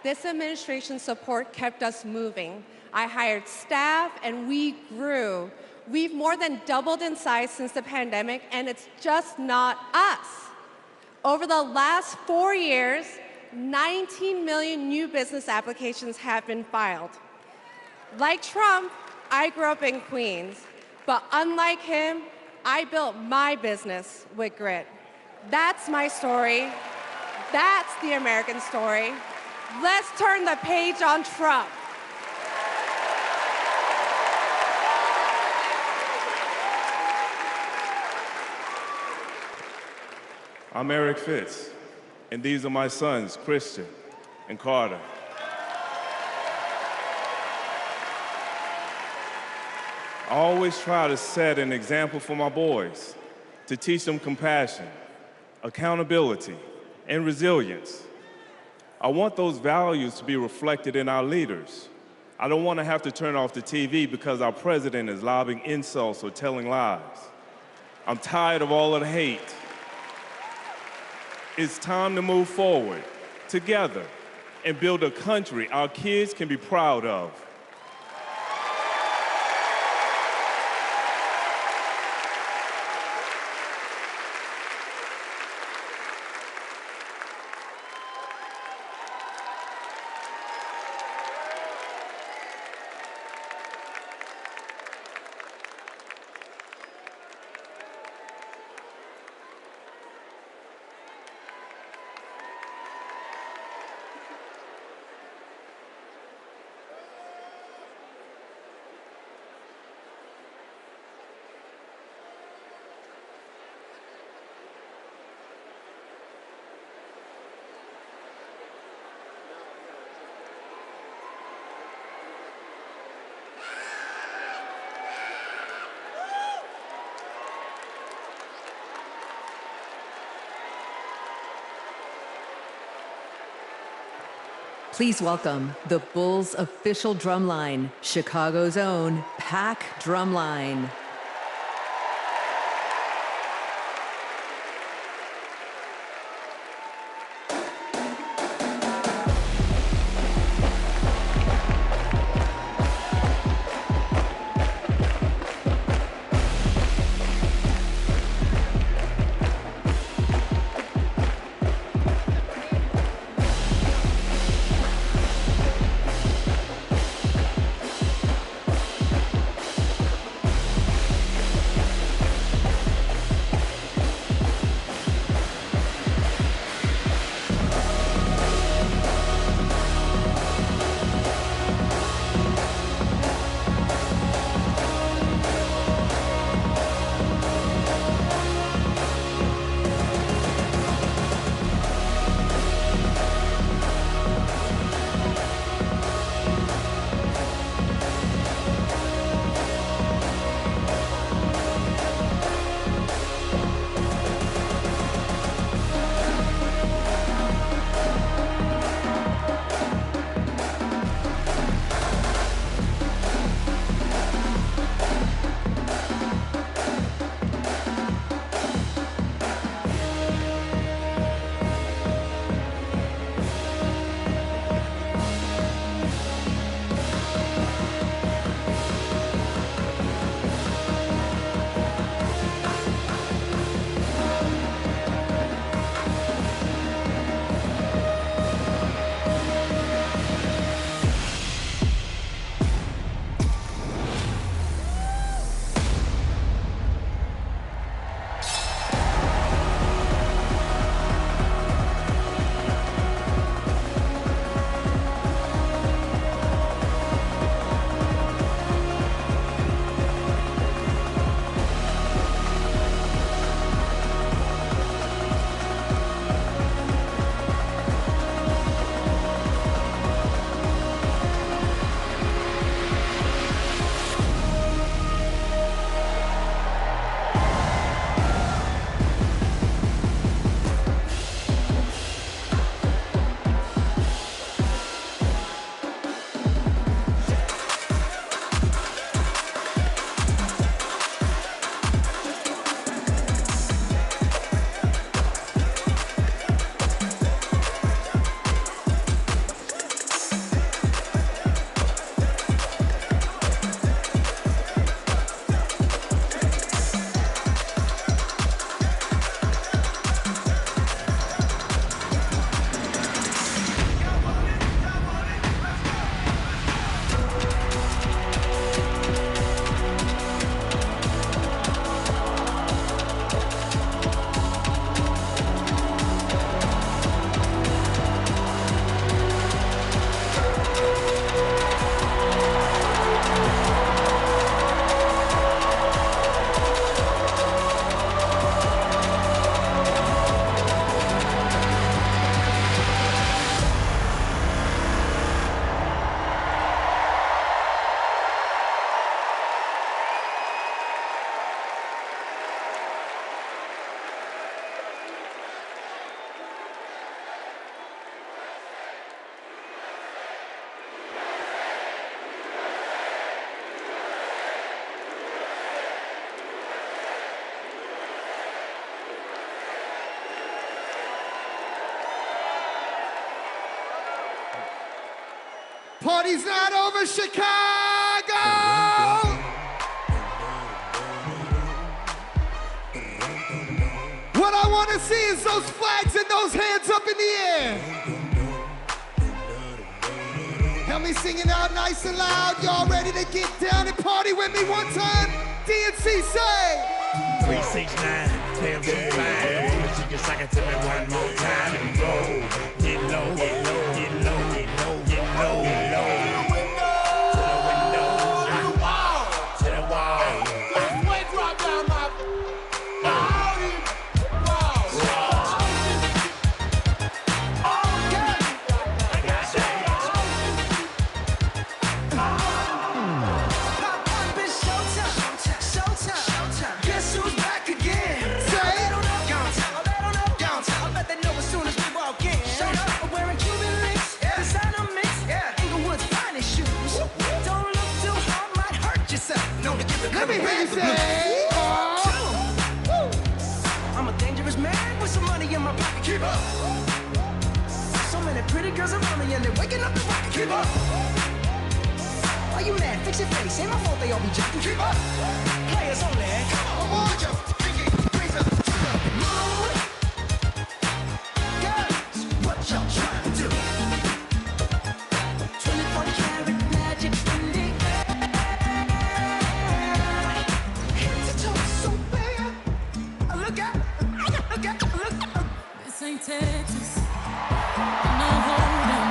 this administration's support kept us moving. I hired staff and we grew. We've more than doubled in size since the pandemic, and it's just not us. Over the last 4 years, 19 million new business applications have been filed. Like Trump, I grew up in Queens, but unlike him, I built my business with grit. That's my story. That's the American story. Let's turn the page on Trump. I'm Eric Fitz, and these are my sons, Christian and Carter. I always try to set an example for my boys, to teach them compassion, accountability, and resilience. I want those values to be reflected in our leaders. I don't want to have to turn off the TV because our president is lobbing insults or telling lies. I'm tired of all of the hate. It's time to move forward together and build a country our kids can be proud of. Please welcome the Bulls' official drumline, Chicago's own Pack Drumline. Party's not over, Chicago! What I want to see is those flags and those hands up in the air. Help me sing it out nice and loud. Y'all ready to get down and party with me one time? DNC say. 369, tell me fine. But you can suck it to me one more time and roll. Get low, get low, get low, get low, get low, get low. To the window, to the wall, to the wall. Sweat drop down my body. Let me hear you say, I'm a dangerous man with some money in my pocket. Keep up. So many pretty girls around me and they're waking up the rocket. Keep up. Why you mad? Fix your face. Ain't my fault they all be jacking. Keep up. Players only. Come on, put your pinky rings up to the moon. Girls, what y'all trying to do? 24 karat magic in the air. This ain't Texas, no hold'em.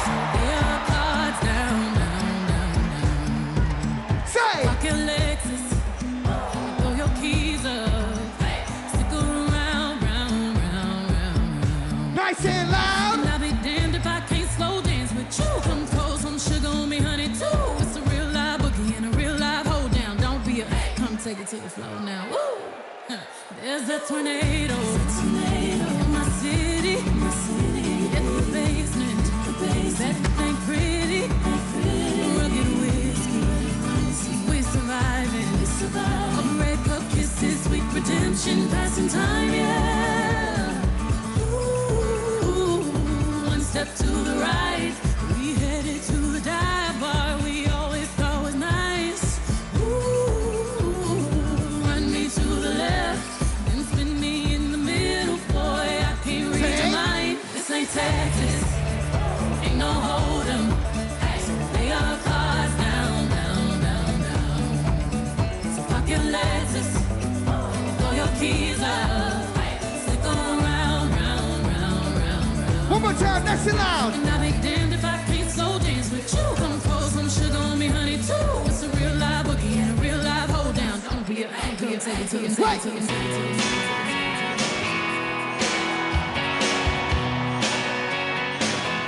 So there are cards down, down, down, down. Say! Pocket Lexus, throw your keys up. Stick around, round, round, round, round. Nice and loud. And I'll be damned if I can't slow dance with you. Come pour some sugar on me, honey, too. It's a real live boogie and a real live hold down. Don't be a, come take it to the floor now. Woo! There's a tornado in my city, in the basement. That ain't pretty, rugged whiskey. We're surviving. A red cup kisses, sweet redemption, passing time, yeah. Ooh, one step to the right, we headed to the dive bar we always thought was nice. Run me to the left, then spin me in the middle, boy, I can't read your mind. This ain't Texas, ain't no hold'em. So lay our cards down, down, down, down. So pocket Lexus, throw your keys up, stick around, round, round, round, round. One more time, nice and loud. And I'll be damned if I can't slow dance with you. Come pour some sugar on me, honey, too. It's a real live boogie and a real live hold down. Don't be a, take it to the, take it to the, take it to the.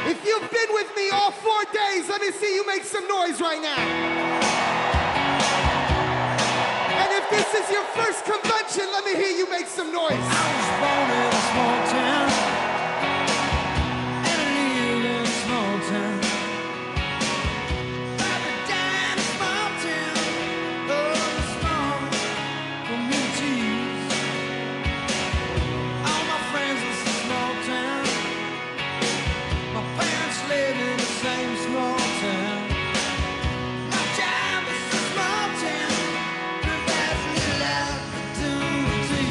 If you've been with me all 4 days, let me see you make some noise right now. And if this is your first convention, let me hear you make some noise. I was born in a small town, and I live in a small town. I've died in a small town, oh, small communities. All my friends in a small town. My parents live in the same small town. My job is a small town, provides me a lot of opportunity.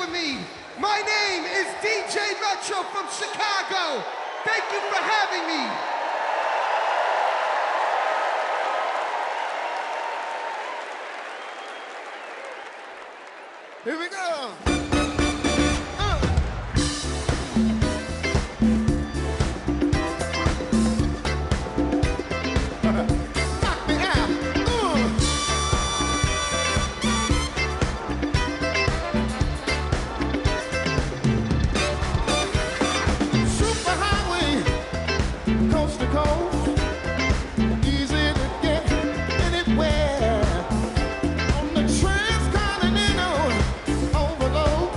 with me. My name is DJ Metro from Chicago. Thank you for having me. Here we go. Knock me out. Superhighway, coast to coast, easy to get anywhere. On the transcontinental overload,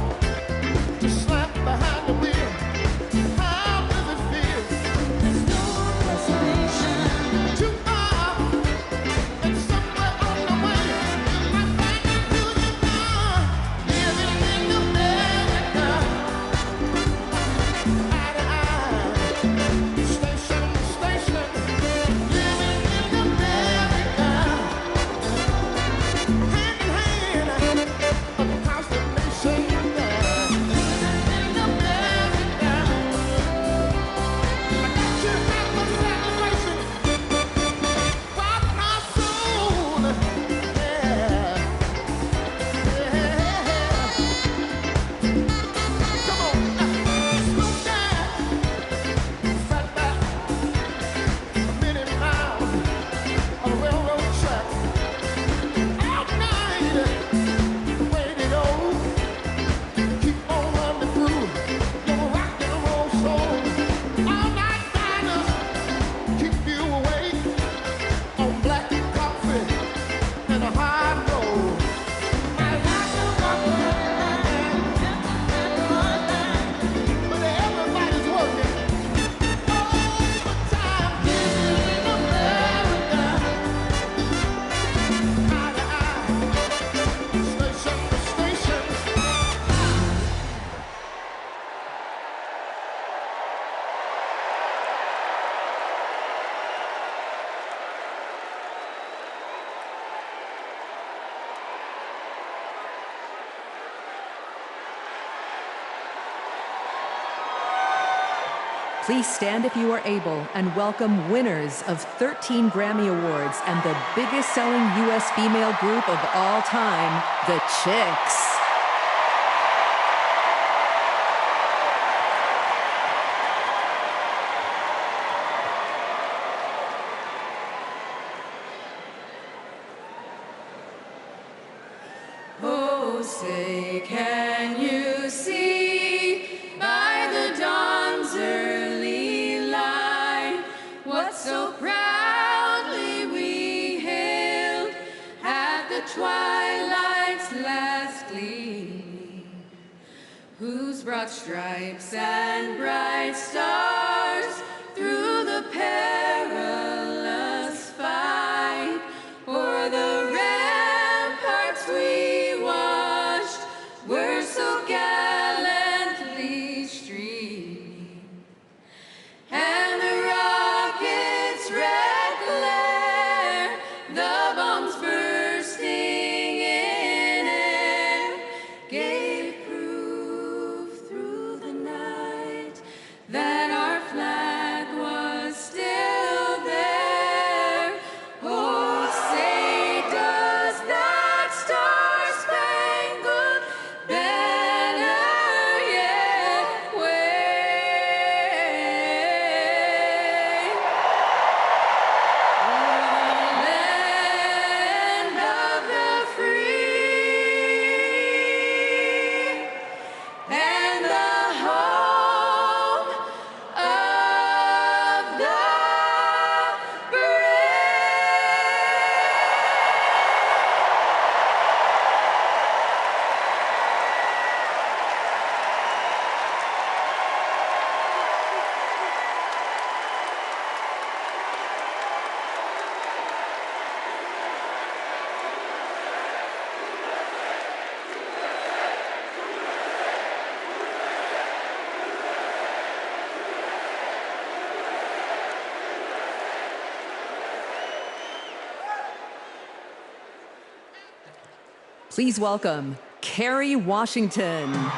just slap behind the wheel. How does it feel? There's no destination. Too far, and somewhere on the way, you might find out who you are. Living in America, eye to eye, station to station. Living in America, hand in hand, across the nation. Living in America, I got to have a celebration. Rock my soul, yeah, yeah. Come on, slow down, fat back, a minute mile on a railroad track. All night, the way they go, keep on running through your rock and roll soul. All night diners keep you awake on black coffee and a hard roll. I like to walk around, but everybody's working overtime. Living in America, eye to eye, station to station. Please stand if you are able and welcome winners of 13 Grammy Awards and the biggest selling U.S. female group of all time, the Chicks. Oh, say, can you see by the dawn's early light what so proudly we hailed at the twilight's last gleaming, whose broad stripes and bright stars through the perilous fight o'er the ramparts we watched were so gallantly streaming, and the rockets' red glare, the bombs bursting in air, gave proof through the night that our flag was still there. Oh, say, does that star-spangled banner yet wave o'er the land of the free and the home of the brave? Please welcome Kerry Washington. Welcome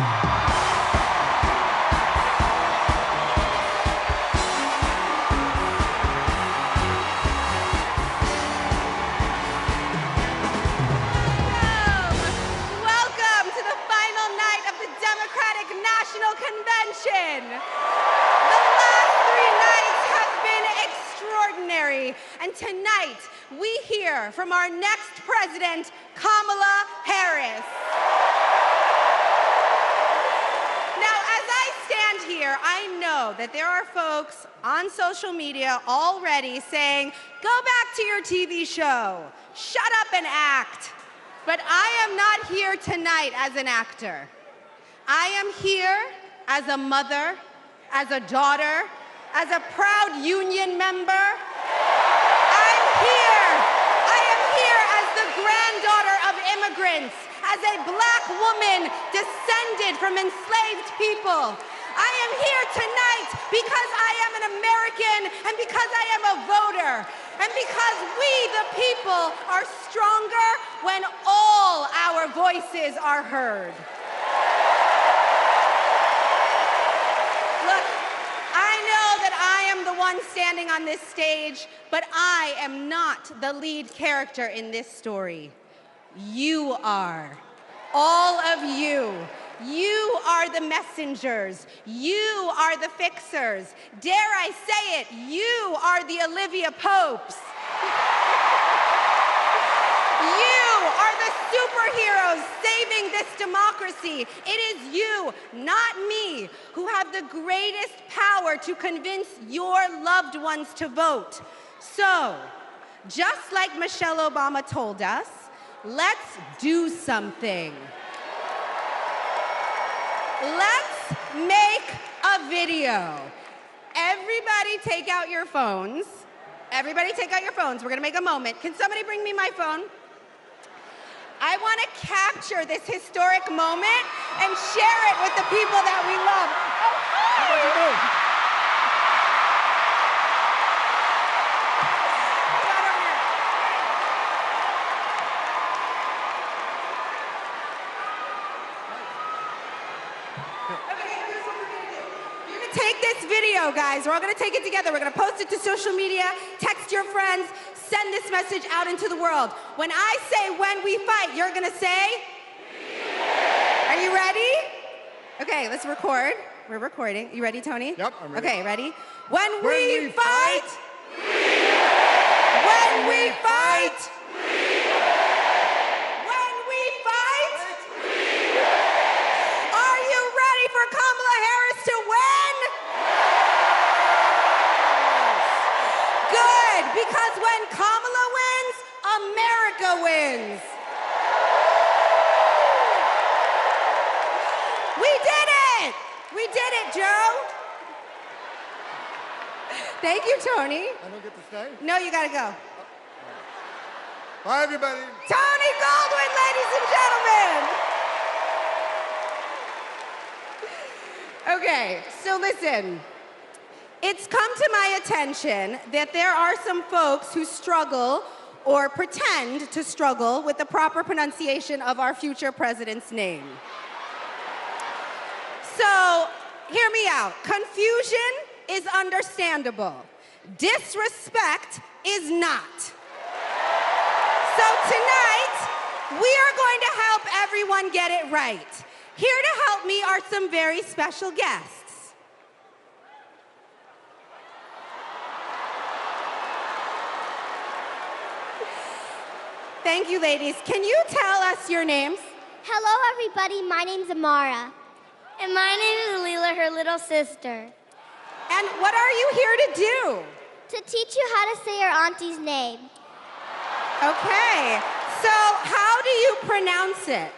to the final night of the Democratic National Convention. The last 3 nights have been extraordinary, and tonight we hear from our next president, Kamala Harris. Now, as I stand here, I know that there are folks on social media already saying, go back to your TV show, shut up and act. But I am not here tonight as an actor. I am here as a mother, as a daughter, as a proud union member. I am here as the granddaughter of immigrants, as a black woman descended from enslaved people. I am here tonight because I am an American and because I am a voter. And because we, the people, are stronger when all our voices are heard. Look, I know that I am the one standing on this stage, but I am not the lead character in this story. You are. All of you. You are the messengers. You are the fixers. Dare I say it, you are the Olivia Popes. You are the superheroes saving this democracy. It is you, not me, who have the greatest power to convince your loved ones to vote. So, just like Michelle Obama told us, let's do something. Let's make a video. Everybody take out your phones. Everybody take out your phones. We're gonna make a moment. Can somebody bring me my phone? I wanna capture this historic moment and share it with the people that we love. Oh, what'd you do? Take this video, guys. We're all gonna take it together. We're gonna post it to social media, text your friends, send this message out into the world. When I say when we fight, you're gonna say? Are you ready? Okay, let's record. We're recording. You ready, Tony? Yep, I'm ready. Okay, ready? When we fight! When we fight! When we fight! Are you ready for Kamala Harris to win? Good, because when Kamala wins, America wins. We did it! We did it, Joe. Thank you, Tony. I don't get to stay? No, you gotta go. Bye, everybody. Tony Goldwyn, ladies and gentlemen. Okay, so listen. It's come to my attention that there are some folks who struggle or pretend to struggle with the proper pronunciation of our future president's name. So, hear me out. Confusion is understandable. Disrespect is not. So tonight, we are going to help everyone get it right. Here to help me are some very special guests. Thank you, ladies. Can you tell us your names? Hello, everybody. My name's Amara. And my name is Leela, her little sister. And what are you here to do? To teach you how to say your auntie's name. Okay. So how do you pronounce it?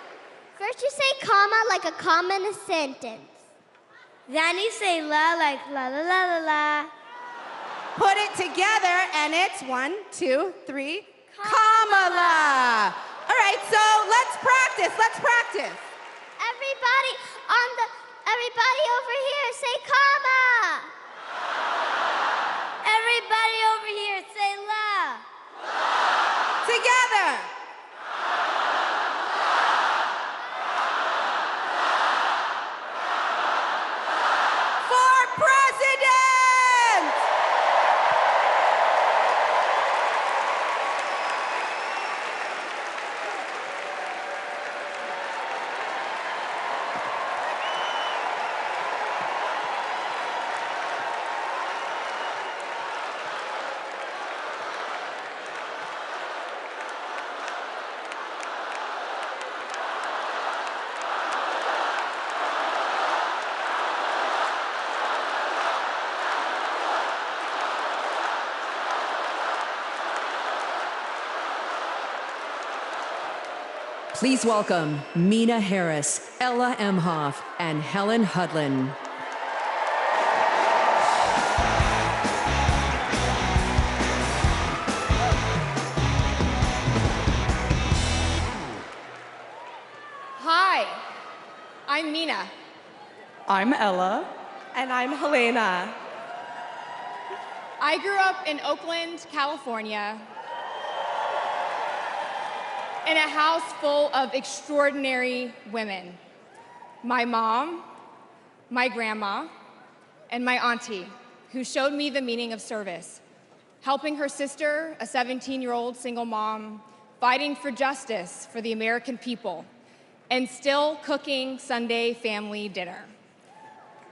First you say comma like a comma in a sentence. Then you say la like la la la la la. Put it together and it's 1, 2, 3, Kamala. All right, so let's practice. Let's practice. Everybody over here say comma. Everybody over here say la. Together. Please welcome Mina Harris, Ella Emhoff, and Helen Hudlin. Hi, I'm Mina. I'm Ella. And I'm Helena. I grew up in Oakland, California, in a house full of extraordinary women. My mom, my grandma, and my auntie, who showed me the meaning of service, helping her sister, a 17-year-old single mom, fighting for justice for the American people, and still cooking Sunday family dinner.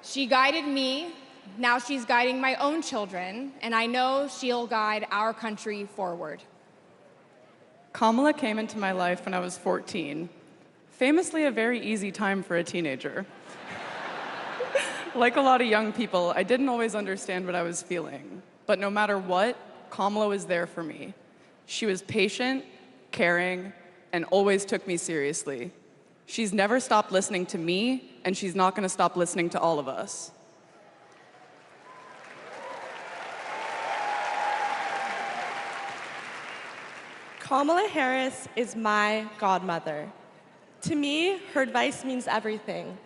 She guided me, now she's guiding my own children, and I know she'll guide our country forward. Kamala came into my life when I was 14. Famously a very easy time for a teenager. Like a lot of young people, I didn't always understand what I was feeling. But no matter what, Kamala was there for me. She was patient, caring, and always took me seriously. She's never stopped listening to me, and she's not going to stop listening to all of us. Kamala Harris is my godmother. To me, her advice means everything.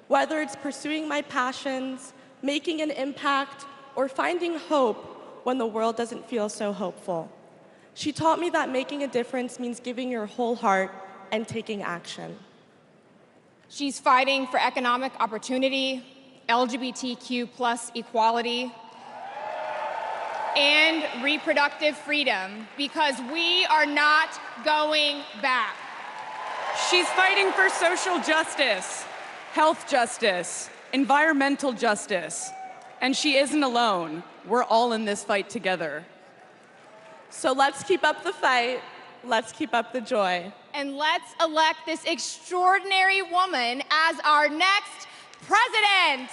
Whether it's pursuing my passions, making an impact, or finding hope when the world doesn't feel so hopeful. She taught me that making a difference means giving your whole heart and taking action. She's fighting for economic opportunity, LGBTQ+ equality, and reproductive freedom, because we are not going back. She's fighting for social justice, health justice, environmental justice, and she isn't alone. We're all in this fight together. So let's keep up the fight, let's keep up the joy. And let's elect this extraordinary woman as our next president.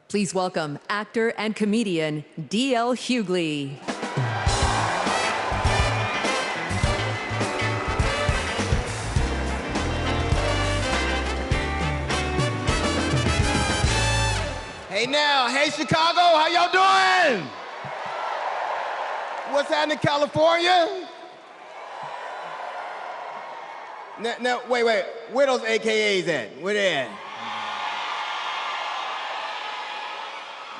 Please welcome actor and comedian D.L. Hughley. Hey now, hey Chicago, how y'all doing? What's happening, California? Now, wait, where those AKAs at? Where they at?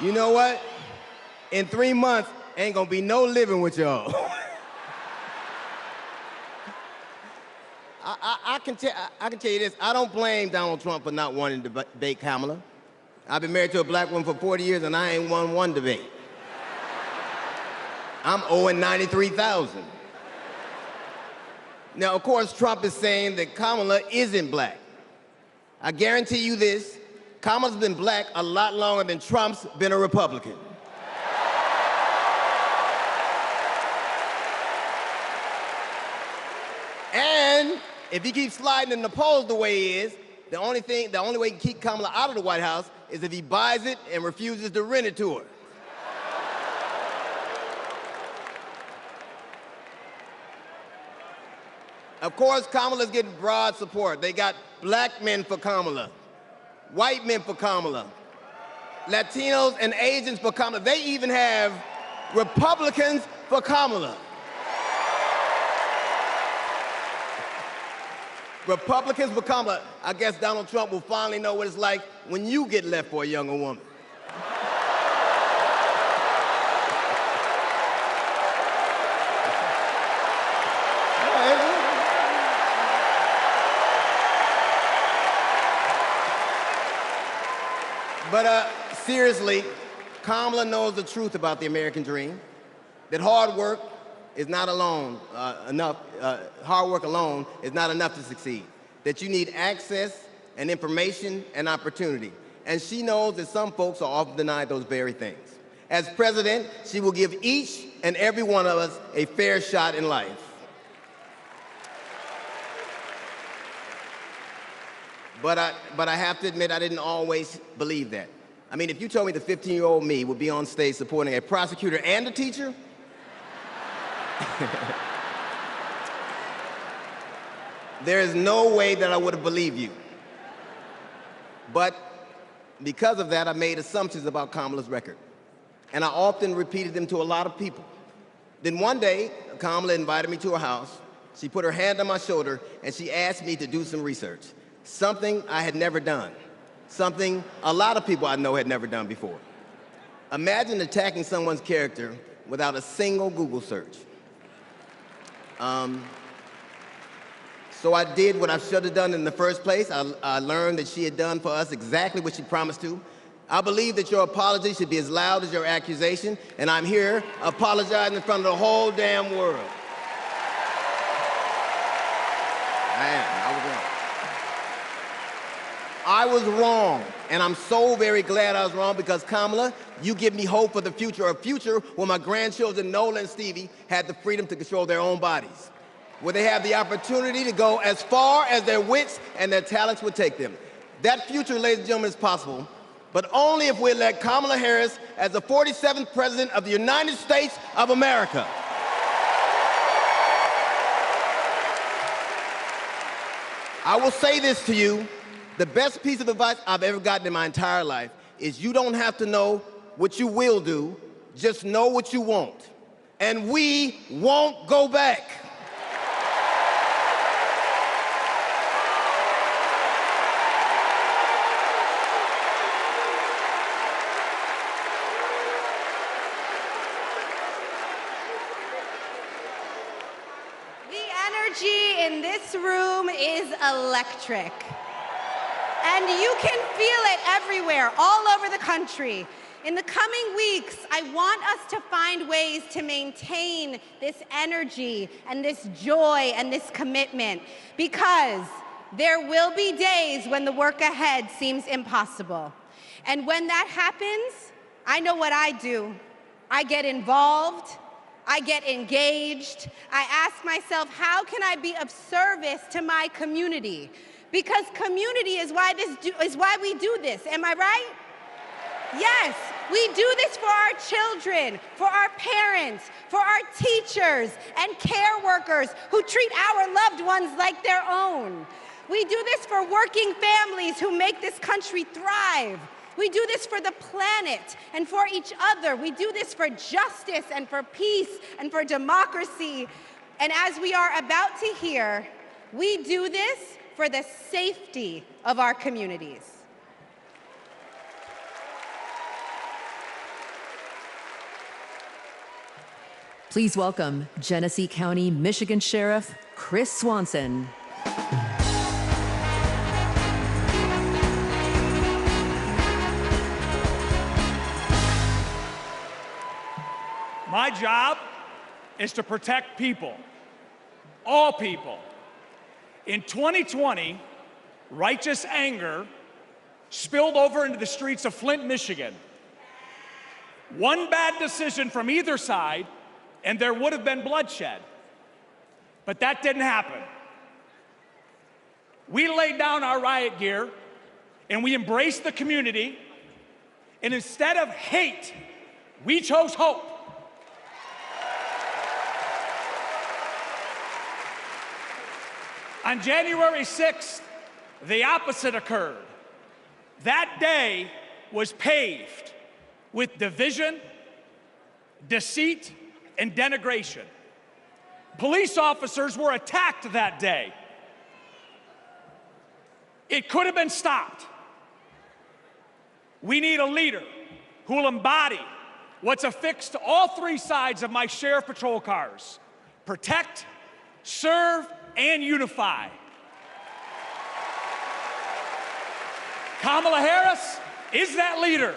You know what? In 3 months, ain't gonna be no living with y'all. I can tell you this, I don't blame Donald Trump for not wanting to debate Kamala. I've been married to a black woman for 40 years and I ain't won one debate. I'm owing $93,000. Now, of course, Trump is saying that Kamala isn't black. I guarantee you this, Kamala's been black a lot longer than Trump's been a Republican. And if he keeps sliding in the polls the way he is, the only way he can keep Kamala out of the White House is if he buys it and refuses to rent it to her. Of course, Kamala's getting broad support. They got black men for Kamala, white men for Kamala, Latinos and Asians for Kamala. They even have Republicans for Kamala. Republicans for Kamala. I guess Donald Trump will finally know what it's like when you get left for a younger woman. But seriously, Kamala knows the truth about the American dream, that hard work is not enough. Hard work alone is not enough to succeed. That you need access and information and opportunity. And she knows that some folks are often denied those very things. As president, she will give each and every one of us a fair shot in life. But I have to admit, I didn't always believe that. I mean, if you told me the 15-year-old me would be on stage supporting a prosecutor and a teacher, there is no way that I would have believed you. But because of that, I made assumptions about Kamala's record. And I often repeated them to a lot of people. Then one day, Kamala invited me to her house. She put her hand on my shoulder and she asked me to do some research. Something I had never done. Something a lot of people I know had never done before. Imagine attacking someone's character without a single Google search. So I did what I should have done in the first place. I learned that she had done for us exactly what she promised to. I believe that your apology should be as loud as your accusation, and I'm here apologizing in front of the whole damn world. I was wrong, and I'm so very glad I was wrong because, Kamala, you give me hope for the future, a future where my grandchildren, Nola and Stevie, had the freedom to control their own bodies, where they have the opportunity to go as far as their wits and their talents would take them. That future, ladies and gentlemen, is possible, but only if we elect Kamala Harris as the 47th President of the United States of America. I will say this to you. The best piece of advice I've ever gotten in my entire life is you don't have to know what you will do, just know what you won't. And we won't go back. In this room is electric. And you can feel it everywhere, all over the country. In the coming weeks, I want us to find ways to maintain this energy and this joy and this commitment, because there will be days when the work ahead seems impossible. And when that happens, I know what I do. I get involved. I get engaged. I ask myself, how can I be of service to my community? Because community is why we do this. Am I right? Yes, we do this for our children, for our parents, for our teachers and care workers who treat our loved ones like their own. We do this for working families who make this country thrive. We do this for the planet and for each other. We do this for justice and for peace and for democracy. And as we are about to hear, we do this for the safety of our communities. Please welcome Genesee County, Michigan Sheriff Chris Swanson. My job is to protect people, all people. In 2020, righteous anger spilled over into the streets of Flint, Michigan. One bad decision from either side, and there would have been bloodshed. But that didn't happen. We laid down our riot gear, and we embraced the community, and instead of hate, we chose hope. On January 6th, the opposite occurred. That day was paved with division, deceit, and denigration. Police officers were attacked that day. It could have been stopped. We need a leader who will embody what's affixed to all three sides of my sheriff patrol cars: protect, serve, and unify. Kamala Harris is that leader.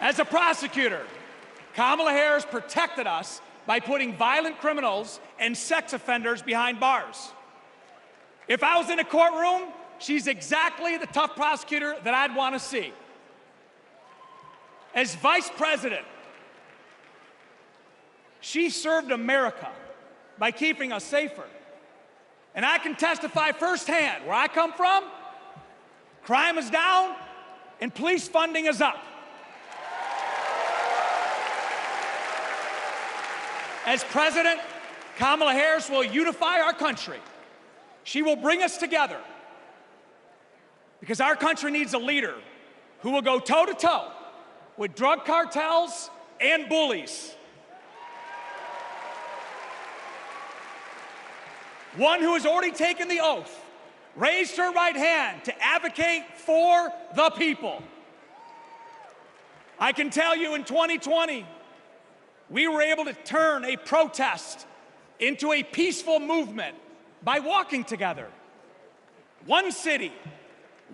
As a prosecutor, Kamala Harris protected us by putting violent criminals and sex offenders behind bars. If I was in a courtroom, she's exactly the tough prosecutor that I'd want to see. As vice president, she served America by keeping us safer. And I can testify firsthand, where I come from, crime is down and police funding is up. As president, Kamala Harris will unify our country. She will bring us together because our country needs a leader who will go toe-to-toe with drug cartels and bullies. One who has already taken the oath, raised her right hand to advocate for the people. I can tell you in 2020, we were able to turn a protest into a peaceful movement by walking together. One city,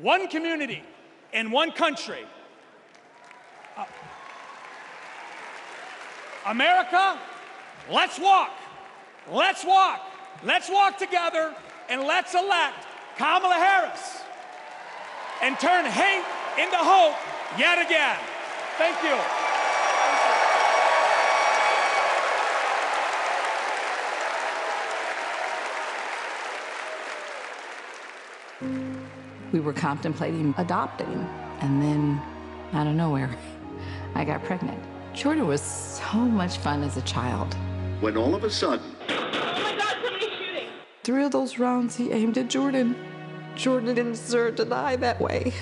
one community, and one country. America, let's walk. Let's walk. Let's walk together and let's elect Kamala Harris and turn hate into hope yet again. Thank you. We were contemplating adopting, and then out of nowhere, I got pregnant. Jordan was so much fun as a child. When all of a sudden, 3 of those rounds he aimed at Jordan. Jordan didn't deserve to die that way.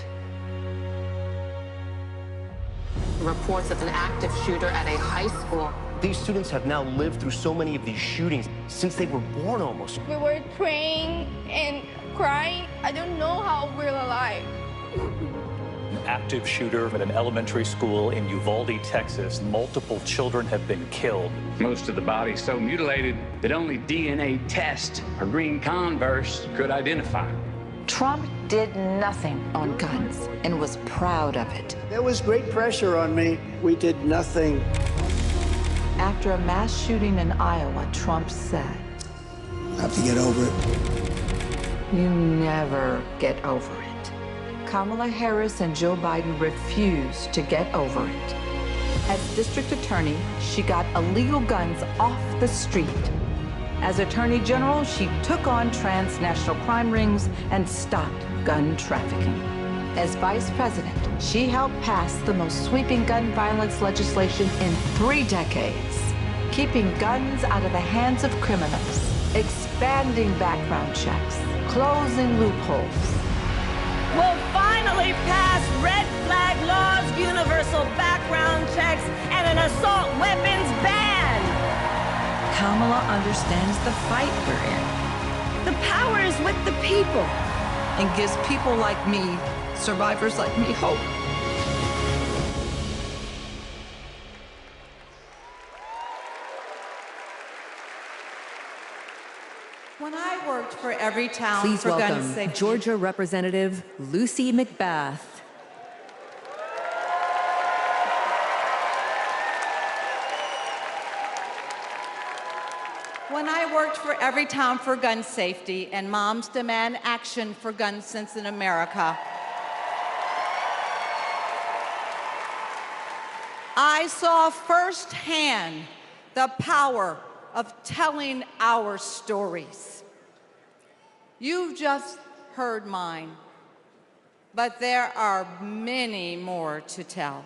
Reports of an active shooter at a high school. These students have now lived through so many of these shootings since they were born almost. We were praying and crying. I don't know how we're alive. An active shooter at an elementary school in Uvalde, Texas. Multiple children have been killed. Most of the body's so mutilated that only DNA tests or green Converse could identify. Trump did nothing on guns and was proud of it. There was great pressure on me. We did nothing. After a mass shooting in Iowa, Trump said, I have to get over it. "You never get over it." Kamala Harris and Joe Biden refused to get over it. As district attorney, she got illegal guns off the street. As attorney general, she took on transnational crime rings and stopped gun trafficking. As vice president, she helped pass the most sweeping gun violence legislation in 3 decades, keeping guns out of the hands of criminals, expanding background checks, closing loopholes. We'll finally pass red flag laws, universal background checks, and an assault weapons ban. Kamala understands the fight we're in. The power is with the people. And gives people like me, survivors like me, hope. When I worked for Every Town Please for Gun welcome Safety. Georgia Representative Lucy McBath. When I worked for Every Town for Gun Safety and Moms Demand Action for Gun Sense in America, I saw firsthand the power of telling our stories. You've just heard mine, but there are many more to tell.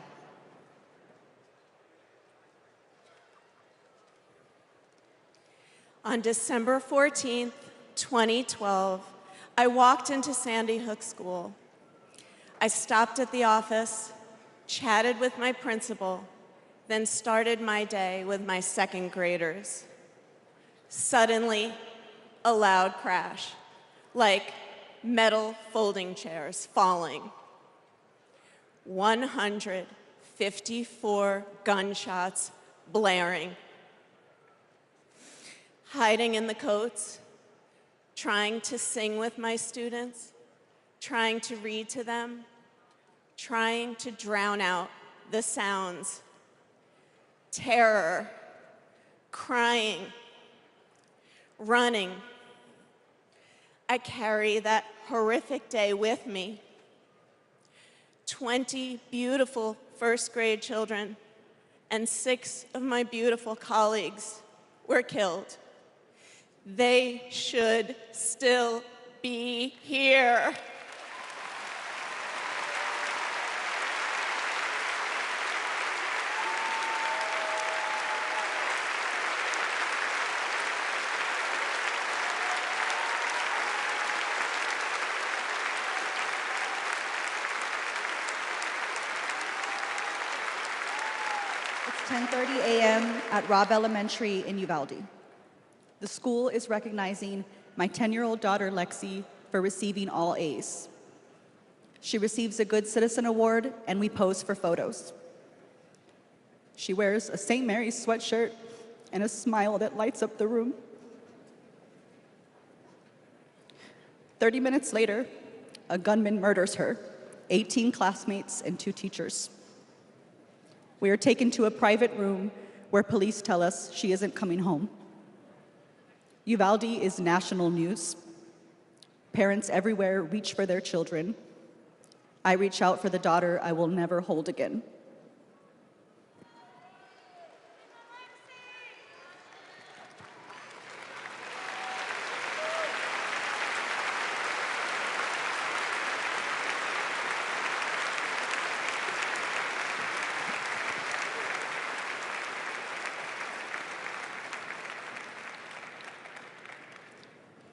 On December 14th, 2012, I walked into Sandy Hook School. I stopped at the office, chatted with my principal, then started my day with my second graders. Suddenly, a loud crash, like metal folding chairs falling. 154 gunshots blaring. Hiding in the coats, trying to sing with my students, trying to read to them, trying to drown out the sounds. Terror, crying, running. I carry that horrific day with me. 20 beautiful first grade children and 6 of my beautiful colleagues were killed. They should still be here. It's 10:30 a.m. at Robb Elementary in Uvalde. The school is recognizing my 10-year-old daughter, Lexi, for receiving all A's. She receives a Good Citizen Award, and we pose for photos. She wears a St. Mary's sweatshirt and a smile that lights up the room. 30 minutes later, a gunman murders her, 18 classmates, and 2 teachers. We are taken to a private room where police tell us she isn't coming home. Uvalde is national news. Parents everywhere reach for their children. I reach out for the daughter I will never hold again.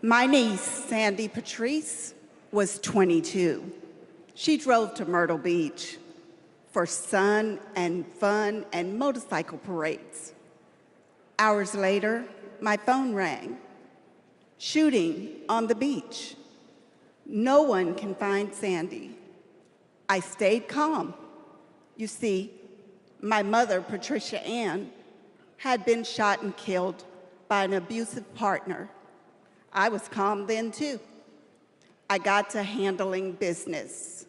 My niece, Sandy Patrice, was 22. She drove to Myrtle Beach for sun and fun and motorcycle parades. Hours later, my phone rang. Shooting on the beach. No one can find Sandy. I stayed calm. You see, my mother, Patricia Ann, had been shot and killed by an abusive partner. I was calm then too. I got to handling business.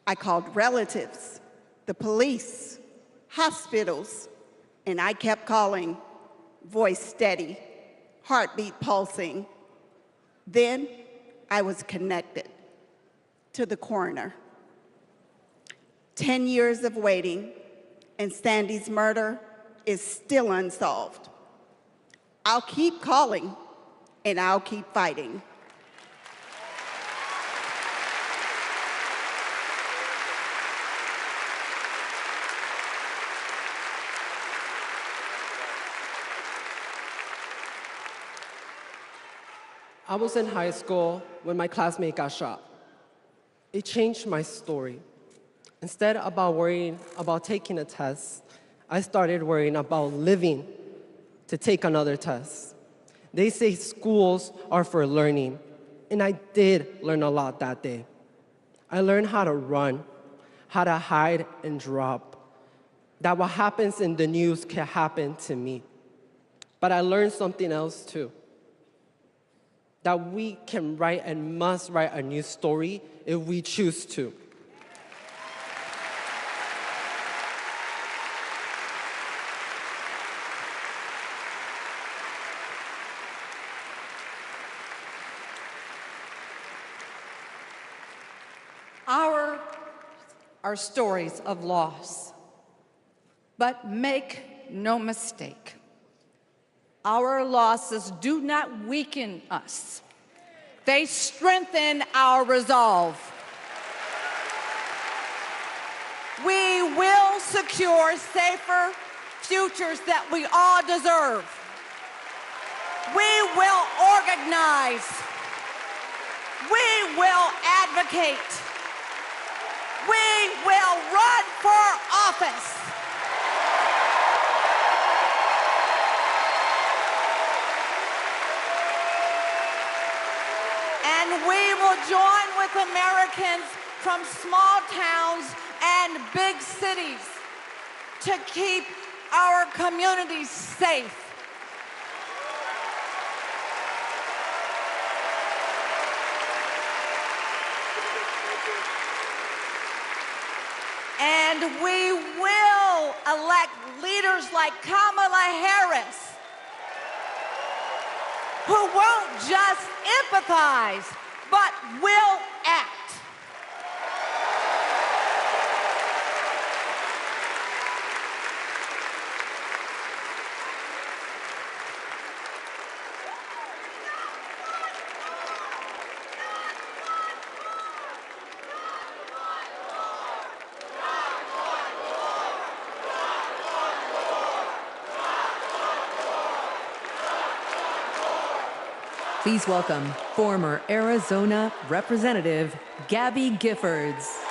I called relatives, the police, hospitals, and I kept calling, voice steady, heartbeat pulsing. Then I was connected to the coroner. 10 years of waiting, and Sandy's murder is still unsolved. I'll keep calling, and I'll keep fighting. I was in high school when my classmate got shot. It changed my story. Instead of worrying about taking a test, I started worrying about living to take another test. They say schools are for learning, and I did learn a lot that day. I learned how to run, how to hide and drop, that what happens in the news can happen to me. But I learned something else too, that we can write and must write a new story if we choose to. Are stories of loss. But make no mistake, our losses do not weaken us. They strengthen our resolve. We will secure safer futures that we all deserve. We will organize. We will advocate. We will run for office. And we will join with Americans from small towns and big cities to keep our communities safe. And we will elect leaders like Kamala Harris, who won't just empathize, but will act. Please welcome former Arizona Representative Gabby Giffords.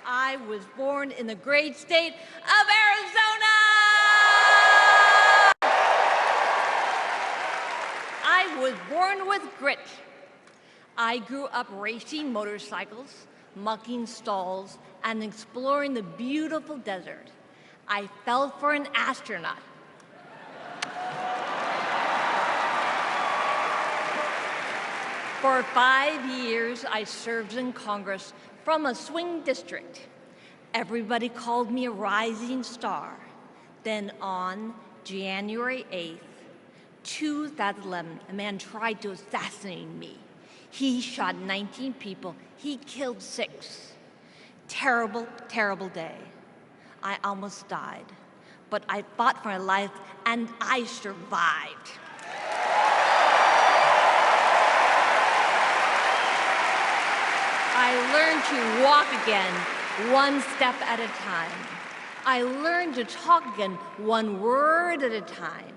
I was born in the great state of Arizona! I was born with grit. I grew up racing motorcycles, mucking stalls, and exploring the beautiful desert. I fell for an astronaut. For 5 years, I served in Congress from a swing district. Everybody called me a rising star. Then on January 8th, 2011, a man tried to assassinate me. He shot 19 people. He killed 6. Terrible, terrible day. I almost died, but I fought for my life and I survived. I learned to walk again, one step at a time. I learned to talk again, one word at a time.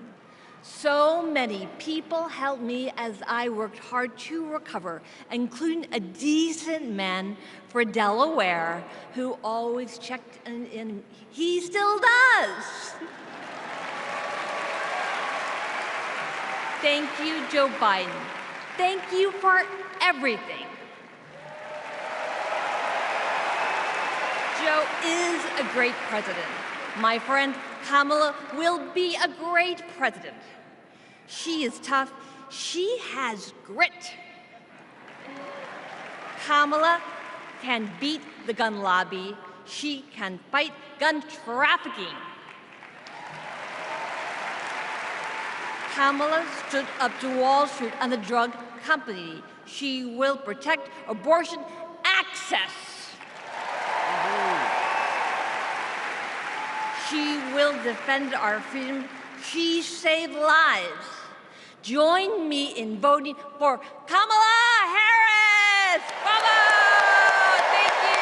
So many people helped me as I worked hard to recover, including a decent man for Delaware who always checked in. He still does. Thank you, Joe Biden. Thank you for everything. Joe is a great president. My friend Kamala will be a great president. She is tough. She has grit. Kamala can beat the gun lobby. She can fight gun trafficking. Kamala stood up to Wall Street and the drug company. She will protect abortion access. She will defend our freedom. She saved lives. Join me in voting for Kamala Harris. Bravo! Thank you.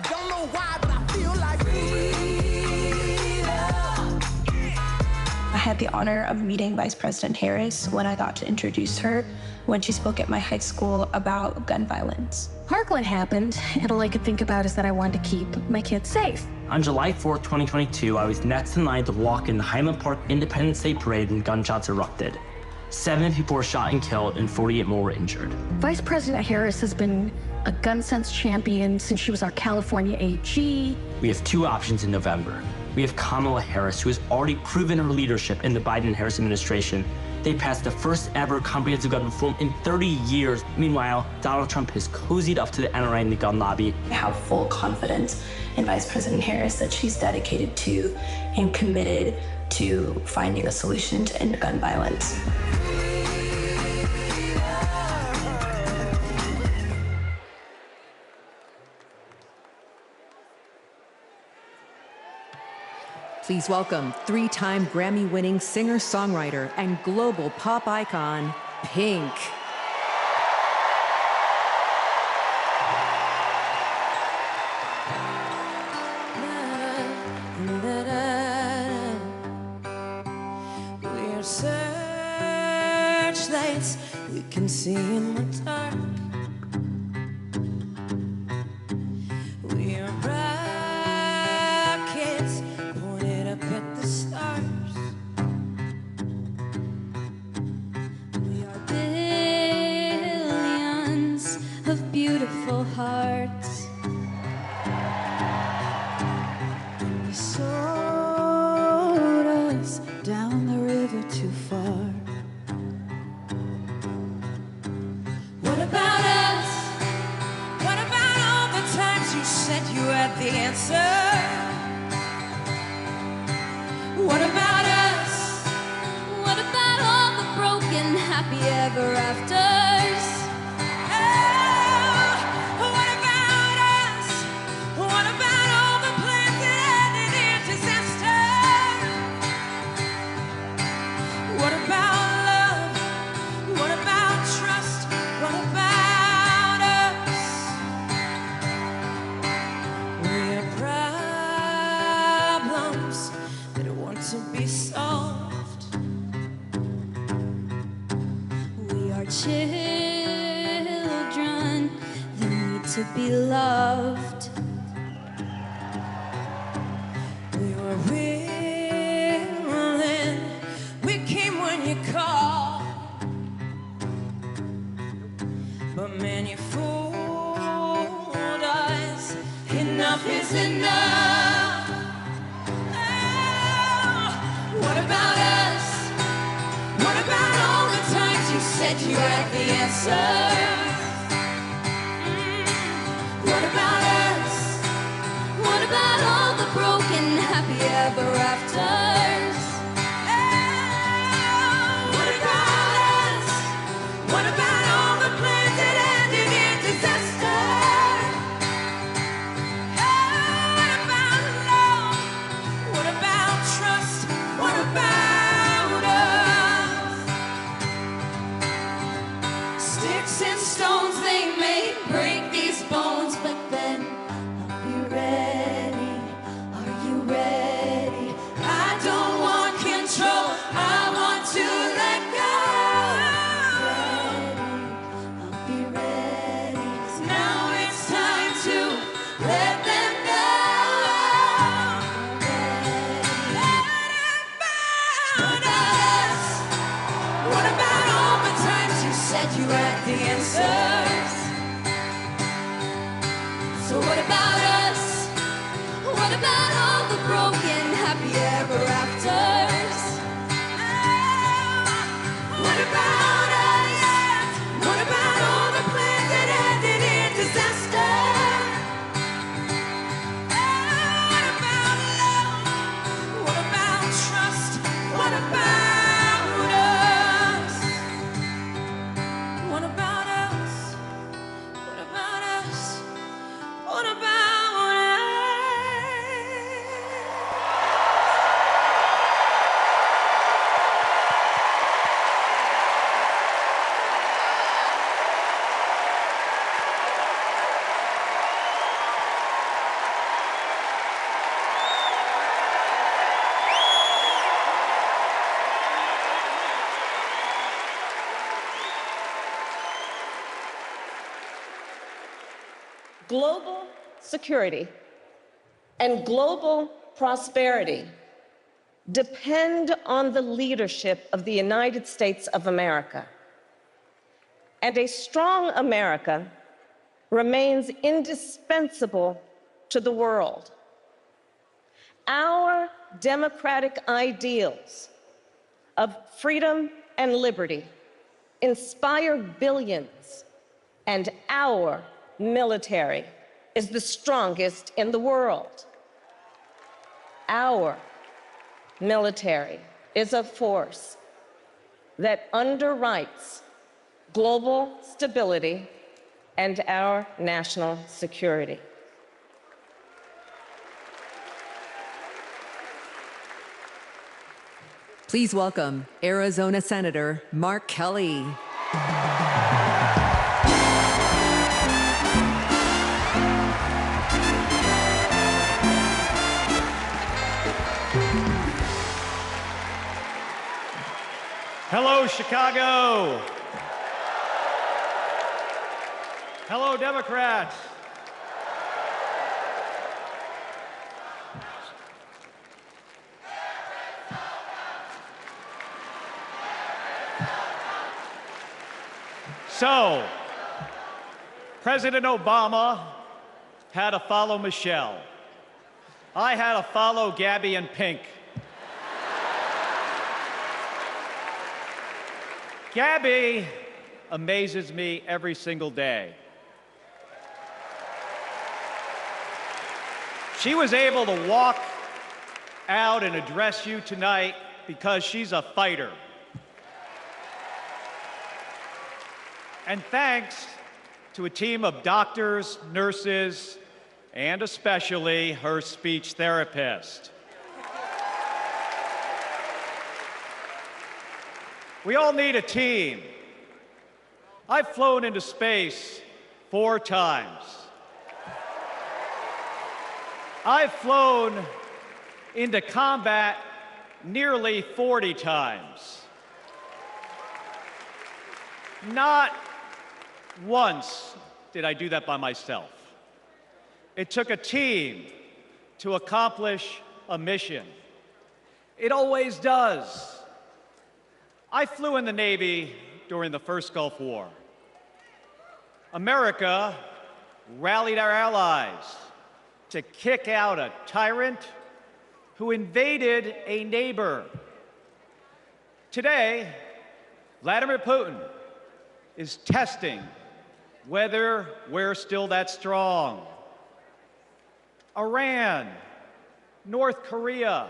Don't know why, but I feel like I had the honor of meeting Vice President Harris when I got to introduce her when she spoke at my high school about gun violence. Parkland happened, and all I could think about is that I wanted to keep my kids safe. On July 4th, 2022, I was next in line to walk in the Highland Park Independence Day Parade when gunshots erupted. 7 people were shot and killed, and 48 more were injured. Vice President Harris has been a gun sense champion since she was our California AG. We have 2 options in November. We have Kamala Harris, who has already proven her leadership in the Biden-Harris administration. They passed the first ever comprehensive gun reform in 30 years. Meanwhile, Donald Trump has cozied up to the NRA and the gun lobby. I have full confidence in Vice President Harris that she's dedicated to and committed to finding a solution to end gun violence. Please welcome 3-time Grammy-winning singer-songwriter and global pop icon, Pink. we're searchlights we can see in the dark. They sold us down the river too far. What about us? What about all the times you said you had the answer? What about us? What about all the broken happy ever afters? Oh, what about us? What about all the plans that ended in disaster? What about love? What about trust? What about us? We're problems that want to be solved. We are children that need to be loved. We were willing, we came when you called. But man, you fooled us. Enough is enough. Oh, what about us? What about all the times you said you had the answers? What about us? What about all the broken happy ever afters? What about us? What about all the plans that ended in disaster? What about love? What about trust? What about us? Sticks and stones they may break these bones, but then I'll be ready. Are you ready? I don't want control. I want to let go. I'll be ready. Now it's time to let them know. What about us? What about all the times you said you had the answers? So what about us? What about all the broken happy ever afters? What about us? What about all the plans that ended in disaster? What about love? What about trust? What about us? What about us? What about us? What about us? Global security and global prosperity depend on the leadership of the United States of America. And a strong America remains indispensable to the world. Our democratic ideals of freedom and liberty inspire billions, and our military is the strongest in the world. Our military is a force that underwrites global stability and our national security. Please welcome Arizona Senator Mark Kelly. Hello, Chicago. Hello, Democrats. So, President Obama had to follow Michelle. I had to follow Gabby in pink. Gabby amazes me every single day. She was able to walk out and address you tonight because she's a fighter. And thanks to a team of doctors, nurses, and especially her speech therapist. We all need a team. I've flown into space 4 times. I've flown into combat nearly 40 times. Not once did I do that by myself. It took a team to accomplish a mission. It always does. I flew in the Navy during the first Gulf War. America rallied our allies to kick out a tyrant who invaded a neighbor. Today, Vladimir Putin is testing whether we're still that strong. Iran, North Korea,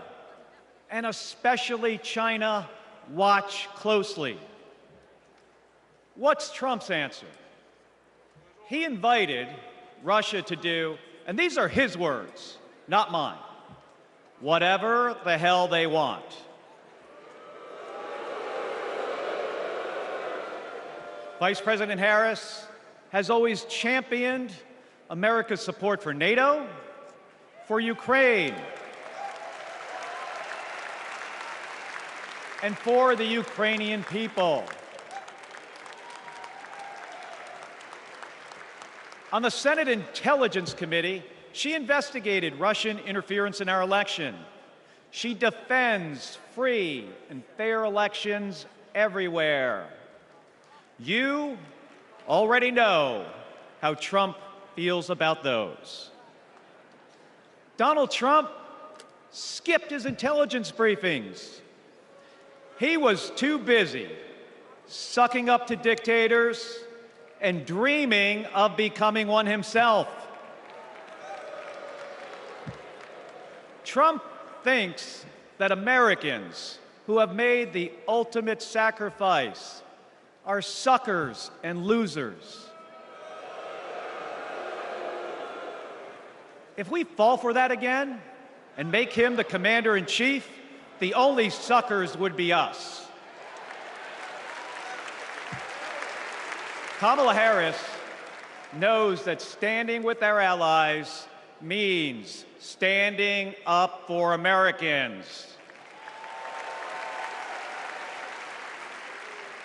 and especially China watch closely. What's Trump's answer? He invited Russia to do, and these are his words, not mine, whatever the hell they want. Vice President Harris has always championed America's support for NATO, for Ukraine, and for the Ukrainian people. On the Senate Intelligence Committee, she investigated Russian interference in our election. She defends free and fair elections everywhere. You already know how Trump feels about those. Donald Trump skipped his intelligence briefings. He was too busy sucking up to dictators and dreaming of becoming one himself. Trump thinks that Americans who have made the ultimate sacrifice are suckers and losers. If we fall for that again and make him the commander-in-chief, the only suckers would be us. Kamala Harris knows that standing with our allies means standing up for Americans.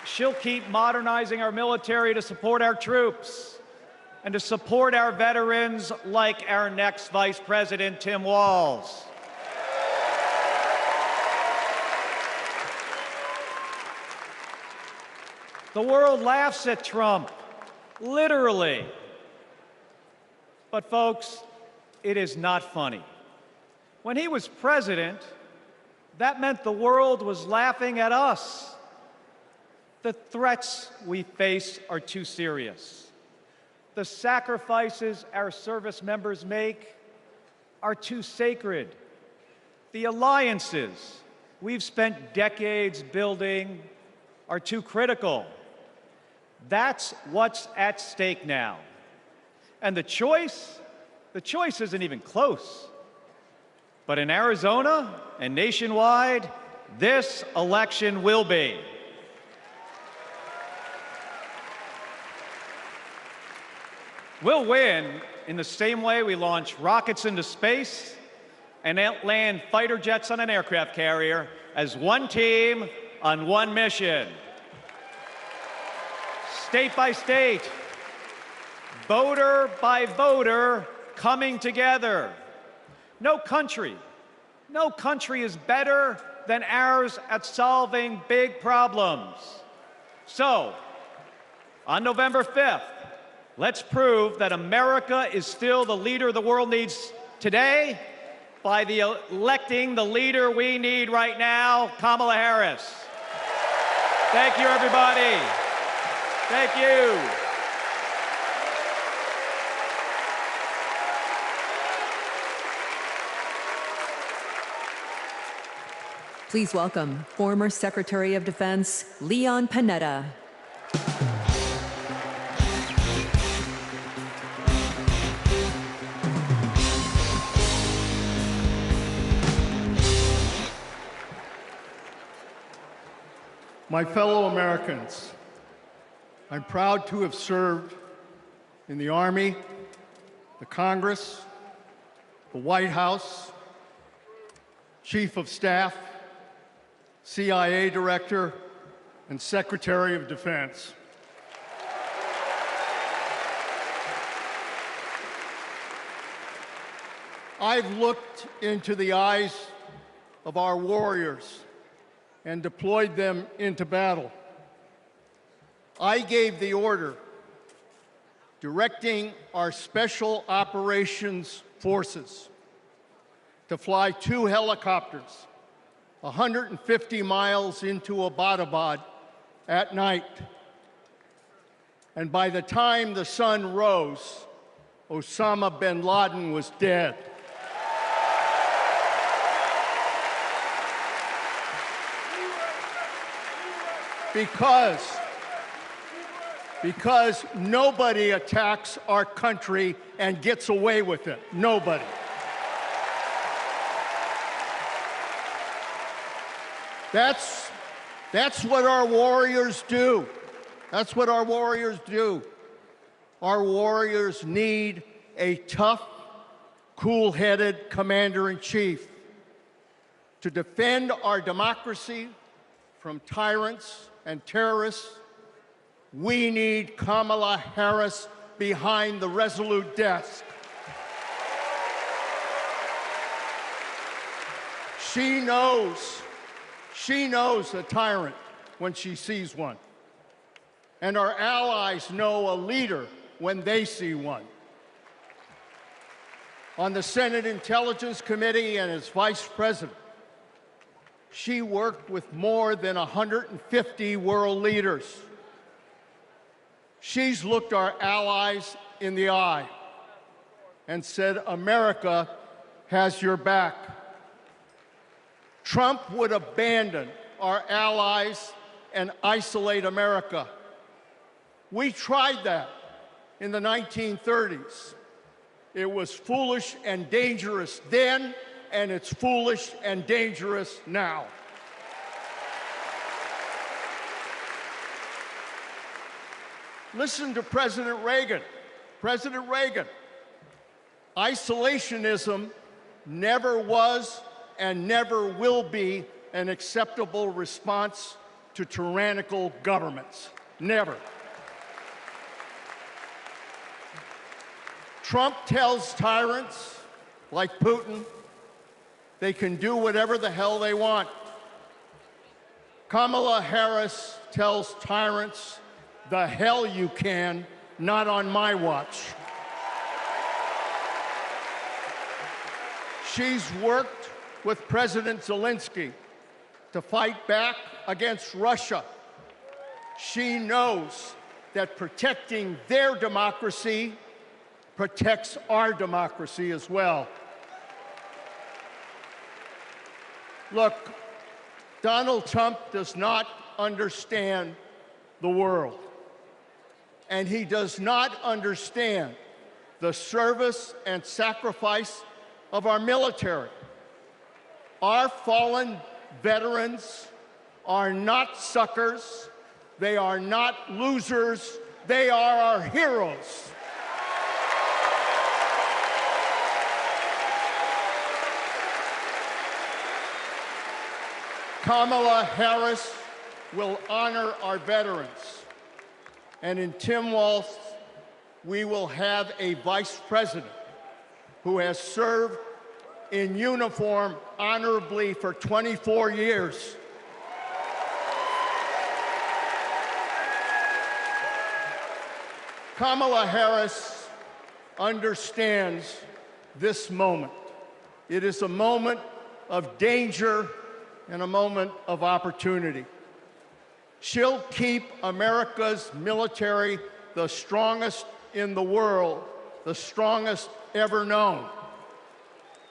She'll keep modernizing our military to support our troops and to support our veterans like our next Vice President, Tim Walz. The world laughs at Trump, literally. But folks, it is not funny. When he was president, that meant the world was laughing at us. The threats we face are too serious. The sacrifices our service members make are too sacred. The alliances we've spent decades building are too critical. That's what's at stake now. And the choice isn't even close. But in Arizona and nationwide, this election will be. We'll win in the same way we launch rockets into space and land fighter jets on an aircraft carrier as one team on one mission. State by state, voter by voter, coming together. No country is better than ours at solving big problems. So, on November 5th, let's prove that America is still the leader the world needs today by electing the leader we need right now, Kamala Harris. Thank you, everybody. Thank you. Please welcome former Secretary of Defense Leon Panetta. My fellow Americans, I'm proud to have served in the Army, the Congress, the White House, Chief of Staff, CIA Director, and Secretary of Defense. I've looked into the eyes of our warriors and deployed them into battle. I gave the order directing our Special Operations Forces to fly 2 helicopters 150 miles into Abbottabad at night. And by the time the sun rose, Osama bin Laden was dead. Because nobody attacks our country and gets away with it. Nobody. That's what our warriors do. That's what our warriors do. Our warriors need a tough, cool-headed commander-in-chief to defend our democracy from tyrants and terrorists. We need Kamala Harris behind the resolute desk. She knows a tyrant when she sees one. And our allies know a leader when they see one. On the Senate Intelligence Committee and as Vice President, she worked with more than 150 world leaders. She's looked our allies in the eye and said, America has your back. Trump would abandon our allies and isolate America. We tried that in the 1930s. It was foolish and dangerous then, and it's foolish and dangerous now. Listen to President Reagan. President Reagan. Isolationism never was and never will be an acceptable response to tyrannical governments. Never. Trump tells tyrants like Putin they can do whatever the hell they want. Kamala Harris tells tyrants, the hell you can, not on my watch. She's worked with President Zelensky to fight back against Russia. She knows that protecting their democracy protects our democracy as well. Look, Donald Trump does not understand the world, and he does not understand the service and sacrifice of our military. Our fallen veterans are not suckers, they are not losers, they are our heroes. Kamala Harris will honor our veterans. And in Tim Walz, we will have a vice president who has served in uniform honorably for 24 years. Kamala Harris understands this moment. It is a moment of danger and a moment of opportunity. She'll keep America's military the strongest in the world, the strongest ever known.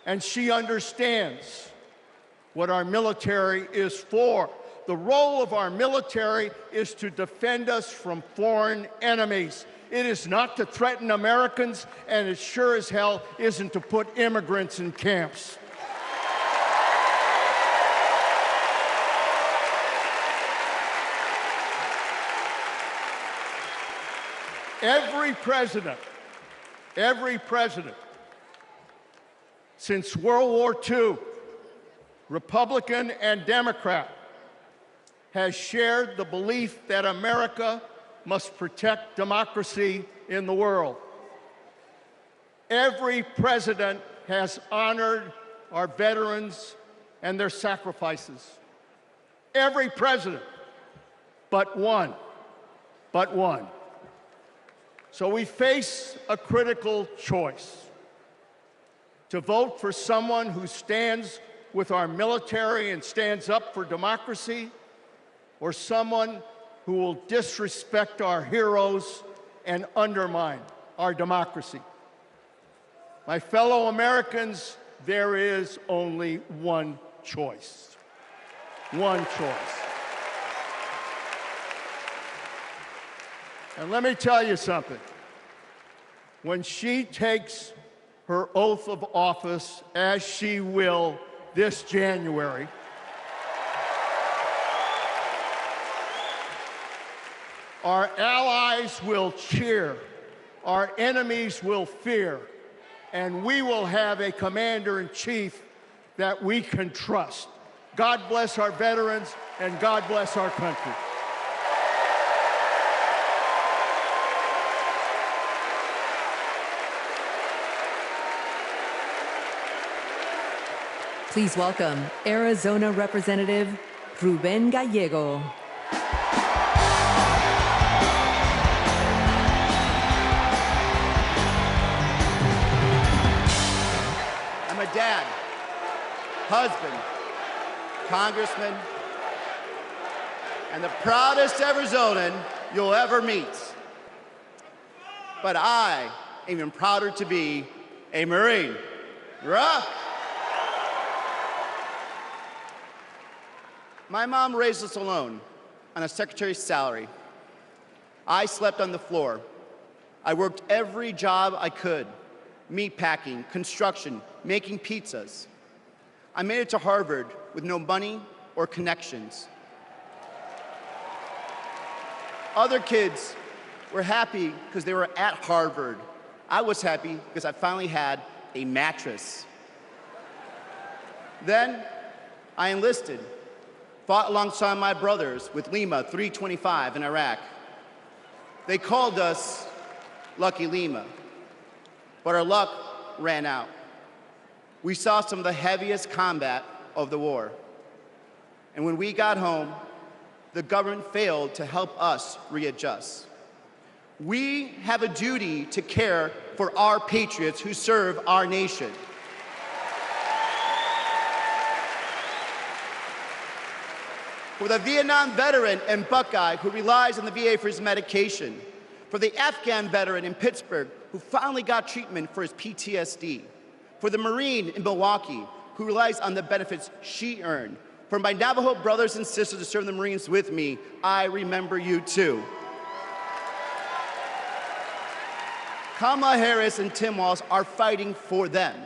And she understands what our military is for. The role of our military is to defend us from foreign enemies. It is not to threaten Americans, and it sure as hell isn't to put immigrants in camps. Every president since World War II, Republican and Democrat, has shared the belief that America must protect democracy in the world. Every president has honored our veterans and their sacrifices. Every president, but one. So we face a critical choice: to vote for someone who stands with our military and stands up for democracy, or someone who will disrespect our heroes and undermine our democracy. My fellow Americans, there is only one choice. One choice. And let me tell you something. When she takes her oath of office, as she will this January, our allies will cheer, our enemies will fear, and we will have a commander-in-chief that we can trust. God bless our veterans, and God bless our country. Please welcome Arizona Representative Ruben Gallego. I'm a dad, husband, congressman, and the proudest Arizonan you'll ever meet. But I am even prouder to be a Marine. Rah! My mom raised us alone on a secretary's salary. I slept on the floor. I worked every job I could: meat packing, construction, making pizzas. I made it to Harvard with no money or connections. Other kids were happy because they were at Harvard. I was happy because I finally had a mattress. Then I enlisted, fought alongside my brothers with Lima 325 in Iraq. They called us Lucky Lima, but our luck ran out. We saw some of the heaviest combat of the war. And when we got home, the government failed to help us readjust. We have a duty to care for our patriots who serve our nation. For the Vietnam veteran and Buckeye who relies on the VA for his medication. For the Afghan veteran in Pittsburgh who finally got treatment for his PTSD. For the Marine in Milwaukee who relies on the benefits she earned. For my Navajo brothers and sisters who serve the Marines with me, I remember you too. Kamala Harris and Tim Walz are fighting for them.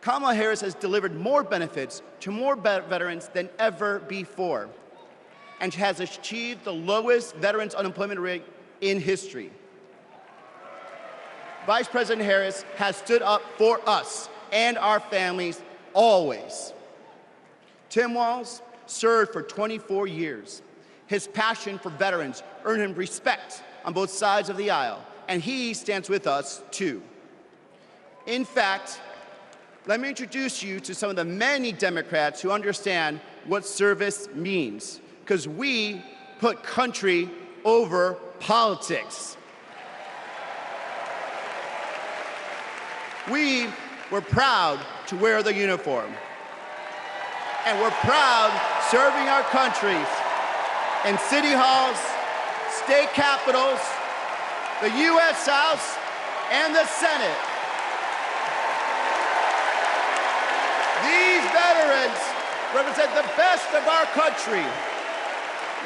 Kamala Harris has delivered more benefits to more veterans than ever before, and has achieved the lowest veterans unemployment rate in history. Vice President Harris has stood up for us and our families always. Tim Walz served for 24 years. His passion for veterans earned him respect on both sides of the aisle, and he stands with us too. In fact, let me introduce you to some of the many Democrats who understand what service means, because we put country over politics. We were proud to wear the uniform. And we're proud serving our countries in city halls, state capitals, the U.S. House, and the Senate. These veterans represent the best of our country.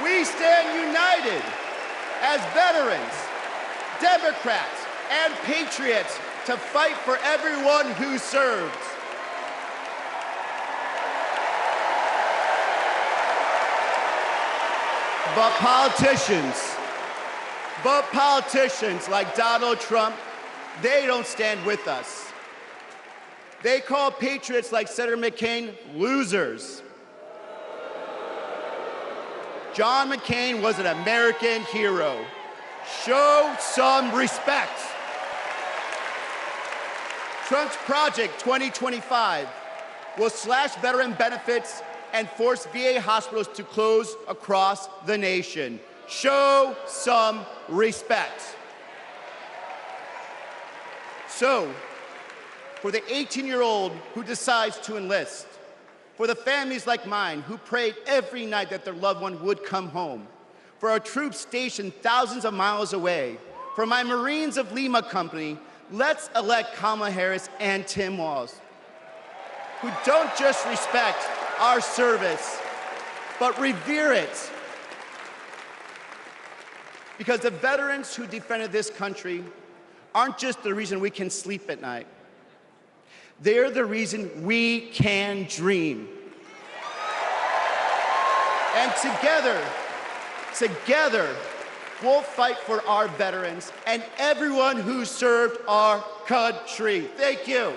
We stand united as veterans, Democrats, and patriots to fight for everyone who served. But politicians like Donald Trump, they don't stand with us. They call patriots like Senator McCain losers. John McCain was an American hero. Show some respect. Trump's Project 2025 will slash veteran benefits and force VA hospitals to close across the nation. Show some respect. So, for the 18-year-old who decides to enlist, for the families like mine who prayed every night that their loved one would come home, for our troops stationed thousands of miles away, for my Marines of Lima Company, let's elect Kamala Harris and Tim Walz, who don't just respect our service, but revere it. Because the veterans who defended this country aren't just the reason we can sleep at night. They're the reason we can dream. And together, we'll fight for our veterans and everyone who served our country. Thank you.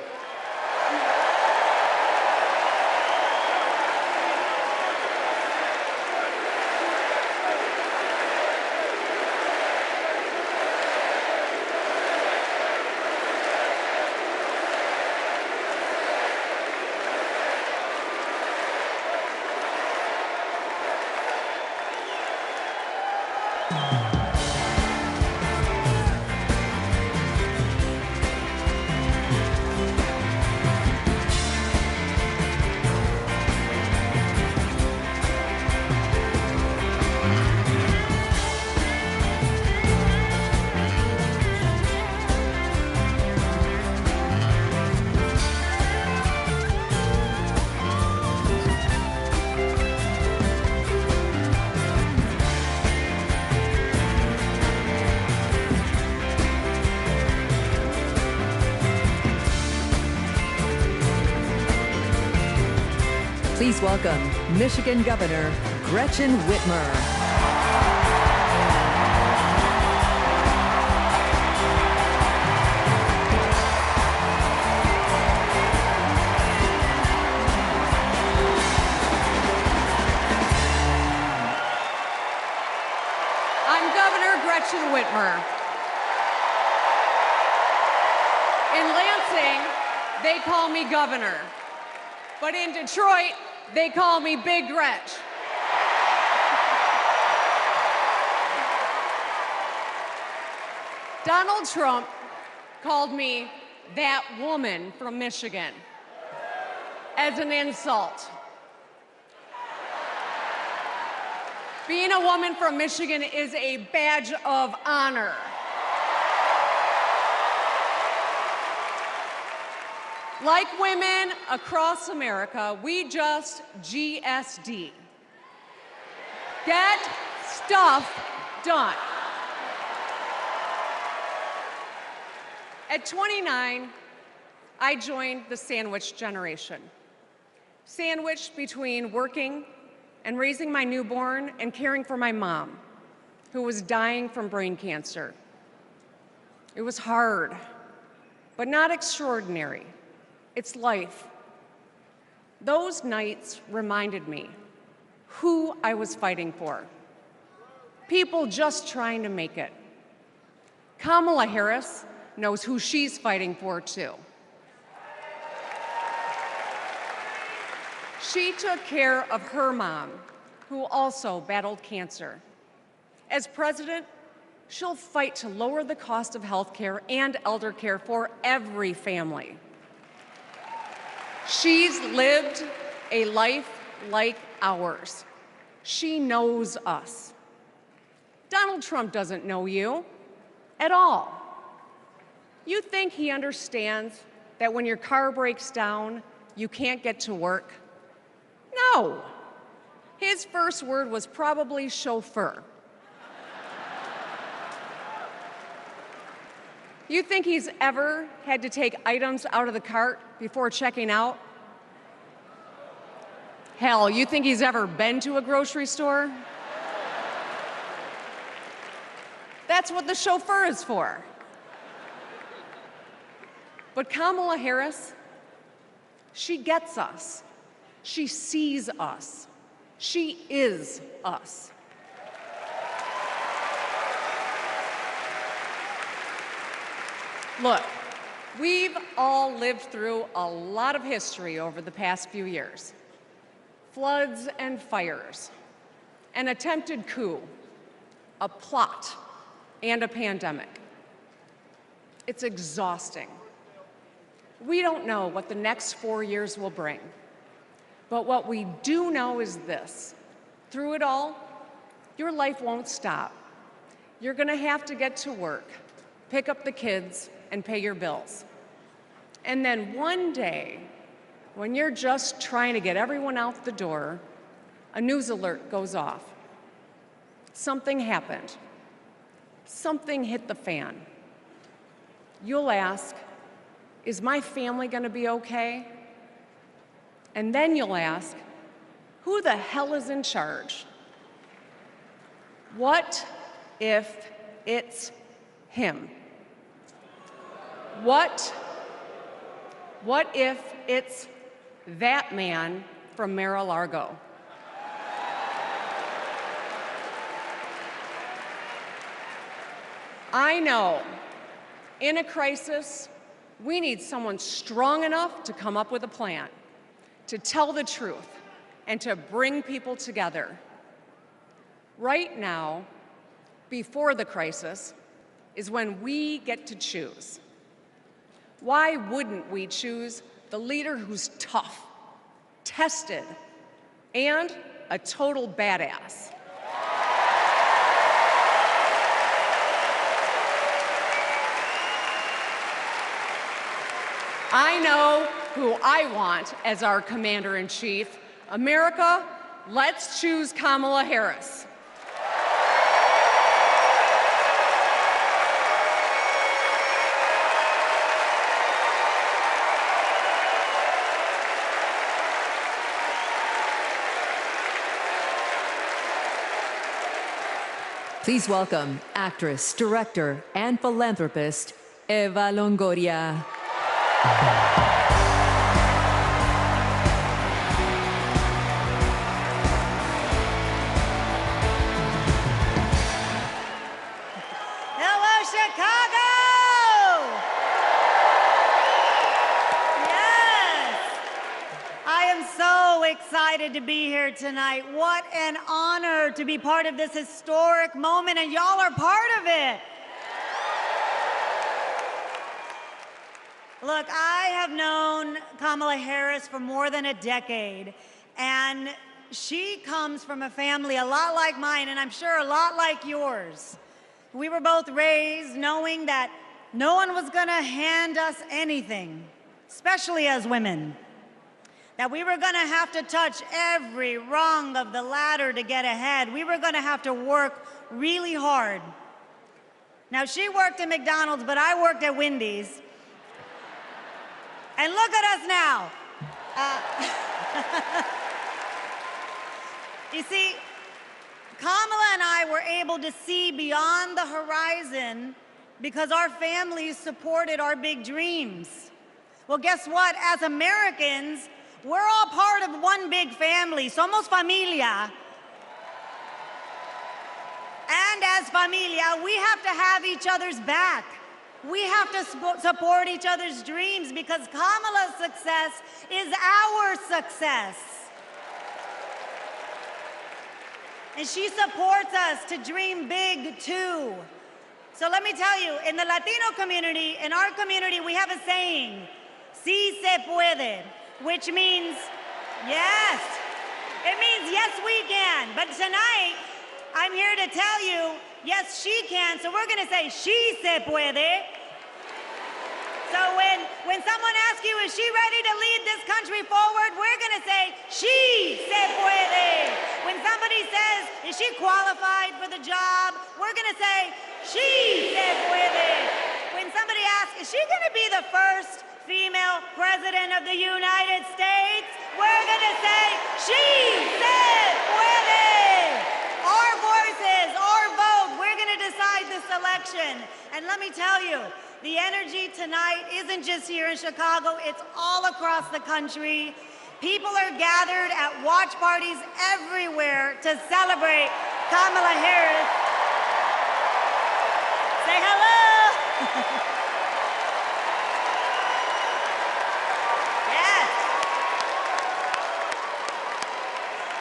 Please welcome Michigan Governor Gretchen Whitmer. I'm Governor Gretchen Whitmer. In Lansing, they call me Governor. But in Detroit, they call me Big Gretch. Donald Trump called me that woman from Michigan as an insult. Being a woman from Michigan is a badge of honor. Like women across America, we just GSD. Get stuff done. At 29, I joined the sandwich generation. Sandwiched between working and raising my newborn and caring for my mom, who was dying from brain cancer. It was hard, but not extraordinary. It's life. Those nights reminded me who I was fighting for. People just trying to make it. Kamala Harris knows who she's fighting for, too. She took care of her mom, who also battled cancer. As president, she'll fight to lower the cost of health care and elder care for every family. She's lived a life like ours. She knows us. Donald Trump doesn't know you at all. You think he understands that when your car breaks down, you can't get to work? No. His first word was probably chauffeur. You think he's ever had to take items out of the cart before checking out? Hell, you think he's ever been to a grocery store? That's what the chauffeur is for. But Kamala Harris, she gets us. She sees us. She is us. Look, we've all lived through a lot of history over the past few years. Floods and fires, an attempted coup, a plot, and a pandemic. It's exhausting. We don't know what the next 4 years will bring, but what we do know is this. Through it all, your life won't stop. You're gonna have to get to work, pick up the kids, and pay your bills. And then one day, when you're just trying to get everyone out the door, a news alert goes off. Something happened. Something hit the fan. You'll ask, is my family gonna be okay? And then you'll ask, who the hell is in charge? What if it's him? What if it's that man from Mar-a-Lago? I know, in a crisis, we need someone strong enough to come up with a plan, to tell the truth, and to bring people together. Right now, before the crisis, is when we get to choose. Why wouldn't we choose the leader who's tough, tested, and a total badass? I know who I want as our commander-in-chief. America, let's choose Kamala Harris. Please welcome actress, director, and philanthropist, Eva Longoria. Hello, Chicago! Yes! I am so excited to be here tonight. What an honor to be part of this historic moment, and y'all are part of it. Look, I have known Kamala Harris for more than a decade, and she comes from a family a lot like mine, and I'm sure a lot like yours. We were both raised knowing that no one was gonna hand us anything, especially as women. That we were gonna have to touch every rung of the ladder to get ahead. We were gonna have to work really hard. Now, she worked at McDonald's, but I worked at Wendy's. And look at us now. You see, Kamala and I were able to see beyond the horizon because our families supported our big dreams. Well, guess what? As Americans, we're all part of one big family. Somos familia. And as familia, we have to have each other's back. We have to support each other's dreams because Kamala's success is our success. And she supports us to dream big too. So let me tell you, in the Latino community, in our community, we have a saying, sí se puede. which means yes. It means yes, we can. But tonight, I'm here to tell you, yes, she can. So we're going to say, she se puede. So when someone asks you, is she ready to lead this country forward, we're going to say, she se puede. When somebody says, is she qualified for the job, we're going to say, she se puede. When somebody asks, is she going to be the first female president of the United States, we're going to say, she se puede. Our voices, our vote, we're going to decide this election. And let me tell you, the energy tonight isn't just here in Chicago, it's all across the country. People are gathered at watch parties everywhere to celebrate Kamala Harris. Say hello. Yes.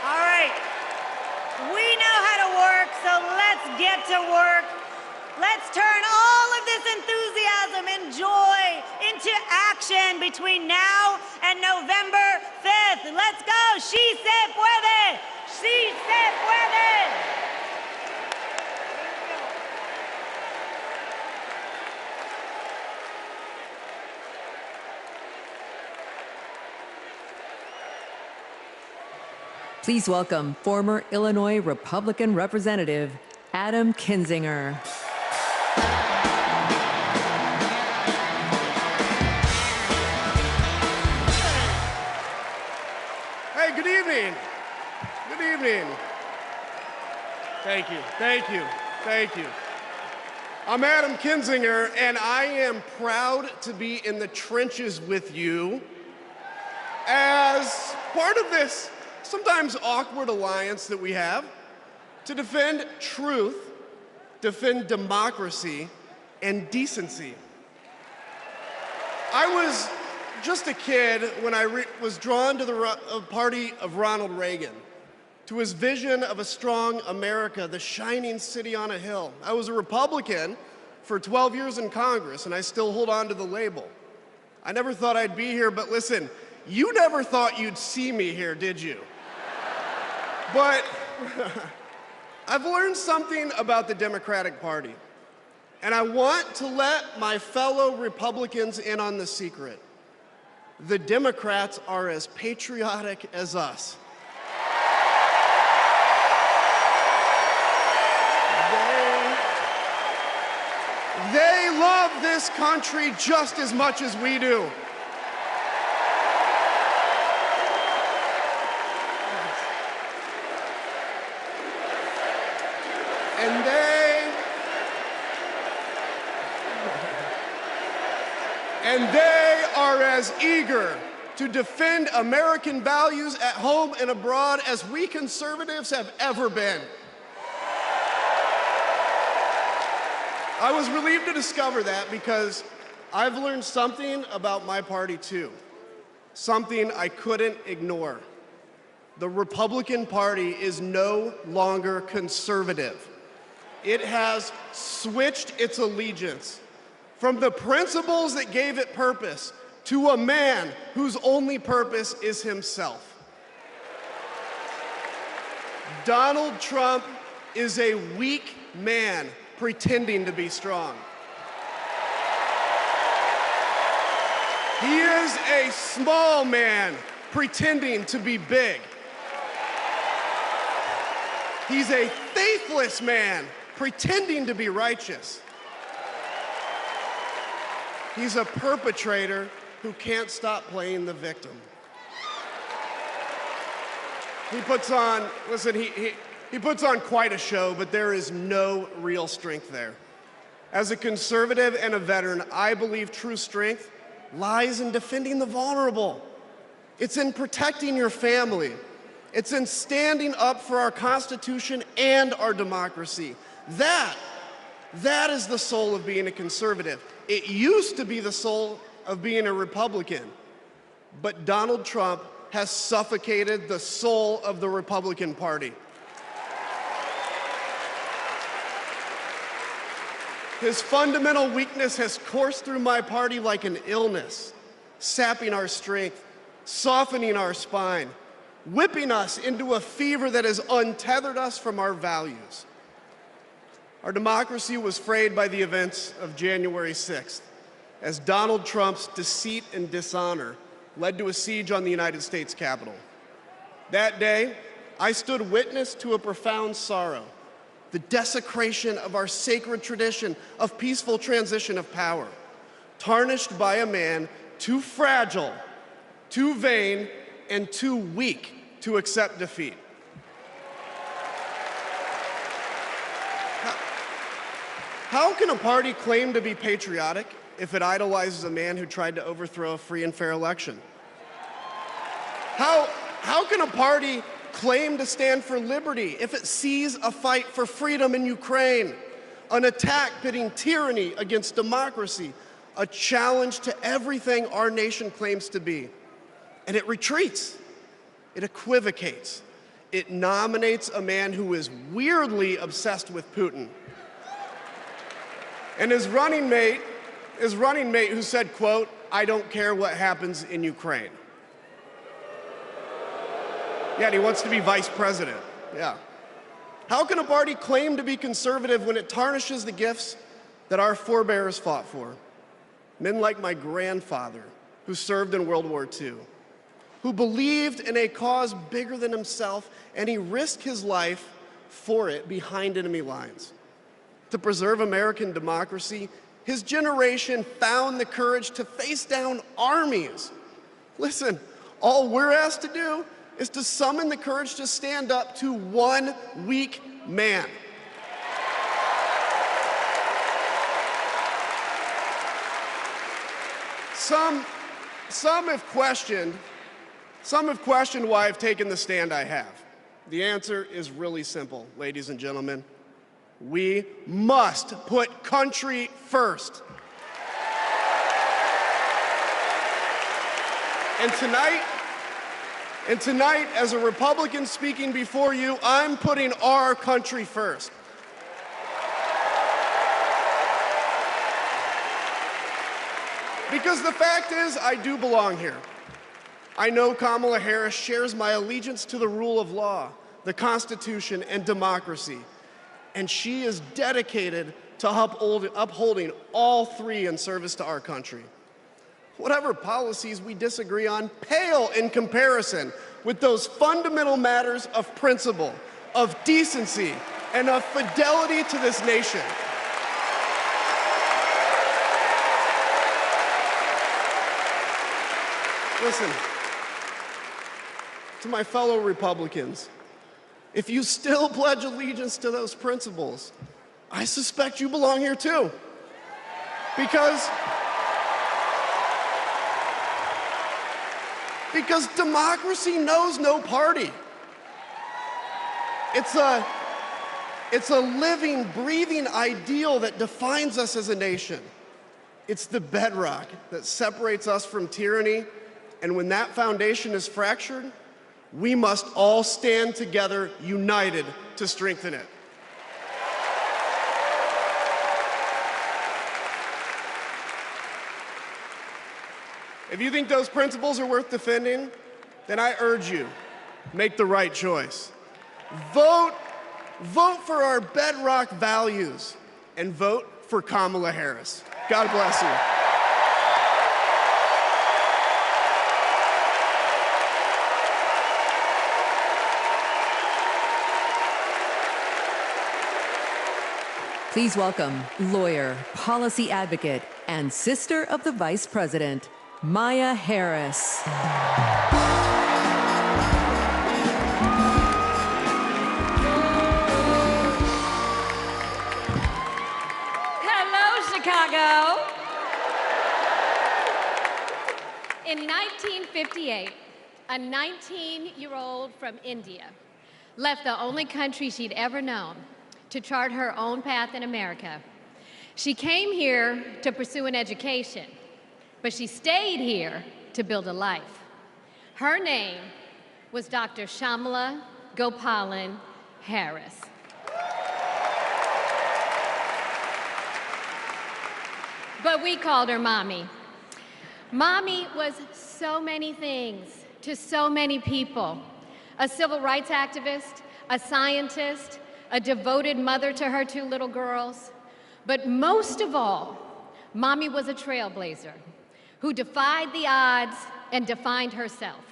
All right. We know how to work, so let's get to work. Let's turn all of this enthusiasm and joy into action between now and November 5th. Let's go. She se puede. She se puede. Please welcome former Illinois Republican Representative Adam Kinzinger. Hey, good evening. Good evening. Thank you, thank you, thank you. I'm Adam Kinzinger, and I am proud to be in the trenches with you as part of this sometimes awkward alliance that we have to defend truth, defend democracy, and decency. I was just a kid when I was drawn to the party of Ronald Reagan, to his vision of a strong America, the shining city on a hill. I was a Republican for 12 years in Congress, and I still hold on to the label. I never thought I'd be here, but listen, you never thought you'd see me here, did you? But I've learned something about the Democratic Party, and I want to let my fellow Republicans in on the secret. The Democrats are as patriotic as us. They love this country just as much as we do. And they are as eager to defend American values at home and abroad as we conservatives have ever been. I was relieved to discover that because I've learned something about my party too, something I couldn't ignore. The Republican Party is no longer conservative. It has switched its allegiance from the principles that gave it purpose to a man whose only purpose is himself. Donald Trump is a weak man pretending to be strong. He is a small man pretending to be big. He's a faithless man pretending to be righteous. He's a perpetrator who can't stop playing the victim. He puts on, listen, he puts on quite a show, but there is no real strength there. As a conservative and a veteran, I believe true strength lies in defending the vulnerable. It's in protecting your family. It's in standing up for our Constitution and our democracy. That is the soul of being a conservative. It used to be the soul of being a Republican, but Donald Trump has suffocated the soul of the Republican Party. His fundamental weakness has coursed through my party like an illness, sapping our strength, softening our spine, whipping us into a fever that has untethered us from our values. Our democracy was frayed by the events of January 6th, as Donald Trump's deceit and dishonor led to a siege on the United States Capitol. That day, I stood witness to a profound sorrow, the desecration of our sacred tradition of peaceful transition of power, tarnished by a man too fragile, too vain, and too weak to accept defeat. How can a party claim to be patriotic if it idolizes a man who tried to overthrow a free and fair election? How can a party claim to stand for liberty if it sees a fight for freedom in Ukraine, an attack pitting tyranny against democracy, a challenge to everything our nation claims to be, and it retreats, it equivocates, it nominates a man who is weirdly obsessed with Putin, and his running mate who said, quote, "I don't care what happens in Ukraine." Yeah, and he wants to be vice president. Yeah. How can a party claim to be conservative when it tarnishes the gifts that our forebears fought for? Men like my grandfather, who served in World War II, who believed in a cause bigger than himself, and he risked his life for it behind enemy lines. To preserve American democracy, his generation found the courage to face down armies. Listen, all we're asked to do is to summon the courage to stand up to one weak man. Some have questioned why I've taken the stand I have. The answer is really simple, ladies and gentlemen. We must put country first. And tonight, as a Republican speaking before you, I'm putting our country first. Because the fact is, I do belong here. I know Kamala Harris shares my allegiance to the rule of law, the Constitution, and democracy. And she is dedicated to upholding all three in service to our country. Whatever policies we disagree on pale in comparison with those fundamental matters of principle, of decency, and of fidelity to this nation. Listen, to my fellow Republicans, if you still pledge allegiance to those principles, I suspect you belong here too. Because democracy knows no party. It's a living, breathing ideal that defines us as a nation. It's the bedrock that separates us from tyranny, and when that foundation is fractured, we must all stand together, united, to strengthen it. If you think those principles are worth defending, then I urge you, make the right choice. Vote for our bedrock values, and vote for Kamala Harris. God bless you. Please welcome lawyer, policy advocate, and sister of the Vice President, Maya Harris. Hello, Chicago. In 1958, a 19-year-old from India left the only country she'd ever known to chart her own path in America. She came here to pursue an education, but she stayed here to build a life. Her name was Dr. Shamala Gopalan Harris. But we called her Mommy. Mommy was so many things to so many people. A civil rights activist, a scientist, a devoted mother to her 2 little girls. But most of all, Mommy was a trailblazer who defied the odds and defined herself.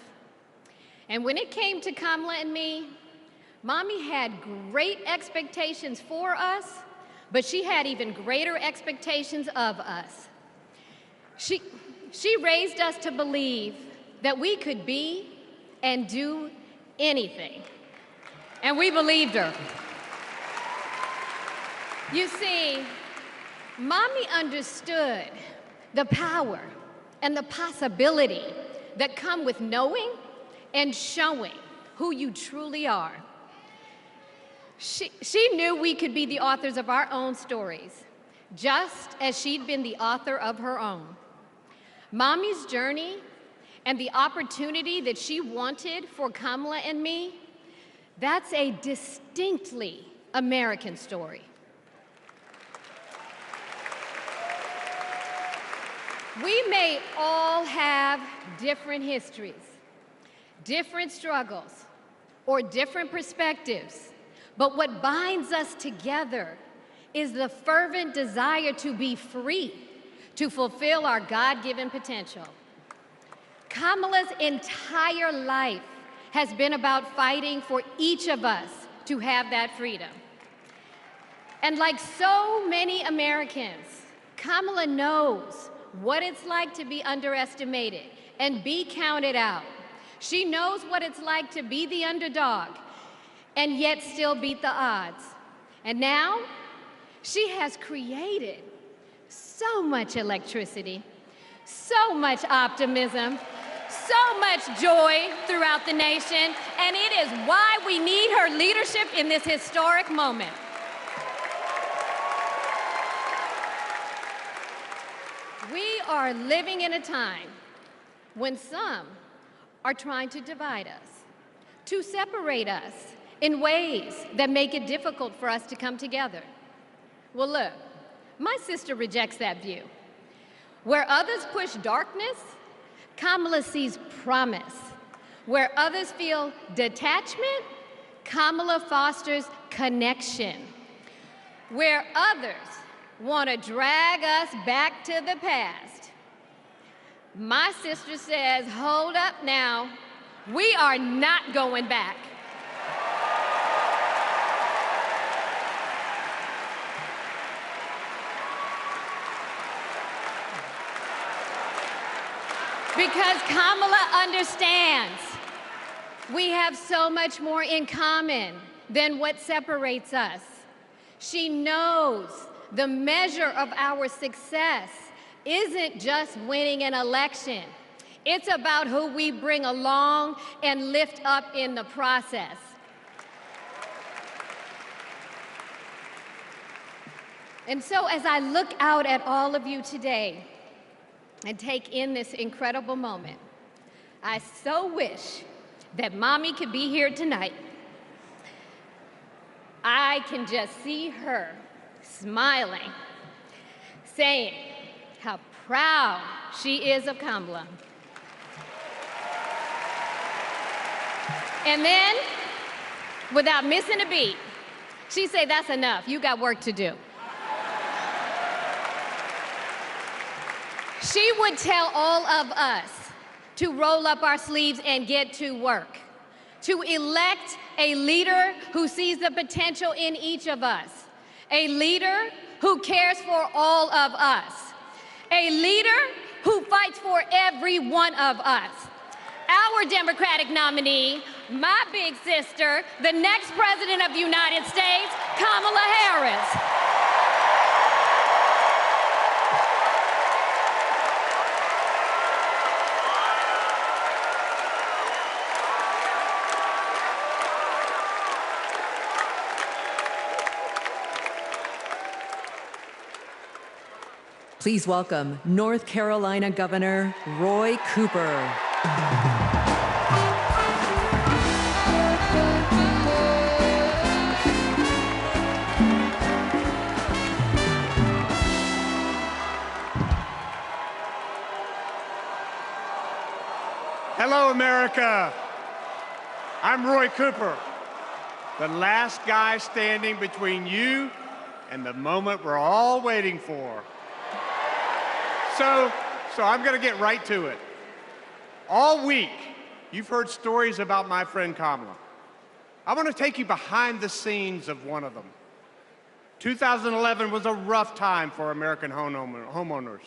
And when it came to Kamala and me, Mommy had great expectations for us, but she had even greater expectations of us. She raised us to believe that we could be and do anything. And we believed her. You see, Mommy understood the power and the possibility that come with knowing and showing who you truly are. She knew we could be the authors of our own stories, just as she'd been the author of her own. Mommy's journey and the opportunity that she wanted for Kamala and me, that's a distinctly American story. We may all have different histories, different struggles, or different perspectives, but what binds us together is the fervent desire to be free, to fulfill our God-given potential. Kamala's entire life has been about fighting for each of us to have that freedom. And like so many Americans, Kamala knows what it's like to be underestimated and be counted out. She knows what it's like to be the underdog and yet still beat the odds. And now, she has created so much electricity, so much optimism, so much joy throughout the nation, and it is why we need her leadership in this historic moment. We are living in a time when some are trying to divide us, to separate us in ways that make it difficult for us to come together. Well, look, my sister rejects that view. Where others push darkness, Kamala sees promise. Where others feel detachment, Kamala fosters connection. Where others want to drag us back to the past, my sister says, hold up now, we are not going back. Because Kamala understands we have so much more in common than what separates us. She knows the measure of our success isn't just winning an election. It's about who we bring along and lift up in the process. And so as I look out at all of you today and take in this incredible moment, I so wish that Mommy could be here tonight. I can just see her smiling, saying how proud she is of Kamala. And then, without missing a beat, she'd say, that's enough, you got work to do. She would tell all of us to roll up our sleeves and get to work, to elect a leader who sees the potential in each of us, a leader who cares for all of us, a leader who fights for every one of us. Our Democratic nominee, my big sister, the next President of the United States, Kamala Harris. Please welcome North Carolina Governor Roy Cooper. America. I'm Roy Cooper, the last guy standing between you and the moment we're all waiting for. So I'm going to get right to it. All week, you've heard stories about my friend Kamala. I want to take you behind the scenes of one of them. 2011 was a rough time for American homeowners.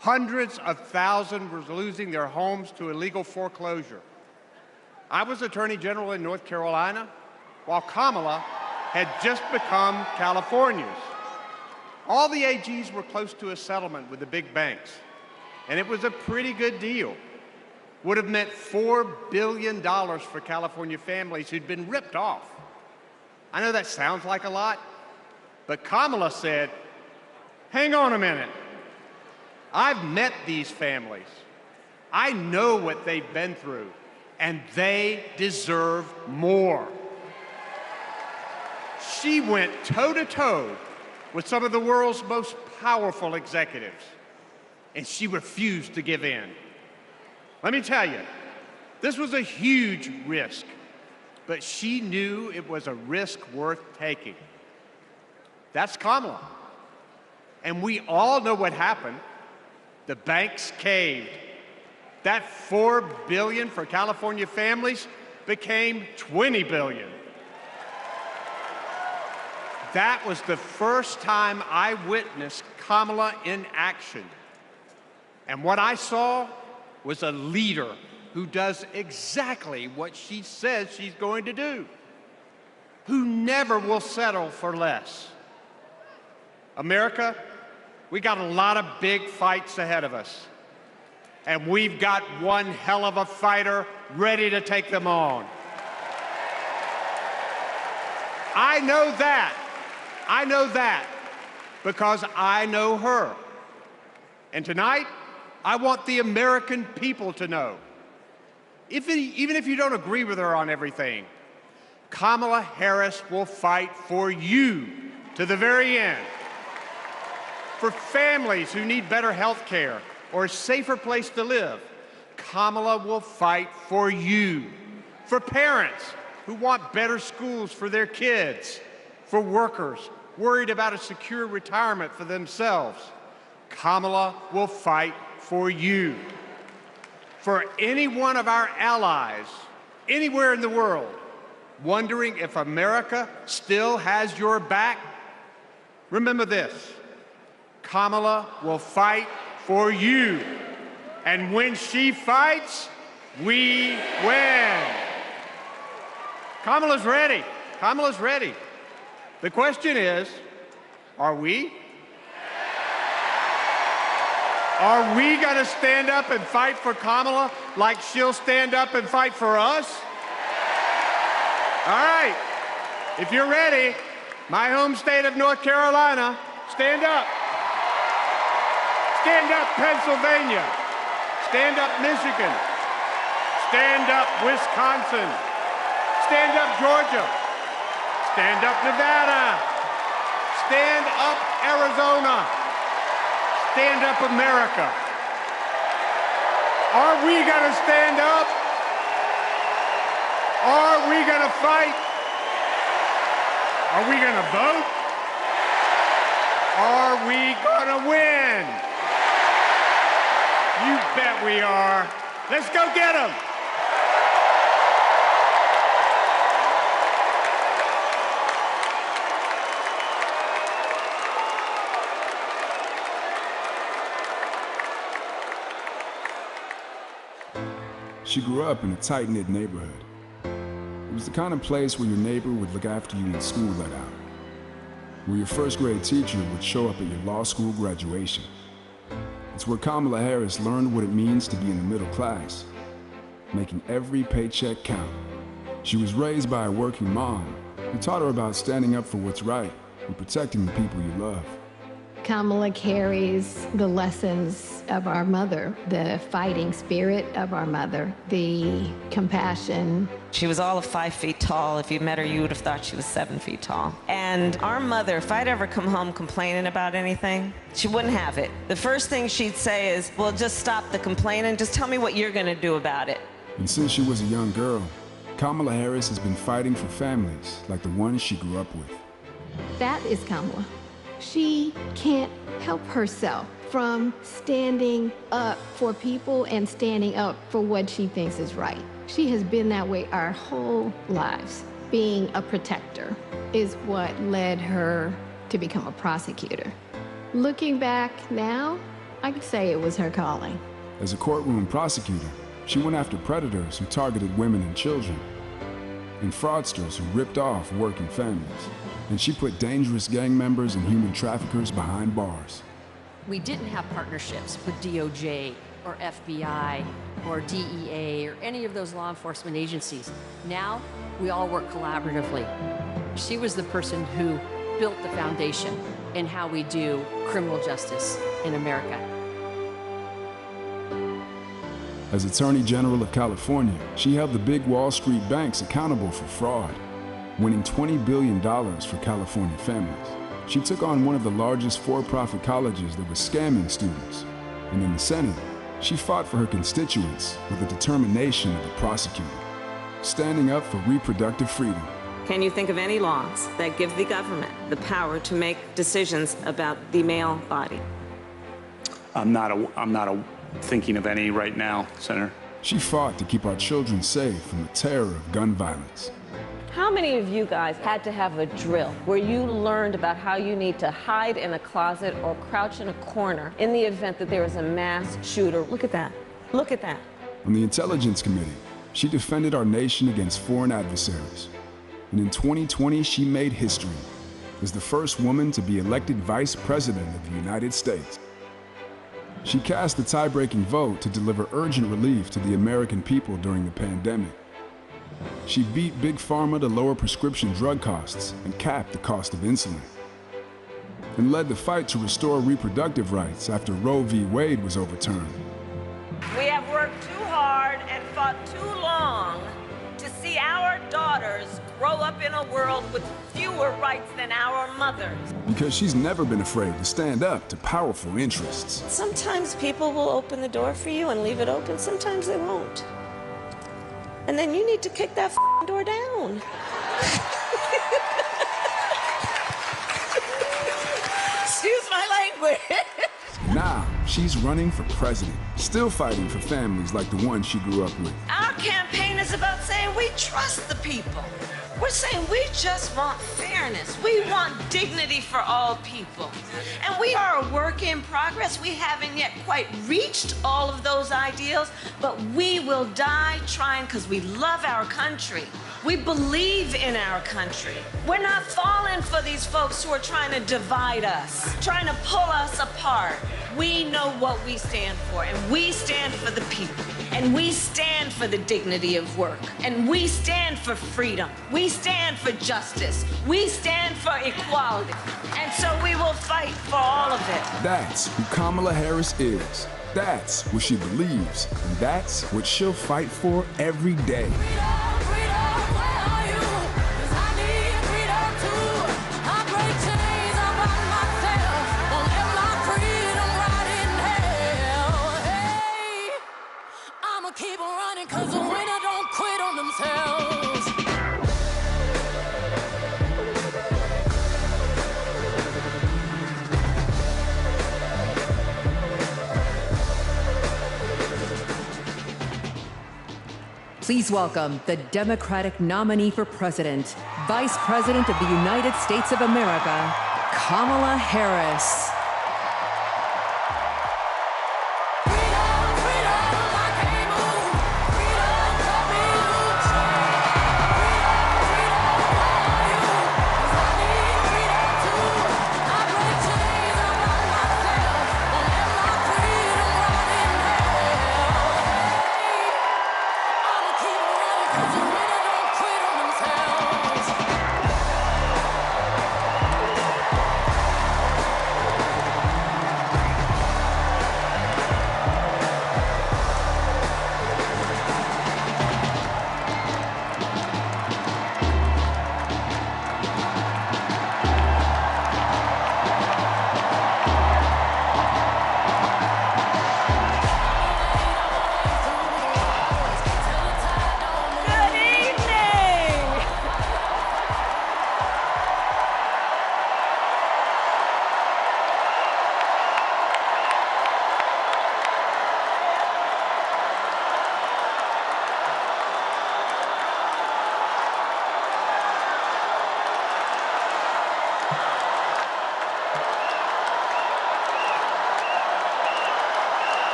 Hundreds of thousands were losing their homes to illegal foreclosure. I was Attorney General in North Carolina, while Kamala had just become California's. All the AGs were close to a settlement with the big banks, and it was a pretty good deal. Would have meant $4 billion for California families who'd been ripped off. I know that sounds like a lot, but Kamala said, hang on a minute. I've met these families. I know what they've been through, and they deserve more. She went toe-to-toe with some of the world's most powerful executives, and she refused to give in. Let me tell you, this was a huge risk, but she knew it was a risk worth taking. That's Kamala. And we all know what happened. The banks caved. That $4 billion for California families became $20 billion. That was the first time I witnessed Kamala in action. And what I saw was a leader who does exactly what she says she's going to do, who never will settle for less. America, we got a lot of big fights ahead of us, and we've got one hell of a fighter ready to take them on. I know that because I know her. And tonight, I want the American people to know, even if you don't agree with her on everything, Kamala Harris will fight for you to the very end. For families who need better health care or a safer place to live, Kamala will fight for you. For parents who want better schools for their kids, for workers worried about a secure retirement for themselves, Kamala will fight for you. For any one of our allies, anywhere in the world, wondering if America still has your back, remember this: Kamala will fight for you. And when she fights, we win. Kamala's ready. Kamala's ready. The question is, are we? Are we going to stand up and fight for Kamala like she'll stand up and fight for us? All right. If you're ready, my home state of North Carolina, stand up. Stand up, Pennsylvania. Stand up, Michigan. Stand up, Wisconsin. Stand up, Georgia. Stand up, Nevada. Stand up, Arizona. Stand up, America. Are we going to stand up? Are we going to fight? Are we going to vote? Are we going to win? You bet we are. Let's go get them. She grew up in a tight-knit neighborhood. It was the kind of place where your neighbor would look after you when school let out, where your first grade teacher would show up at your law school graduation. It's where Kamala Harris learned what it means to be in the middle class, making every paycheck count. She was raised by a working mom who taught her about standing up for what's right and protecting the people you love. Kamala carries the lessons of our mother, the fighting spirit of our mother, the compassion. She was all of 5 feet tall. If you met her, you would have thought she was 7 feet tall. And our mother, if I'd ever come home complaining about anything, she wouldn't have it. The first thing she'd say is, well, just stop the complaining. Just tell me what you're going to do about it. And since she was a young girl, Kamala Harris has been fighting for families like the ones she grew up with. That is Kamala. She can't help herself from standing up for people and standing up for what she thinks is right. She has been that way our whole lives. Being a protector is what led her to become a prosecutor. Looking back now, I could say it was her calling. As a courtroom prosecutor, she went after predators who targeted women and children, and fraudsters who ripped off working families. And she put dangerous gang members and human traffickers behind bars. We didn't have partnerships with DOJ or FBI or DEA or any of those law enforcement agencies. Now, we all work collaboratively. She was the person who built the foundation in how we do criminal justice in America. As Attorney General of California, she held the big Wall Street banks accountable for fraud, winning $20 billion for California families. She took on one of the largest for-profit colleges that was scamming students. And in the Senate, she fought for her constituents with the determination of a prosecutor, standing up for reproductive freedom. Can you think of any laws that give the government the power to make decisions about the male body? I'm not thinking of any right now, Senator. She fought to keep our children safe from the terror of gun violence. How many of you guys had to have a drill where you learned about how you need to hide in a closet or crouch in a corner in the event that there is a mass shooter? Look at that. Look at that. On the Intelligence Committee, she defended our nation against foreign adversaries. And in 2020, she made history as the first woman to be elected Vice President of the United States. She cast the tie-breaking vote to deliver urgent relief to the American people during the pandemic. She beat Big Pharma to lower prescription drug costs and cap the cost of insulin, and led the fight to restore reproductive rights after Roe v. Wade was overturned. We have worked too hard and fought too long to see our daughters grow up in a world with fewer rights than our mothers. Because she's never been afraid to stand up to powerful interests. Sometimes people will open the door for you and leave it open, sometimes they won't. And then you need to kick that door down. Excuse my language. Now, she's running for president, still fighting for families like the one she grew up with. Our campaign is about saying we trust the people. We're saying we just want fairness. We want dignity for all people. And we are a work in progress. We haven't yet quite reached all of those ideals, but we will die trying because we love our country. We believe in our country. We're not falling for these folks who are trying to divide us, trying to pull us apart. We know what we stand for, and we stand for the people. And we stand for the dignity of work. And we stand for freedom. We stand for justice. We stand for equality. And so we will fight for all of it. That's who Kamala Harris is. That's what she believes. And that's what she'll fight for every day. Keep running, cause the winner don't quit on themselves. Please welcome the Democratic nominee for president, Vice President of the United States of America, Kamala Harris.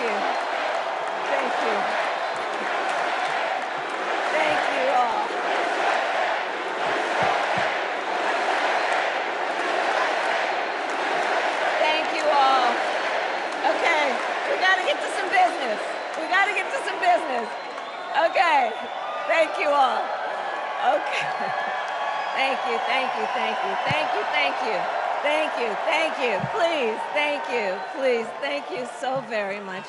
you. Thank you. Thank you all. Thank you all. Okay, we gotta get to some business. We gotta get to some business. Okay, thank you all. Okay. Thank you, thank you, thank you, thank you, thank you. Thank you, thank you, please, thank you, please, thank you so very much.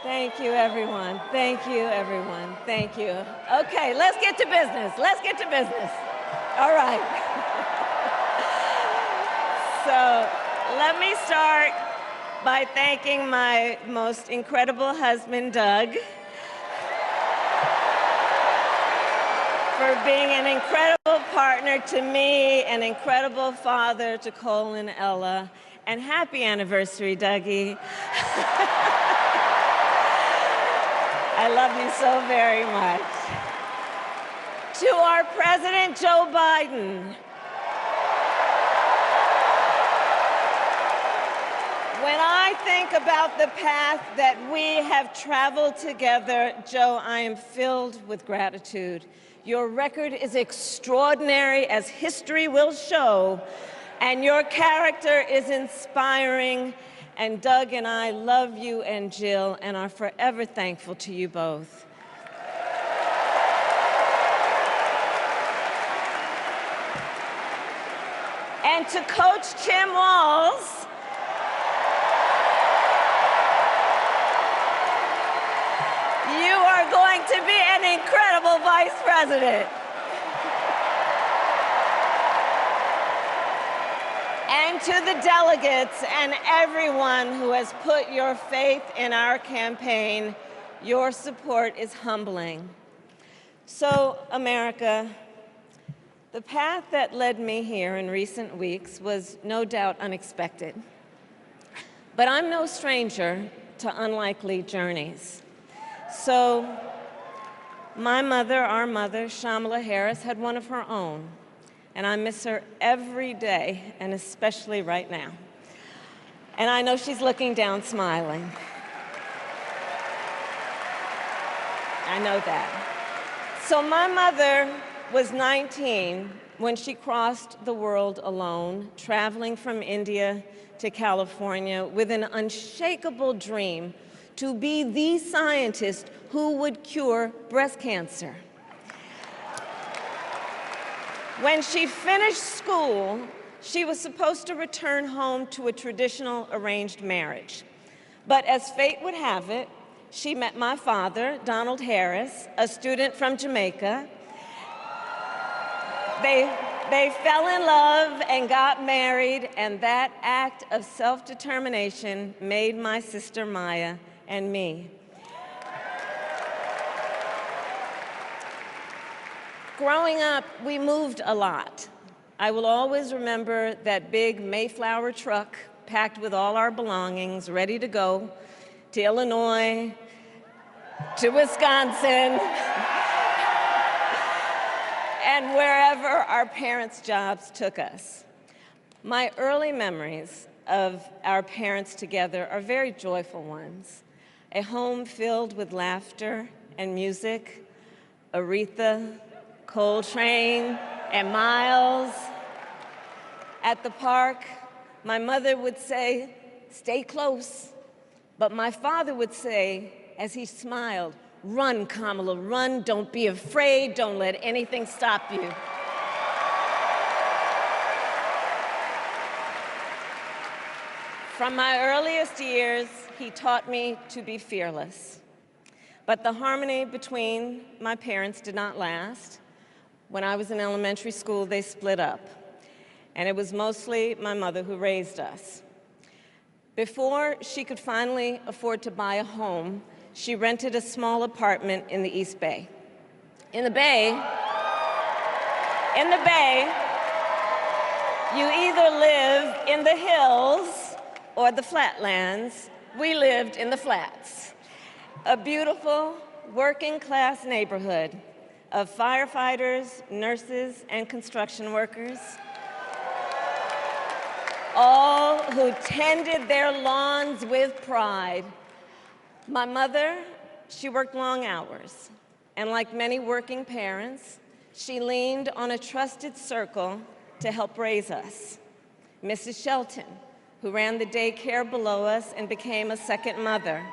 Thank you, everyone. Thank you, everyone. Thank you. Okay, let's get to business. Let's get to business. All right. So let me start by thanking my most incredible husband, Doug, for being an incredible partner to me, an incredible father to Cole and Ella, and happy anniversary, Dougie. I love you so very much. To our President, Joe Biden. When I think about the path that we have traveled together, Joe, I am filled with gratitude. Your record is extraordinary, as history will show, and your character is inspiring. And Doug and I love you and Jill and are forever thankful to you both. And to Coach Tim Walz, you are going to be an incredible vice president. And to the delegates and everyone who has put your faith in our campaign, your support is humbling. So, America, the path that led me here in recent weeks was no doubt unexpected. But I'm no stranger to unlikely journeys. So, my mother, our mother, Kamala Harris, had one of her own. And I miss her every day, and especially right now. And I know she's looking down, smiling. I know that. So my mother was 19 when she crossed the world alone, traveling from India to California with an unshakable dream to be the scientist who would cure breast cancer. When she finished school, she was supposed to return home to a traditional arranged marriage. But as fate would have it, she met my father, Donald Harris, a student from Jamaica. They fell in love and got married, and that act of self-determination made my sister Maya and me. Growing up, we moved a lot. I will always remember that big Mayflower truck packed with all our belongings, ready to go to Illinois, to Wisconsin, and wherever our parents' jobs took us. My early memories of our parents together are very joyful ones. A home filled with laughter and music, Aretha, Coltrane, and Miles. At the park, my mother would say, "Stay close." But my father would say, as he smiled, "Run, Kamala, run. Don't be afraid. Don't let anything stop you." From my earliest years, he taught me to be fearless. But the harmony between my parents did not last. When I was in elementary school, they split up. And it was mostly my mother who raised us. Before she could finally afford to buy a home, she rented a small apartment in the East Bay. In the Bay, you either live in the hills or the flatlands. We lived in the flats. A beautiful, working-class neighborhood of firefighters, nurses, and construction workers, all who tended their lawns with pride. My mother, she worked long hours, and like many working parents, she leaned on a trusted circle to help raise us. Mrs. Shelton, who ran the daycare below us and became a second mother.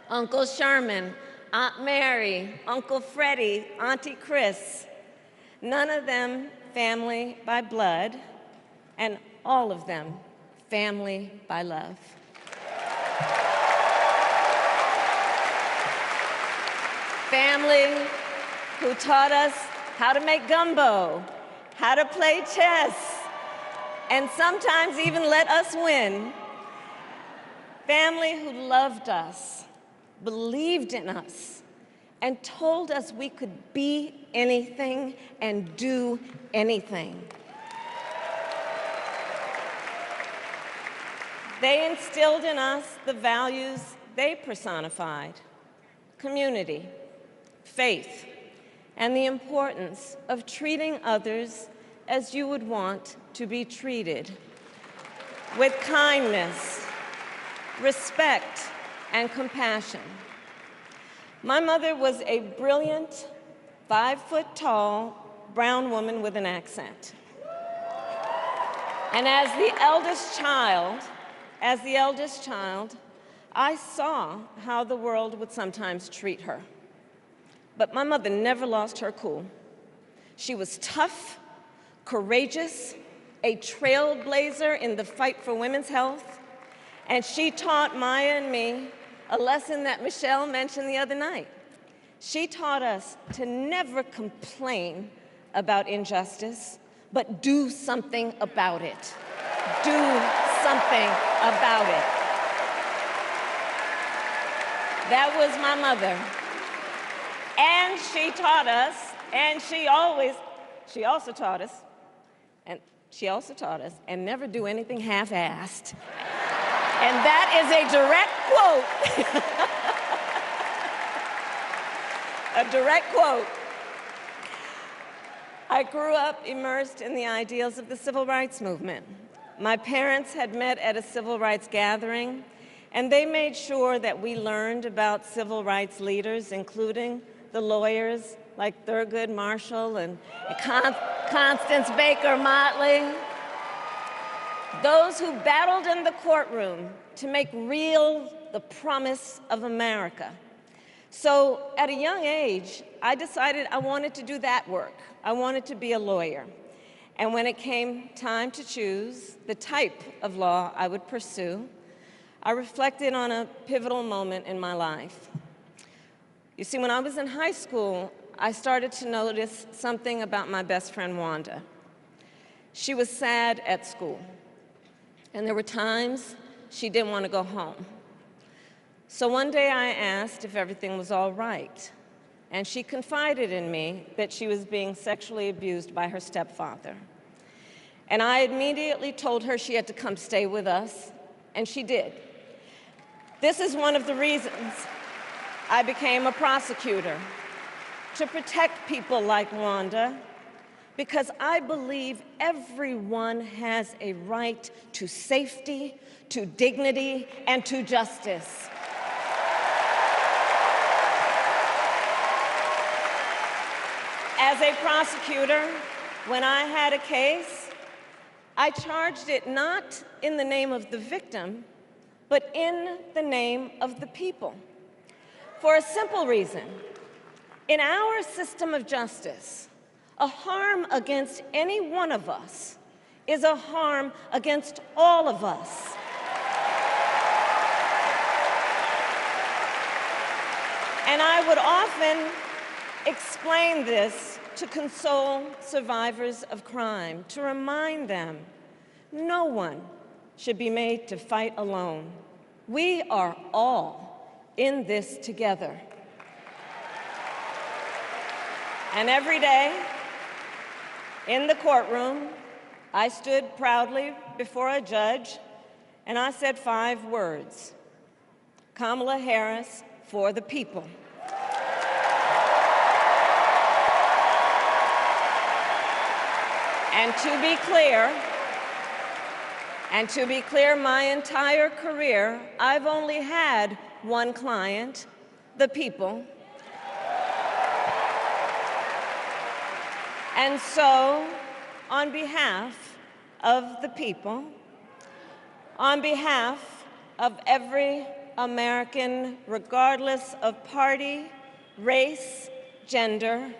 Uncle Sherman, Aunt Mary, Uncle Freddie, Auntie Chris. None of them family by blood, and all of them family by love. Family who taught us how to make gumbo, how to play chess, and sometimes even let us win. Family who loved us, believed in us, and told us we could be anything and do anything. They instilled in us the values they personified: community, faith, and the importance of treating others as you would want to be treated, with kindness, respect, and compassion. My mother was a brilliant, 5-foot-tall, brown woman with an accent. And as the eldest child, I saw how the world would sometimes treat her. But my mother never lost her cool. She was tough, courageous, a trailblazer in the fight for women's health, and she taught Maya and me a lesson that Michelle mentioned the other night. She taught us to never complain about injustice, but do something about it. Do something about it. That was my mother. And she taught us, and she also taught us, and never do anything half-assed. And that is a direct quote. A direct quote. I grew up immersed in the ideals of the civil rights movement. My parents had met at a civil rights gathering, and they made sure that we learned about civil rights leaders, including the lawyers like Thurgood Marshall and Constance Baker Motley. Those who battled in the courtroom to make real the promise of America. So at a young age, I decided I wanted to do that work. I wanted to be a lawyer. And when it came time to choose the type of law I would pursue, I reflected on a pivotal moment in my life. You see, when I was in high school, I started to notice something about my best friend, Wanda. She was sad at school. And there were times she didn't want to go home. So one day I asked if everything was all right. And she confided in me that she was being sexually abused by her stepfather. And I immediately told her she had to come stay with us, and she did. This is one of the reasons I became a prosecutor, to protect people like Wanda, because I believe everyone has a right to safety, to dignity, and to justice. As a prosecutor, when I had a case, I charged it not in the name of the victim, but in the name of the people. For a simple reason. In our system of justice, a harm against any one of us is a harm against all of us. And I would often explain this to console survivors of crime, to remind them no one should be made to fight alone. We are all in this together. And every day in the courtroom, I stood proudly before a judge and I said 5 words: Kamala Harris for the people. And to be clear, And to be clear, my entire career, I've only had one client, the people. And so, on behalf of the people, on behalf of every American, regardless of party, race, gender,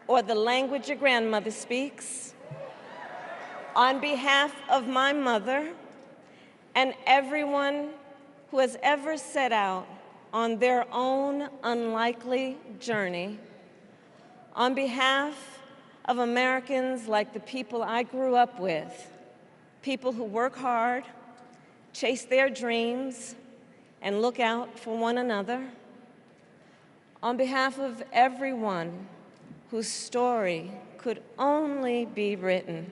or the language your grandmother speaks, on behalf of my mother and everyone who has ever set out on their own unlikely journey, on behalf of Americans like the people I grew up with, people who work hard, chase their dreams, and look out for one another, on behalf of everyone whose story could only be written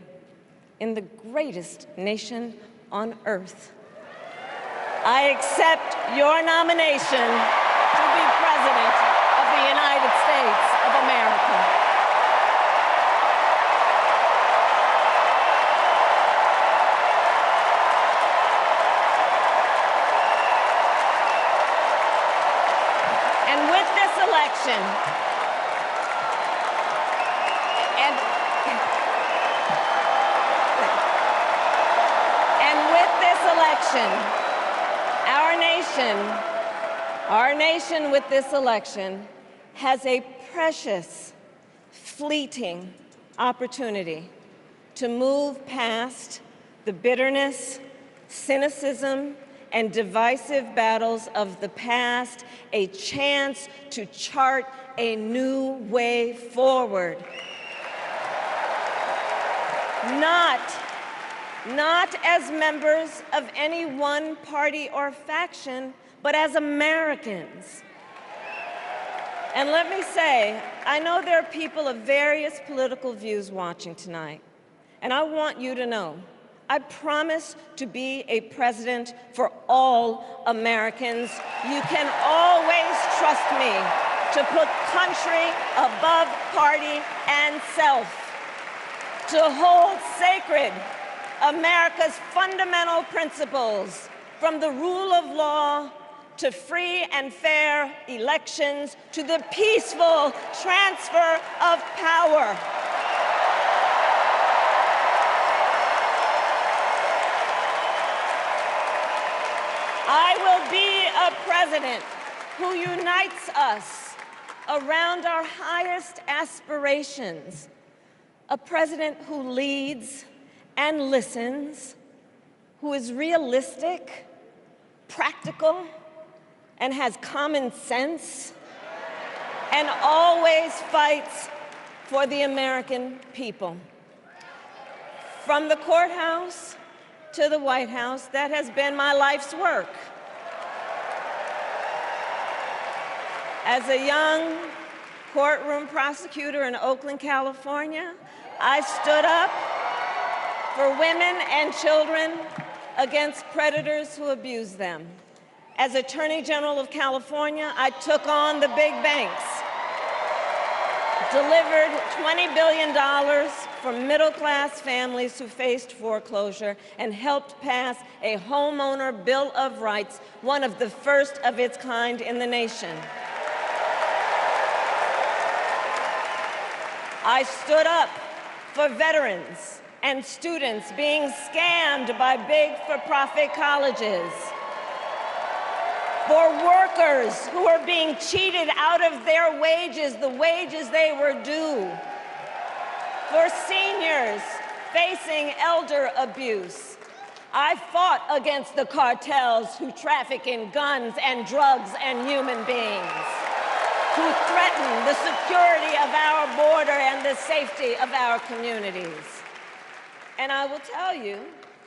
in the greatest nation on earth, I accept your nomination to be President of the United States of America. And with this election, our nation with this election has a precious, fleeting opportunity to move past the bitterness, cynicism, and divisive battles of the past, a chance to chart a new way forward. Not as members of any one party or faction, but as Americans. And let me say, I know there are people of various political views watching tonight, and I want you to know, I promise to be a president for all Americans. You can always trust me to put country above party and self, to hold sacred America's fundamental principles, from the rule of law to free and fair elections to the peaceful transfer of power. I will be a president who unites us around our highest aspirations, a president who leads and listens, who is realistic, practical, and has common sense, and always fights for the American people. From the courthouse to the White House, that has been my life's work. As a young courtroom prosecutor in Oakland, California, I stood up for women and children against predators who abuse them. As Attorney General of California, I took on the big banks, delivered $20 billion for middle-class families who faced foreclosure, and helped pass a homeowner Bill of Rights, one of the first of its kind in the nation. I stood up for veterans and students being scammed by big for-profit colleges, for workers who are being cheated out of their wages, the wages they were due, for seniors facing elder abuse. I fought against the cartels who traffic in guns and drugs and human beings, who threaten the security of our border and the safety of our communities. And I will tell you,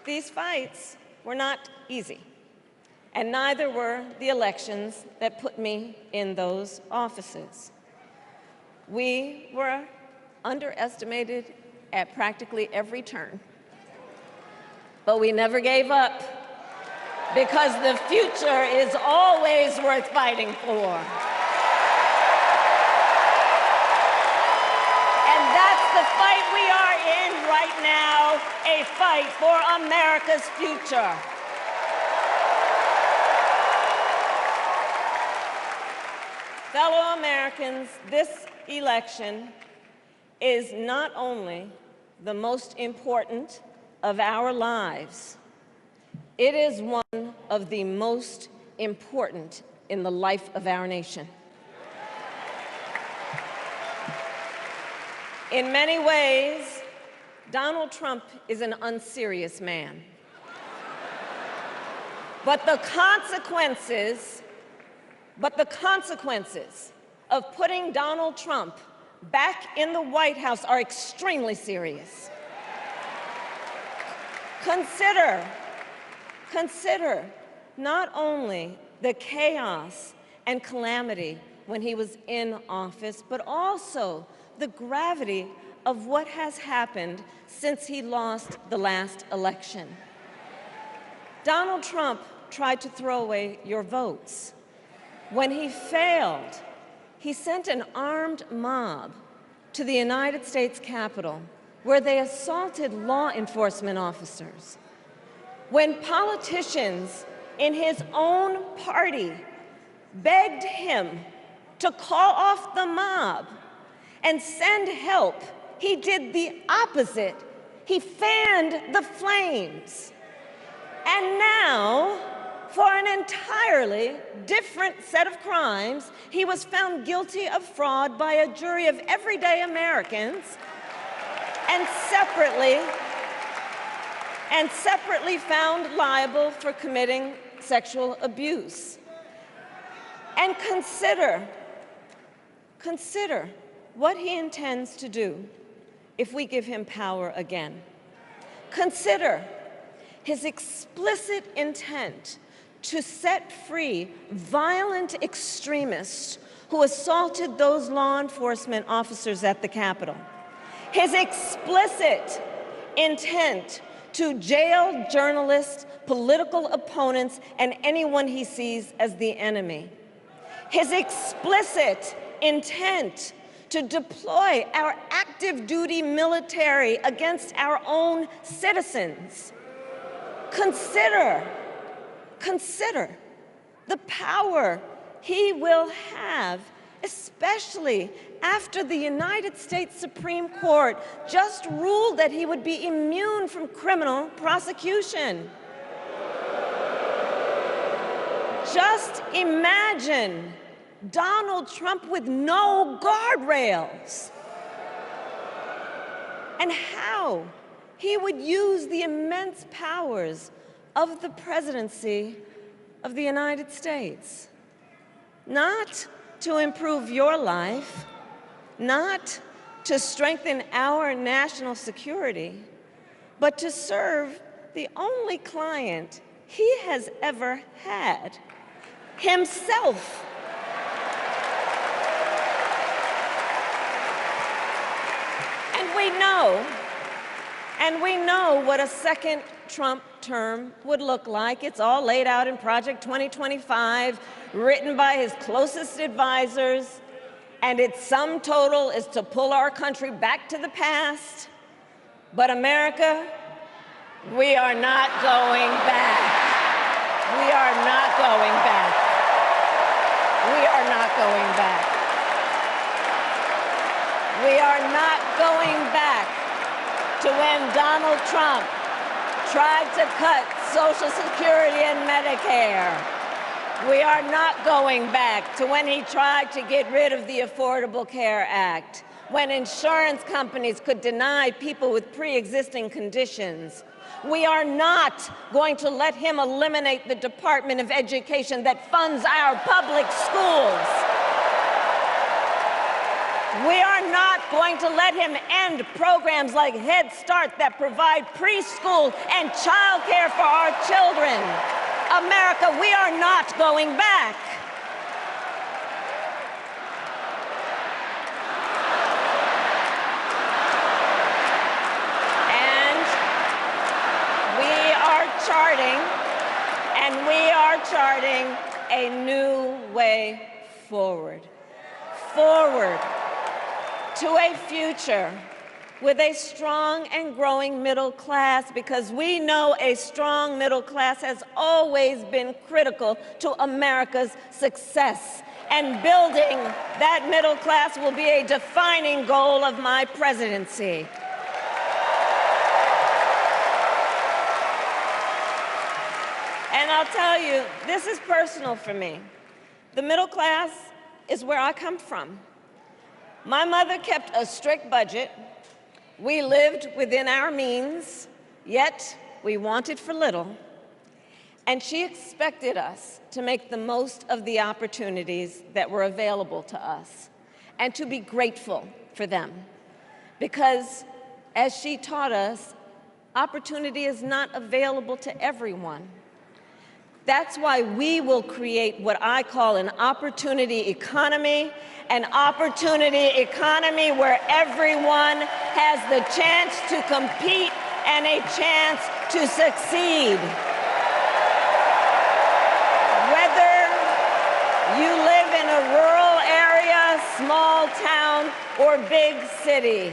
these fights were not easy. And neither were the elections that put me in those offices. We were underestimated at practically every turn. But we never gave up, because the future is always worth fighting for. And that's the fight we are in right now, a fight for America's future. Fellow Americans, this election is not only the most important of our lives, it is one of the most important in the life of our nation. In many ways, Donald Trump is an unserious man. But the consequences of putting Donald Trump back in the White House are extremely serious. Consider not only the chaos and calamity when he was in office, but also the gravity of what has happened since he lost the last election. Donald Trump tried to throw away your votes. When he failed, he sent an armed mob to the United States Capitol, where they assaulted law enforcement officers. When politicians in his own party begged him to call off the mob and send help, he did the opposite. He fanned the flames. And now, for an entirely different set of crimes, he was found guilty of fraud by a jury of everyday Americans and separately found liable for committing sexual abuse. And consider what he intends to do if we give him power again. Consider his explicit intent to set free violent extremists who assaulted those law enforcement officers at the Capitol. His explicit intent to jail journalists, political opponents, and anyone he sees as the enemy. His explicit intent to deploy our active duty military against our own citizens. Consider the power he will have, especially after the United States Supreme Court just ruled that he would be immune from criminal prosecution. Just imagine Donald Trump with no guardrails, and how he would use the immense powers of the presidency of the United States, not to improve your life, not to strengthen our national security, but to serve the only client he has ever had, himself. And we know what a second Trump term would look like. It's all laid out in Project 2025, written by his closest advisors, and its sum total is to pull our country back to the past. But America, we are not going back. We are not going back. We are not going back. We are not going back to when Donald Trump tried to cut Social Security and Medicare. We are not going back to when he tried to get rid of the Affordable Care Act, when insurance companies could deny people with pre-existing conditions. We are not going to let him eliminate the Department of Education that funds our public schools. We are not going to let him end programs like Head Start that provide preschool and childcare for our children. America, we are not going back. And we are charting a new way forward. To a future with a strong and growing middle class, because we know a strong middle class has always been critical to America's success. And building that middle class will be a defining goal of my presidency. And I'll tell you, this is personal for me. The middle class is where I come from. My mother kept a strict budget. We lived within our means, yet we wanted for little. And she expected us to make the most of the opportunities that were available to us and to be grateful for them. Because, as she taught us, opportunity is not available to everyone. That's why we will create what I call an opportunity economy where everyone has the chance to compete and a chance to succeed. Whether you live in a rural area, small town, or big city.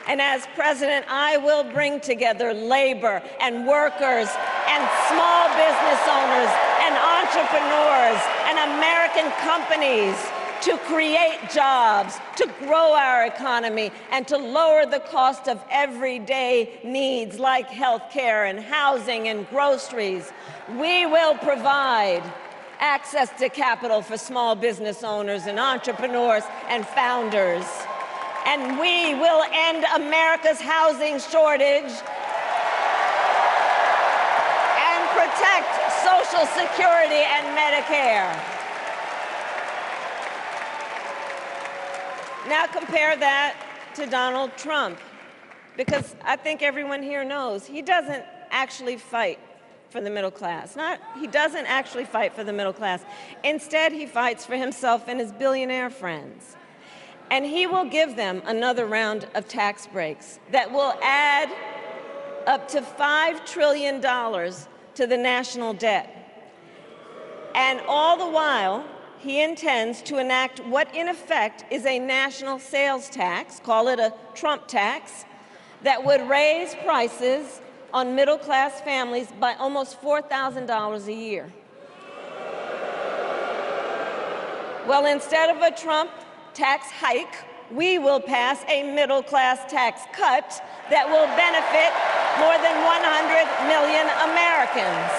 And as president, I will bring together labor and workers and small business owners and entrepreneurs and American companies to create jobs, to grow our economy, and to lower the cost of everyday needs like health care and housing and groceries. We will provide access to capital for small business owners and entrepreneurs and founders. And we will end America's housing shortage and protect Social Security and Medicare. Now compare that to Donald Trump, because I think everyone here knows he doesn't actually fight for the middle class. He doesn't actually fight for the middle class. Instead, he fights for himself and his billionaire friends. And he will give them another round of tax breaks that will add up to $5 trillion to the national debt. And all the while, he intends to enact what in effect is a national sales tax, call it a Trump tax, that would raise prices on middle-class families by almost $4,000 a year. Well, instead of a Trump tax hike, we will pass a middle-class tax cut that will benefit more than 100 million Americans.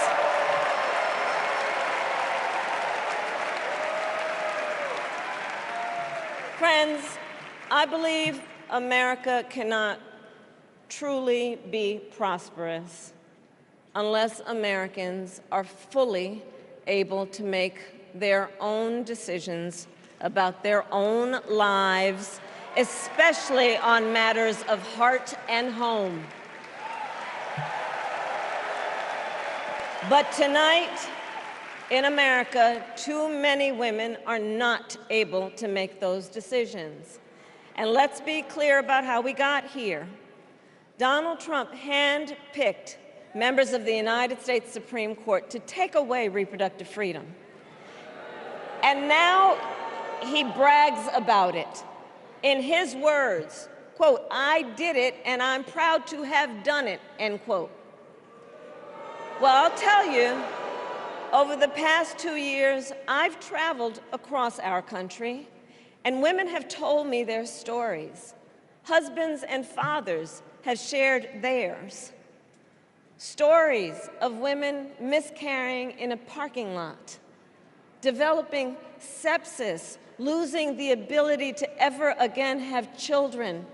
Friends, I believe America cannot truly be prosperous unless Americans are fully able to make their own decisions about their own lives, especially on matters of heart and home. But tonight, in America, too many women are not able to make those decisions. And let's be clear about how we got here. Donald Trump handpicked members of the United States Supreme Court to take away reproductive freedom. And now he brags about it. In his words, quote, "I did it and I'm proud to have done it," end quote. Well, I'll tell you, over the past 2 years, I've traveled across our country, and women have told me their stories. Husbands and fathers have shared theirs. Stories of women miscarrying in a parking lot, developing sepsis, losing the ability to ever again have children,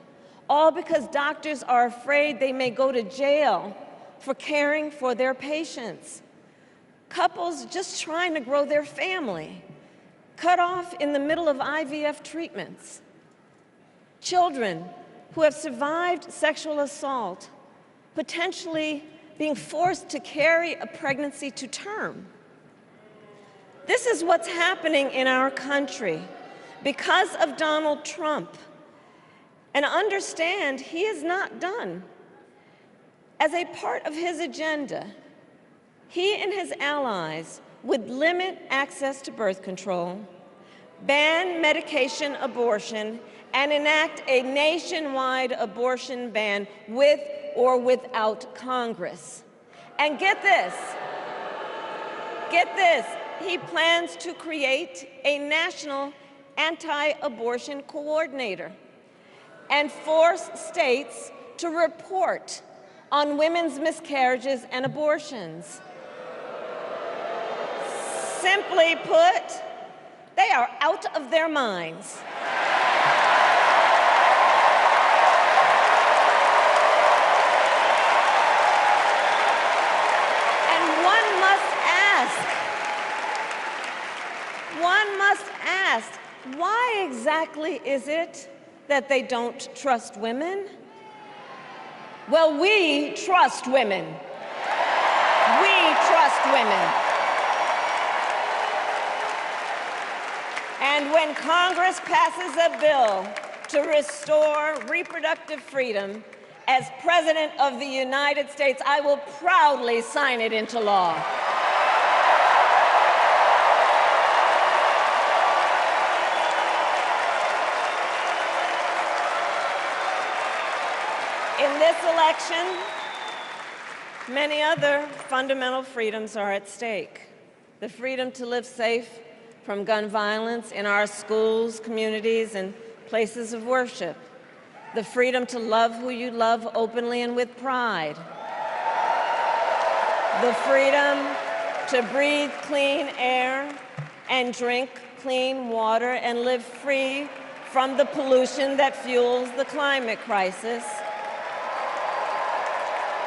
all because doctors are afraid they may go to jail for caring for their patients. Couples just trying to grow their family, cut off in the middle of IVF treatments. Children who have survived sexual assault, potentially being forced to carry a pregnancy to term. This is what's happening in our country because of Donald Trump. And understand, he is not done. As a part of his agenda, he and his allies would limit access to birth control, ban medication abortion, and enact a nationwide abortion ban with or without Congress. And get this, he plans to create a national anti-abortion coordinator and force states to report on women's miscarriages and abortions. Simply put, they are out of their minds. And one must ask, why exactly is it that they don't trust women? Well, we trust women. We trust women. And when Congress passes a bill to restore reproductive freedom, as President of the United States, I will proudly sign it into law. In this election, many other fundamental freedoms are at stake. The freedom to live safe from gun violence in our schools, communities, and places of worship. The freedom to love who you love openly and with pride. The freedom to breathe clean air and drink clean water and live free from the pollution that fuels the climate crisis.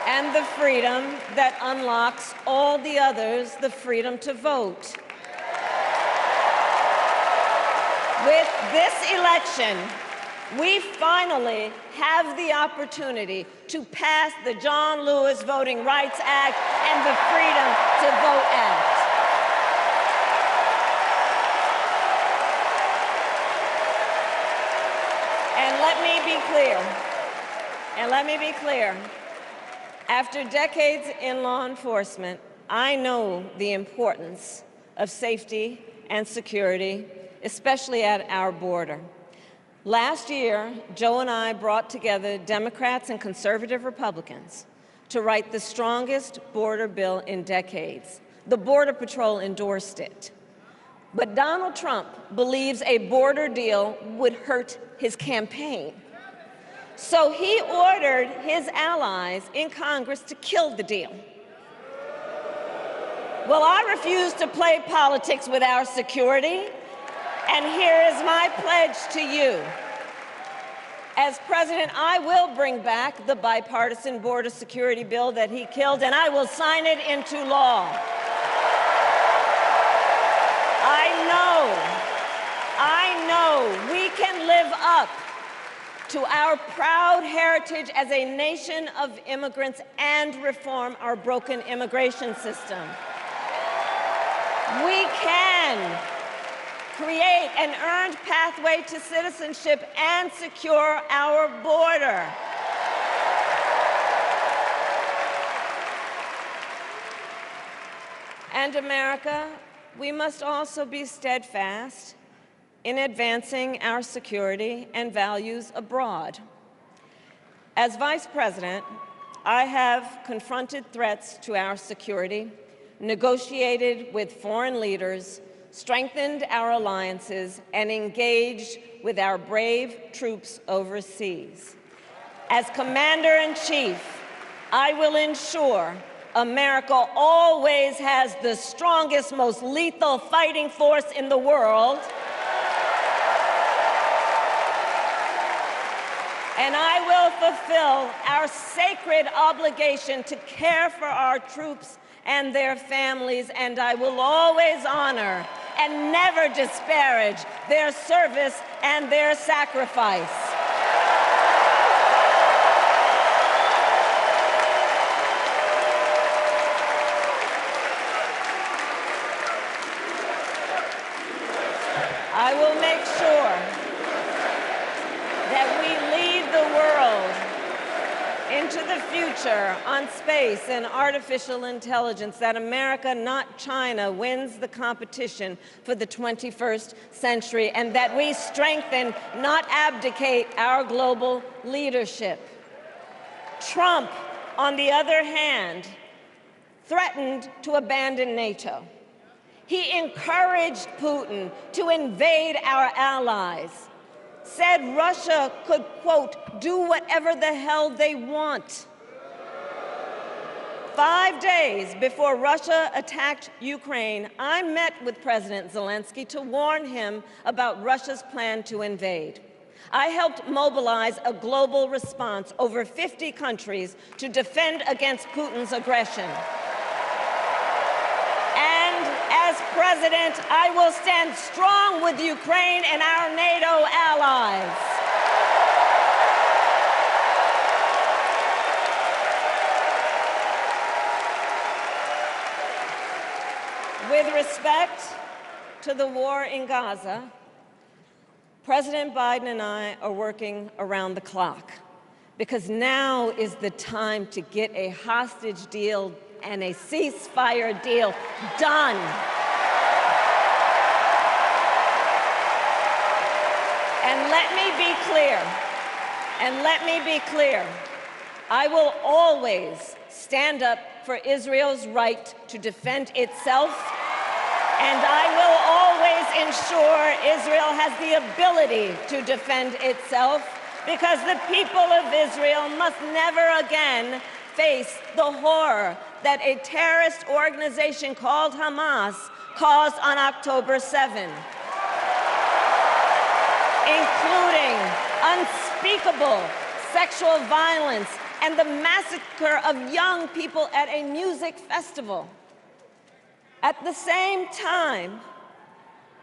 And the freedom that unlocks all the others, the freedom to vote. With this election, we finally have the opportunity to pass the John Lewis Voting Rights Act and the Freedom to Vote Act. And let me be clear. After decades in law enforcement, I know the importance of safety and security, especially at our border. Last year, Joe and I brought together Democrats and conservative Republicans to write the strongest border bill in decades. The Border Patrol endorsed it. But Donald Trump believes a border deal would hurt his campaign. So he ordered his allies in Congress to kill the deal. Well, I refuse to play politics with our security, and here is my pledge to you. As president, I will bring back the bipartisan border security bill that he killed, and I will sign it into law. I know we can live up to our proud heritage as a nation of immigrants and reform our broken immigration system. We can create an earned pathway to citizenship and secure our border. And America, we must also be steadfast in advancing our security and values abroad. As Vice President, I have confronted threats to our security, negotiated with foreign leaders, strengthened our alliances, and engaged with our brave troops overseas. As Commander-in-Chief, I will ensure America always has the strongest, most lethal fighting force in the world. And I will fulfill our sacred obligation to care for our troops and their families, and I will always honor and never disparage their service and their sacrifice. I will make sure that we lead the world into the future on space and artificial intelligence, that America, not China, wins the competition for the 21st century, and that we strengthen, not abdicate, our global leadership. Trump, on the other hand, threatened to abandon NATO. He encouraged Putin to invade our allies, said Russia could, quote, do whatever the hell they want. 5 days before Russia attacked Ukraine, I met with President Zelensky to warn him about Russia's plan to invade. I helped mobilize a global response, over 50 countries, to defend against Putin's aggression. And as president, I will stand strong with Ukraine and our NATO allies. With respect to the war in Gaza, President Biden and I are working around the clock, because now is the time to get a hostage deal and a ceasefire deal done. And let me be clear, I will always stand up for Israel's right to defend itself, and I will always ensure Israel has the ability to defend itself, because the people of Israel must never again face the horror that a terrorist organization called Hamas caused on October 7, including unspeakable sexual violence and the massacre of young people at a music festival. At the same time,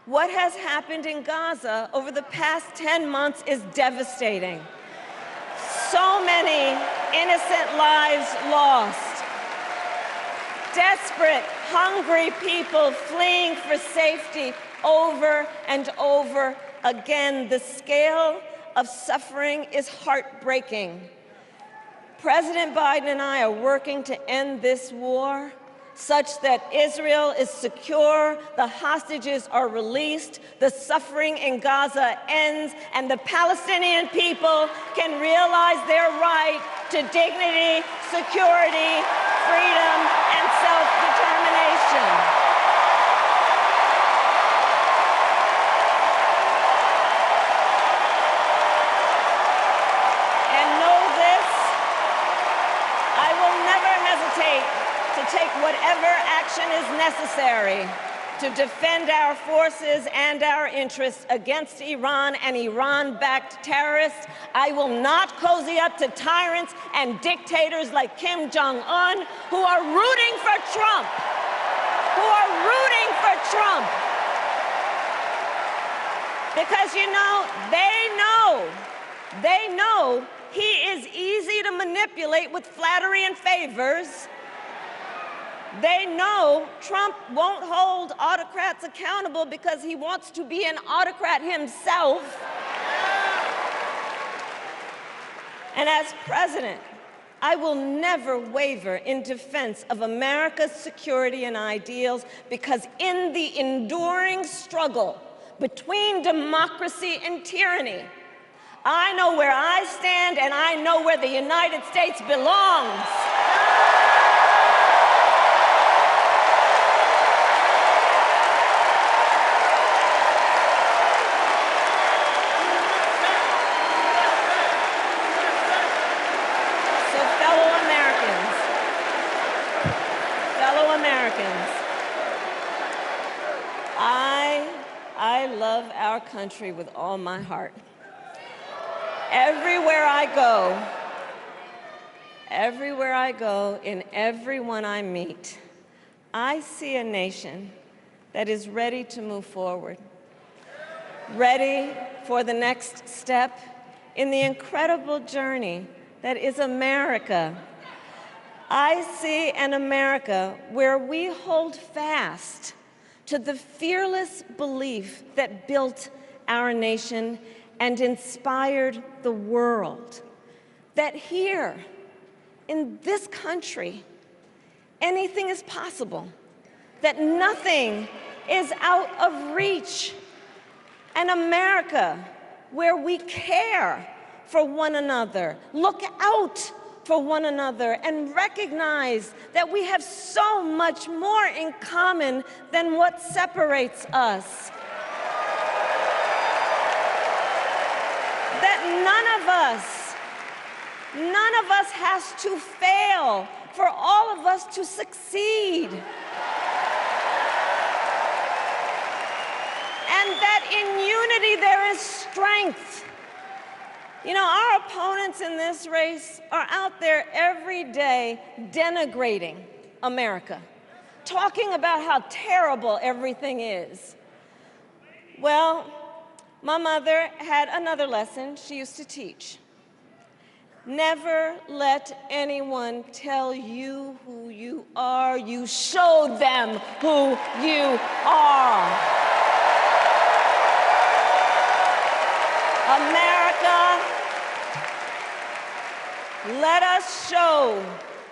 what has happened in Gaza over the past 10 months is devastating. So many innocent lives lost. Desperate, hungry people fleeing for safety over and over again. The scale of suffering is heartbreaking. President Biden and I are working to end this war such that Israel is secure, the hostages are released, the suffering in Gaza ends, and the Palestinian people can realize their right to dignity, security, freedom, and self-determination. And know this, I will never hesitate to take whatever action is necessary to defend our forces and our interests against Iran and Iran-backed terrorists. I will not cozy up to tyrants and dictators like Kim Jong-un, who are rooting for Trump, Because, you know, they know he is easy to manipulate with flattery and favors. They know Trump won't hold autocrats accountable because he wants to be an autocrat himself. And as president, I will never waver in defense of America's security and ideals, because in the enduring struggle between democracy and tyranny, I know where I stand and I know where the United States belongs. I love our country with all my heart. Everywhere I go, in everyone I meet, I see a nation that is ready to move forward, ready for the next step in the incredible journey that is America. I see an America where we hold fast to the fearless belief that built our nation and inspired the world, that here in this country, anything is possible, that nothing is out of reach. An America where we care for one another, look out for one another, and recognize that we have so much more in common than what separates us. That none of us has to fail for all of us to succeed. And that in unity there is strength. You know, our opponents in this race are out there every day denigrating America, talking about how terrible everything is. Well, my mother had another lesson she used to teach. Never let anyone tell you who you are. You show them who you are. America, let us show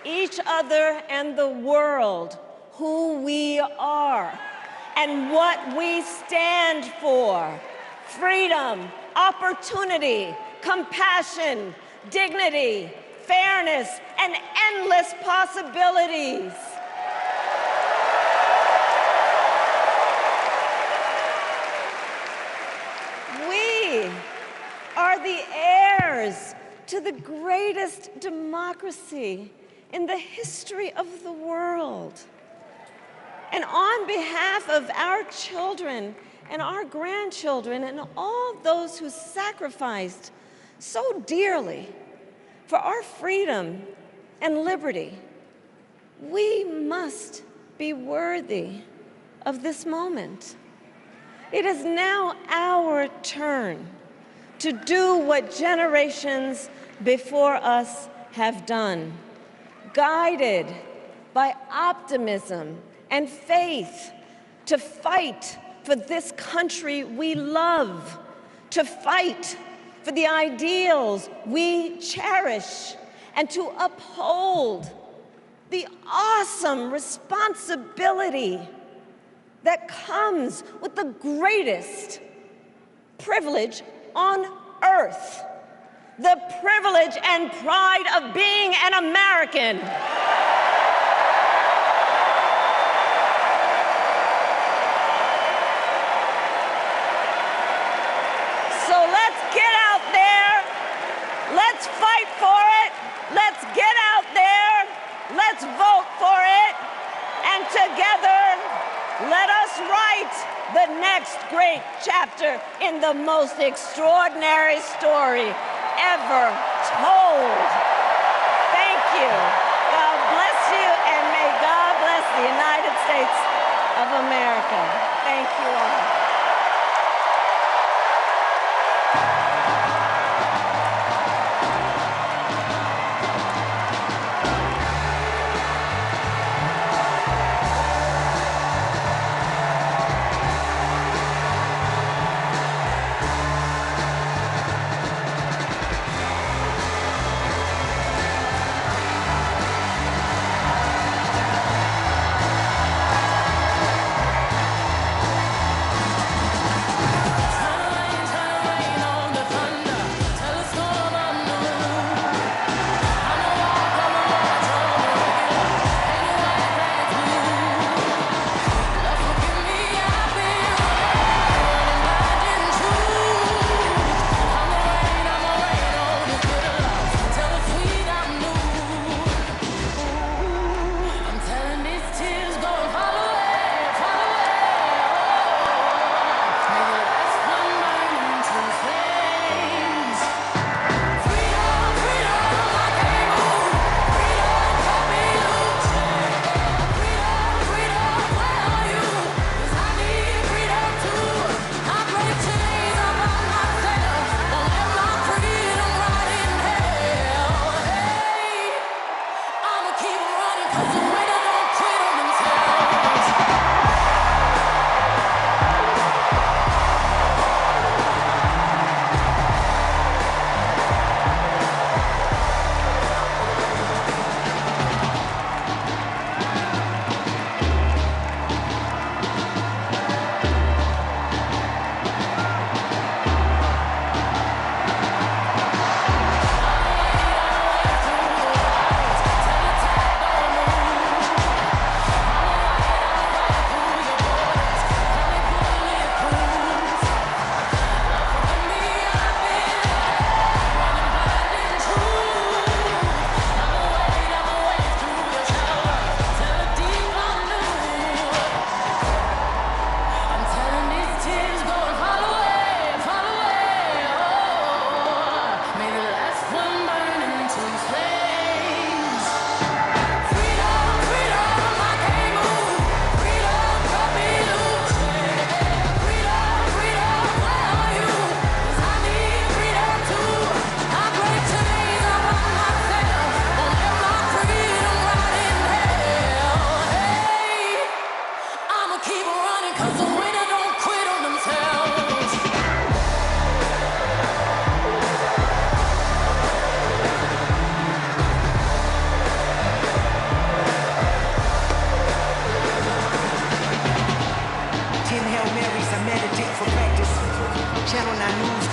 each other and the world who we are and what we stand for. Freedom, opportunity, compassion, dignity, fairness, and endless possibilities. We are the heirs to the greatest democracy in the history of the world. And on behalf of our children and our grandchildren and all those who sacrificed so dearly for our freedom and liberty, we must be worthy of this moment. It is now our turn to do what generations before us have done, guided by optimism and faith, to fight for this country we love, to fight for the ideals we cherish, and to uphold the awesome responsibility that comes with the greatest privilege on earth, the privilege and pride of being an American. So let's get out there, let's fight for it, let's get out there, let's vote for it, and together, let us write the next great chapter in the most extraordinary story ever told. Thank you. God bless you, and may God bless the United States of America. Thank you all.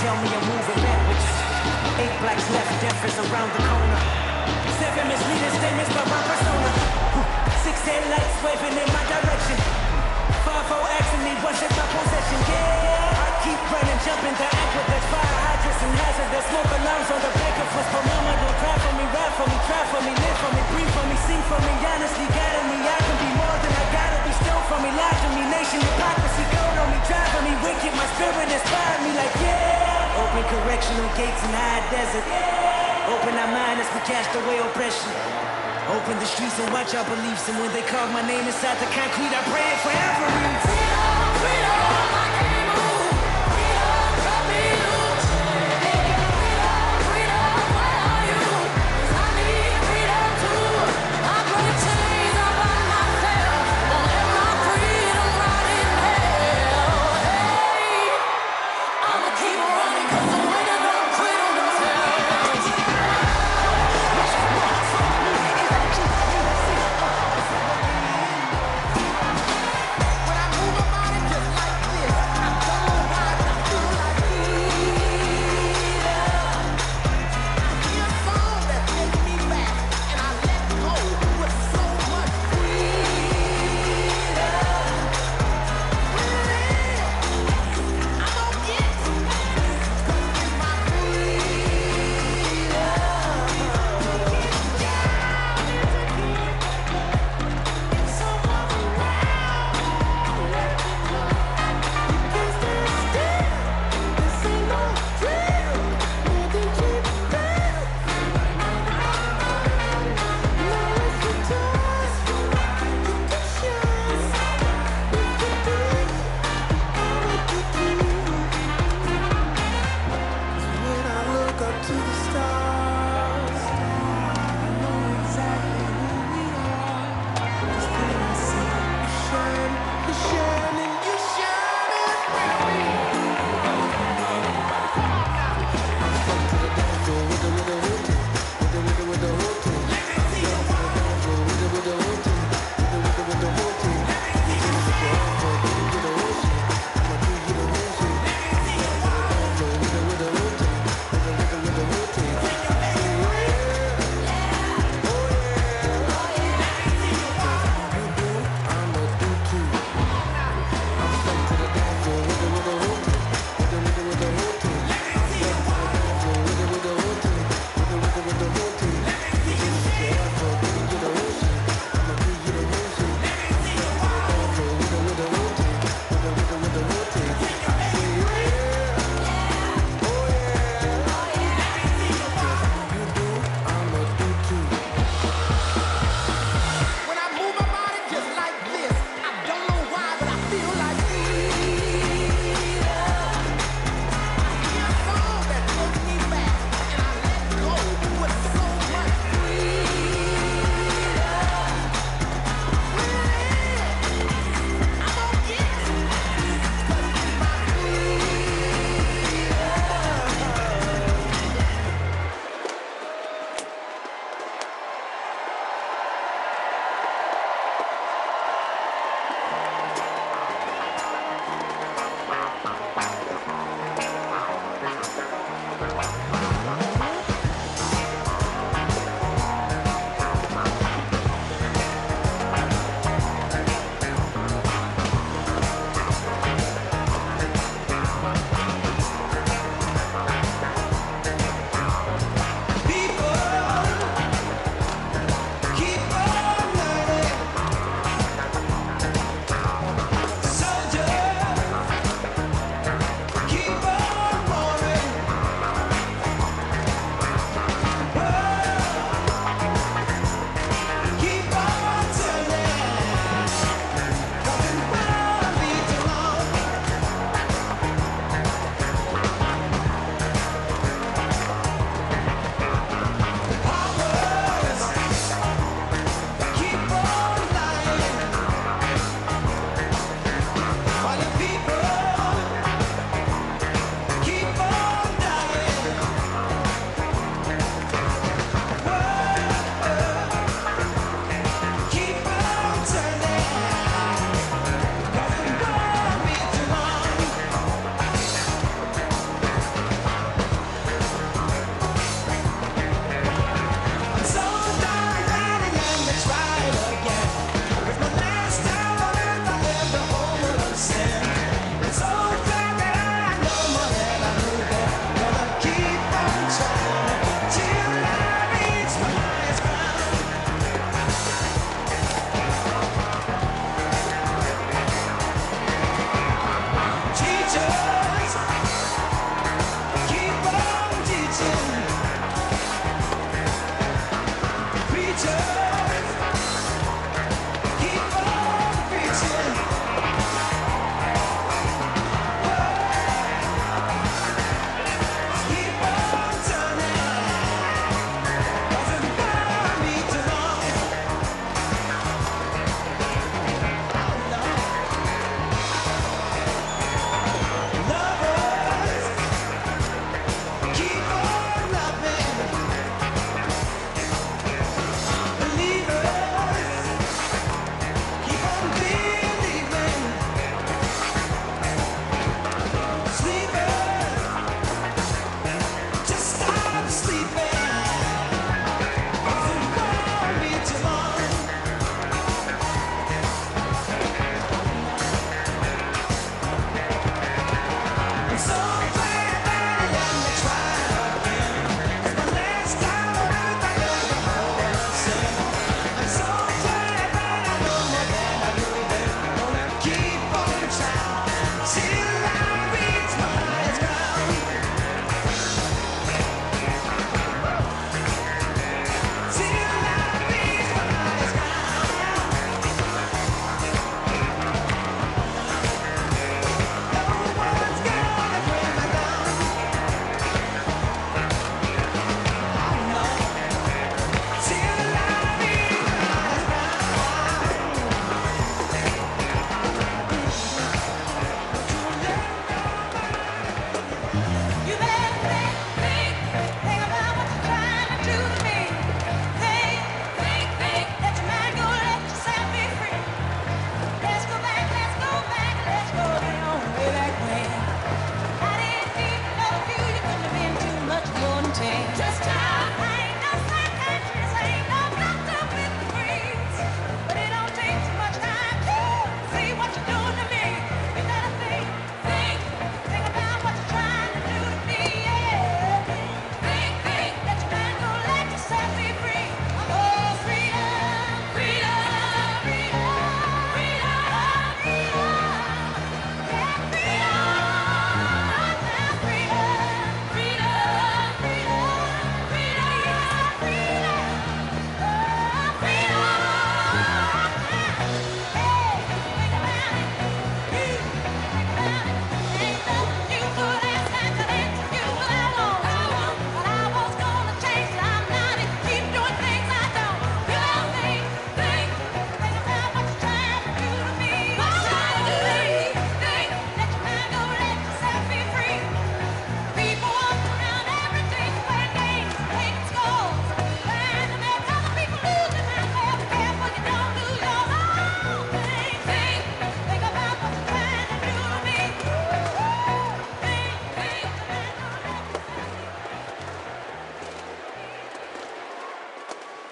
tell me I'm moving backwards. 8 blacks left, death is around the corner. 7 misleading statements by my persona. 6 headlights waving in my direction. 5-4 asking me what's in my possession. Yeah, I keep running, jumping the aqueducts, fire hydrants and hazardous smoke alarms on the back of us. But mama don't cry for me, ride for me, try for me, live for me, breathe for me, sing for me, honestly guiding me. I can be more than I gotta be, stole from me, lied to me, nation hypocrisy, gold on me, driving me wicked. My spirit inspired me like yeah. Open correctional gates in high desert. Open our mind as we cast away oppression. Open the streets and watch our beliefs. And when they carve my name inside the concrete, I pray it forever reads. Freedom, freedom, I can't move. Freedom, cut me loose. Freedom, freedom, where are you? 'Cause I need freedom too. I break chains up on myself. Don't let my freedom rot in hell. Hey, I'ma keep running 'cause the winners don't quit on themselves.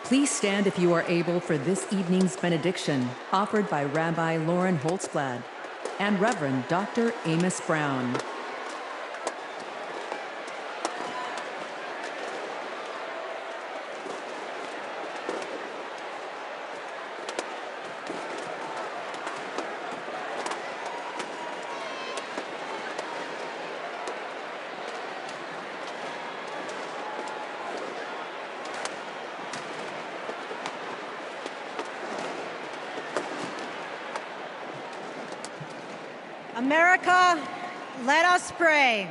Please stand if you are able for this evening's benediction, offered by Rabbi Lauren Holtzblad and Reverend Dr. Amos Brown. America, let us pray.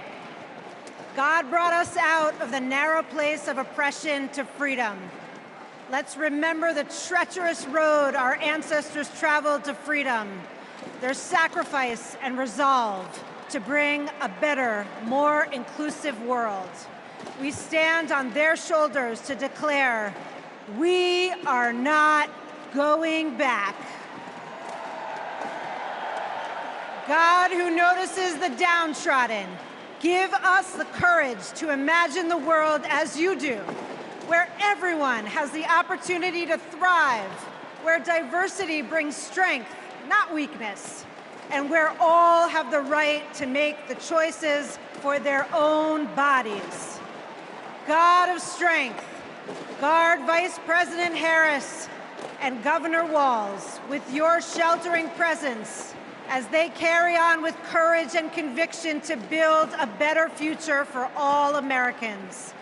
God brought us out of the narrow place of oppression to freedom. Let's remember the treacherous road our ancestors traveled to freedom, their sacrifice and resolve to bring a better, more inclusive world. We stand on their shoulders to declare, we are not going back. God, who notices the downtrodden, give us the courage to imagine the world as you do, where everyone has the opportunity to thrive, where diversity brings strength, not weakness, and where all have the right to make the choices for their own bodies. God of strength, guard Vice President Harris and Governor Walz with your sheltering presence as they carry on with courage and conviction to build a better future for all Americans.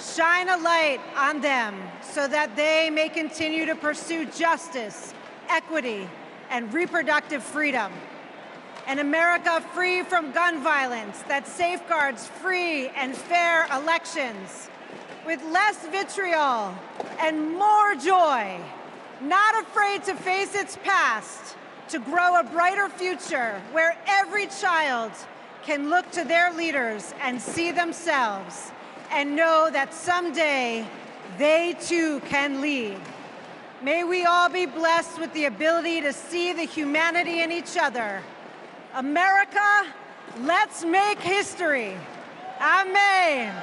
Shine a light on them so that they may continue to pursue justice, equity, and reproductive freedom. An America free from gun violence that safeguards free and fair elections, with less vitriol and more joy, not afraid to face its past, to grow a brighter future where every child can look to their leaders and see themselves and know that someday they too can lead. May we all be blessed with the ability to see the humanity in each other. America, let's make history. Amen.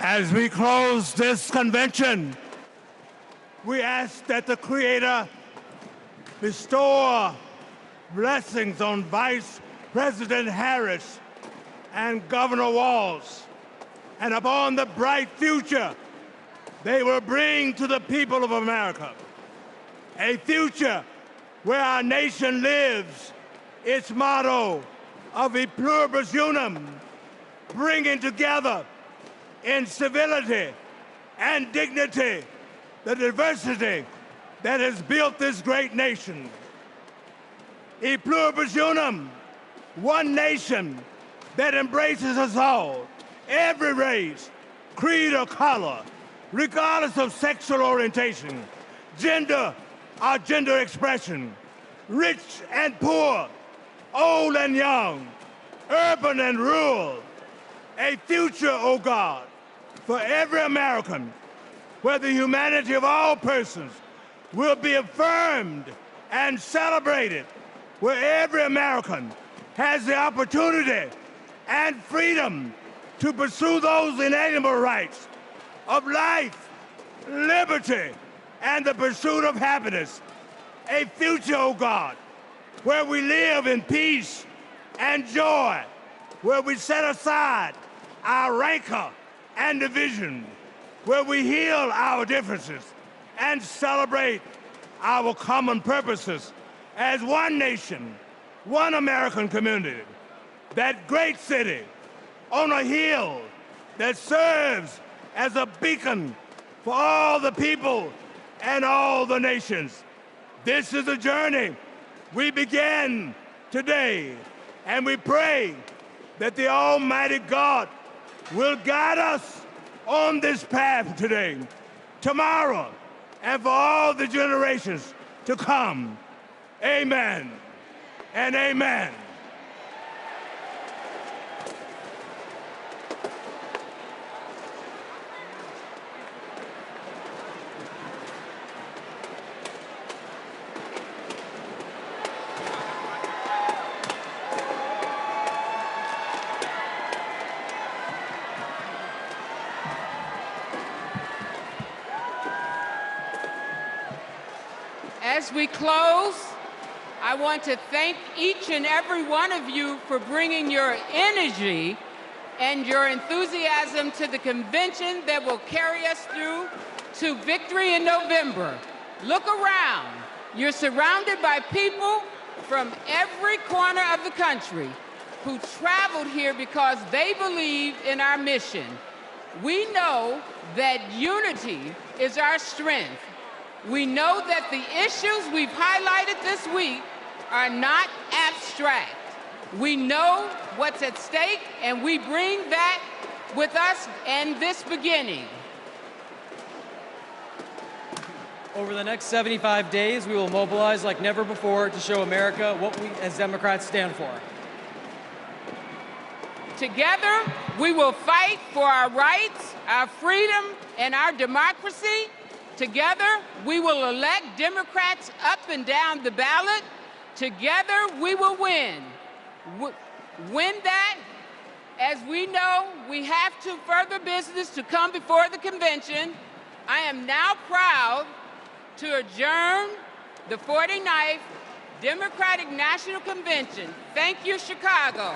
As we close this convention, we ask that the Creator bestow blessings on Vice President Harris and Governor Walz, and upon the bright future they will bring to the people of America. A future where our nation lives its motto of e pluribus unum, bringing together in civility and dignity the diversity that has built this great nation. E pluribus unum, one nation that embraces us all, every race, creed, or color, regardless of sexual orientation, gender or gender expression, rich and poor, old and young, urban and rural. A future, oh God, for every American, where the humanity of all persons will be affirmed and celebrated, where every American has the opportunity and freedom to pursue those inalienable rights of life, liberty, and the pursuit of happiness. A future, oh God, where we live in peace and joy, where we set aside our rancor and division, where we heal our differences and celebrate our common purposes as one nation, one American community, that great city on a hill that serves as a beacon for all the people and all the nations. This is a journey we begin today, and we pray that the Almighty God will guide us on this path today, tomorrow, and for all the generations to come. Amen and amen. As we close, I want to thank each and every one of you for bringing your energy and your enthusiasm to the convention that will carry us through to victory in November. Look around. You're surrounded by people from every corner of the country who traveled here because they believe in our mission. We know that unity is our strength. We know that the issues we've highlighted this week are not abstract. We know what's at stake, and we bring that with us in this beginning. Over the next 75 days, we will mobilize like never before to show America what we as Democrats stand for. Together, we will fight for our rights, our freedom, and our democracy. Together, we will elect Democrats up and down the ballot. Together, we will win. Win that, as we know, we have to further business to come before the convention. I am now proud to adjourn the 49th Democratic National Convention. Thank you, Chicago.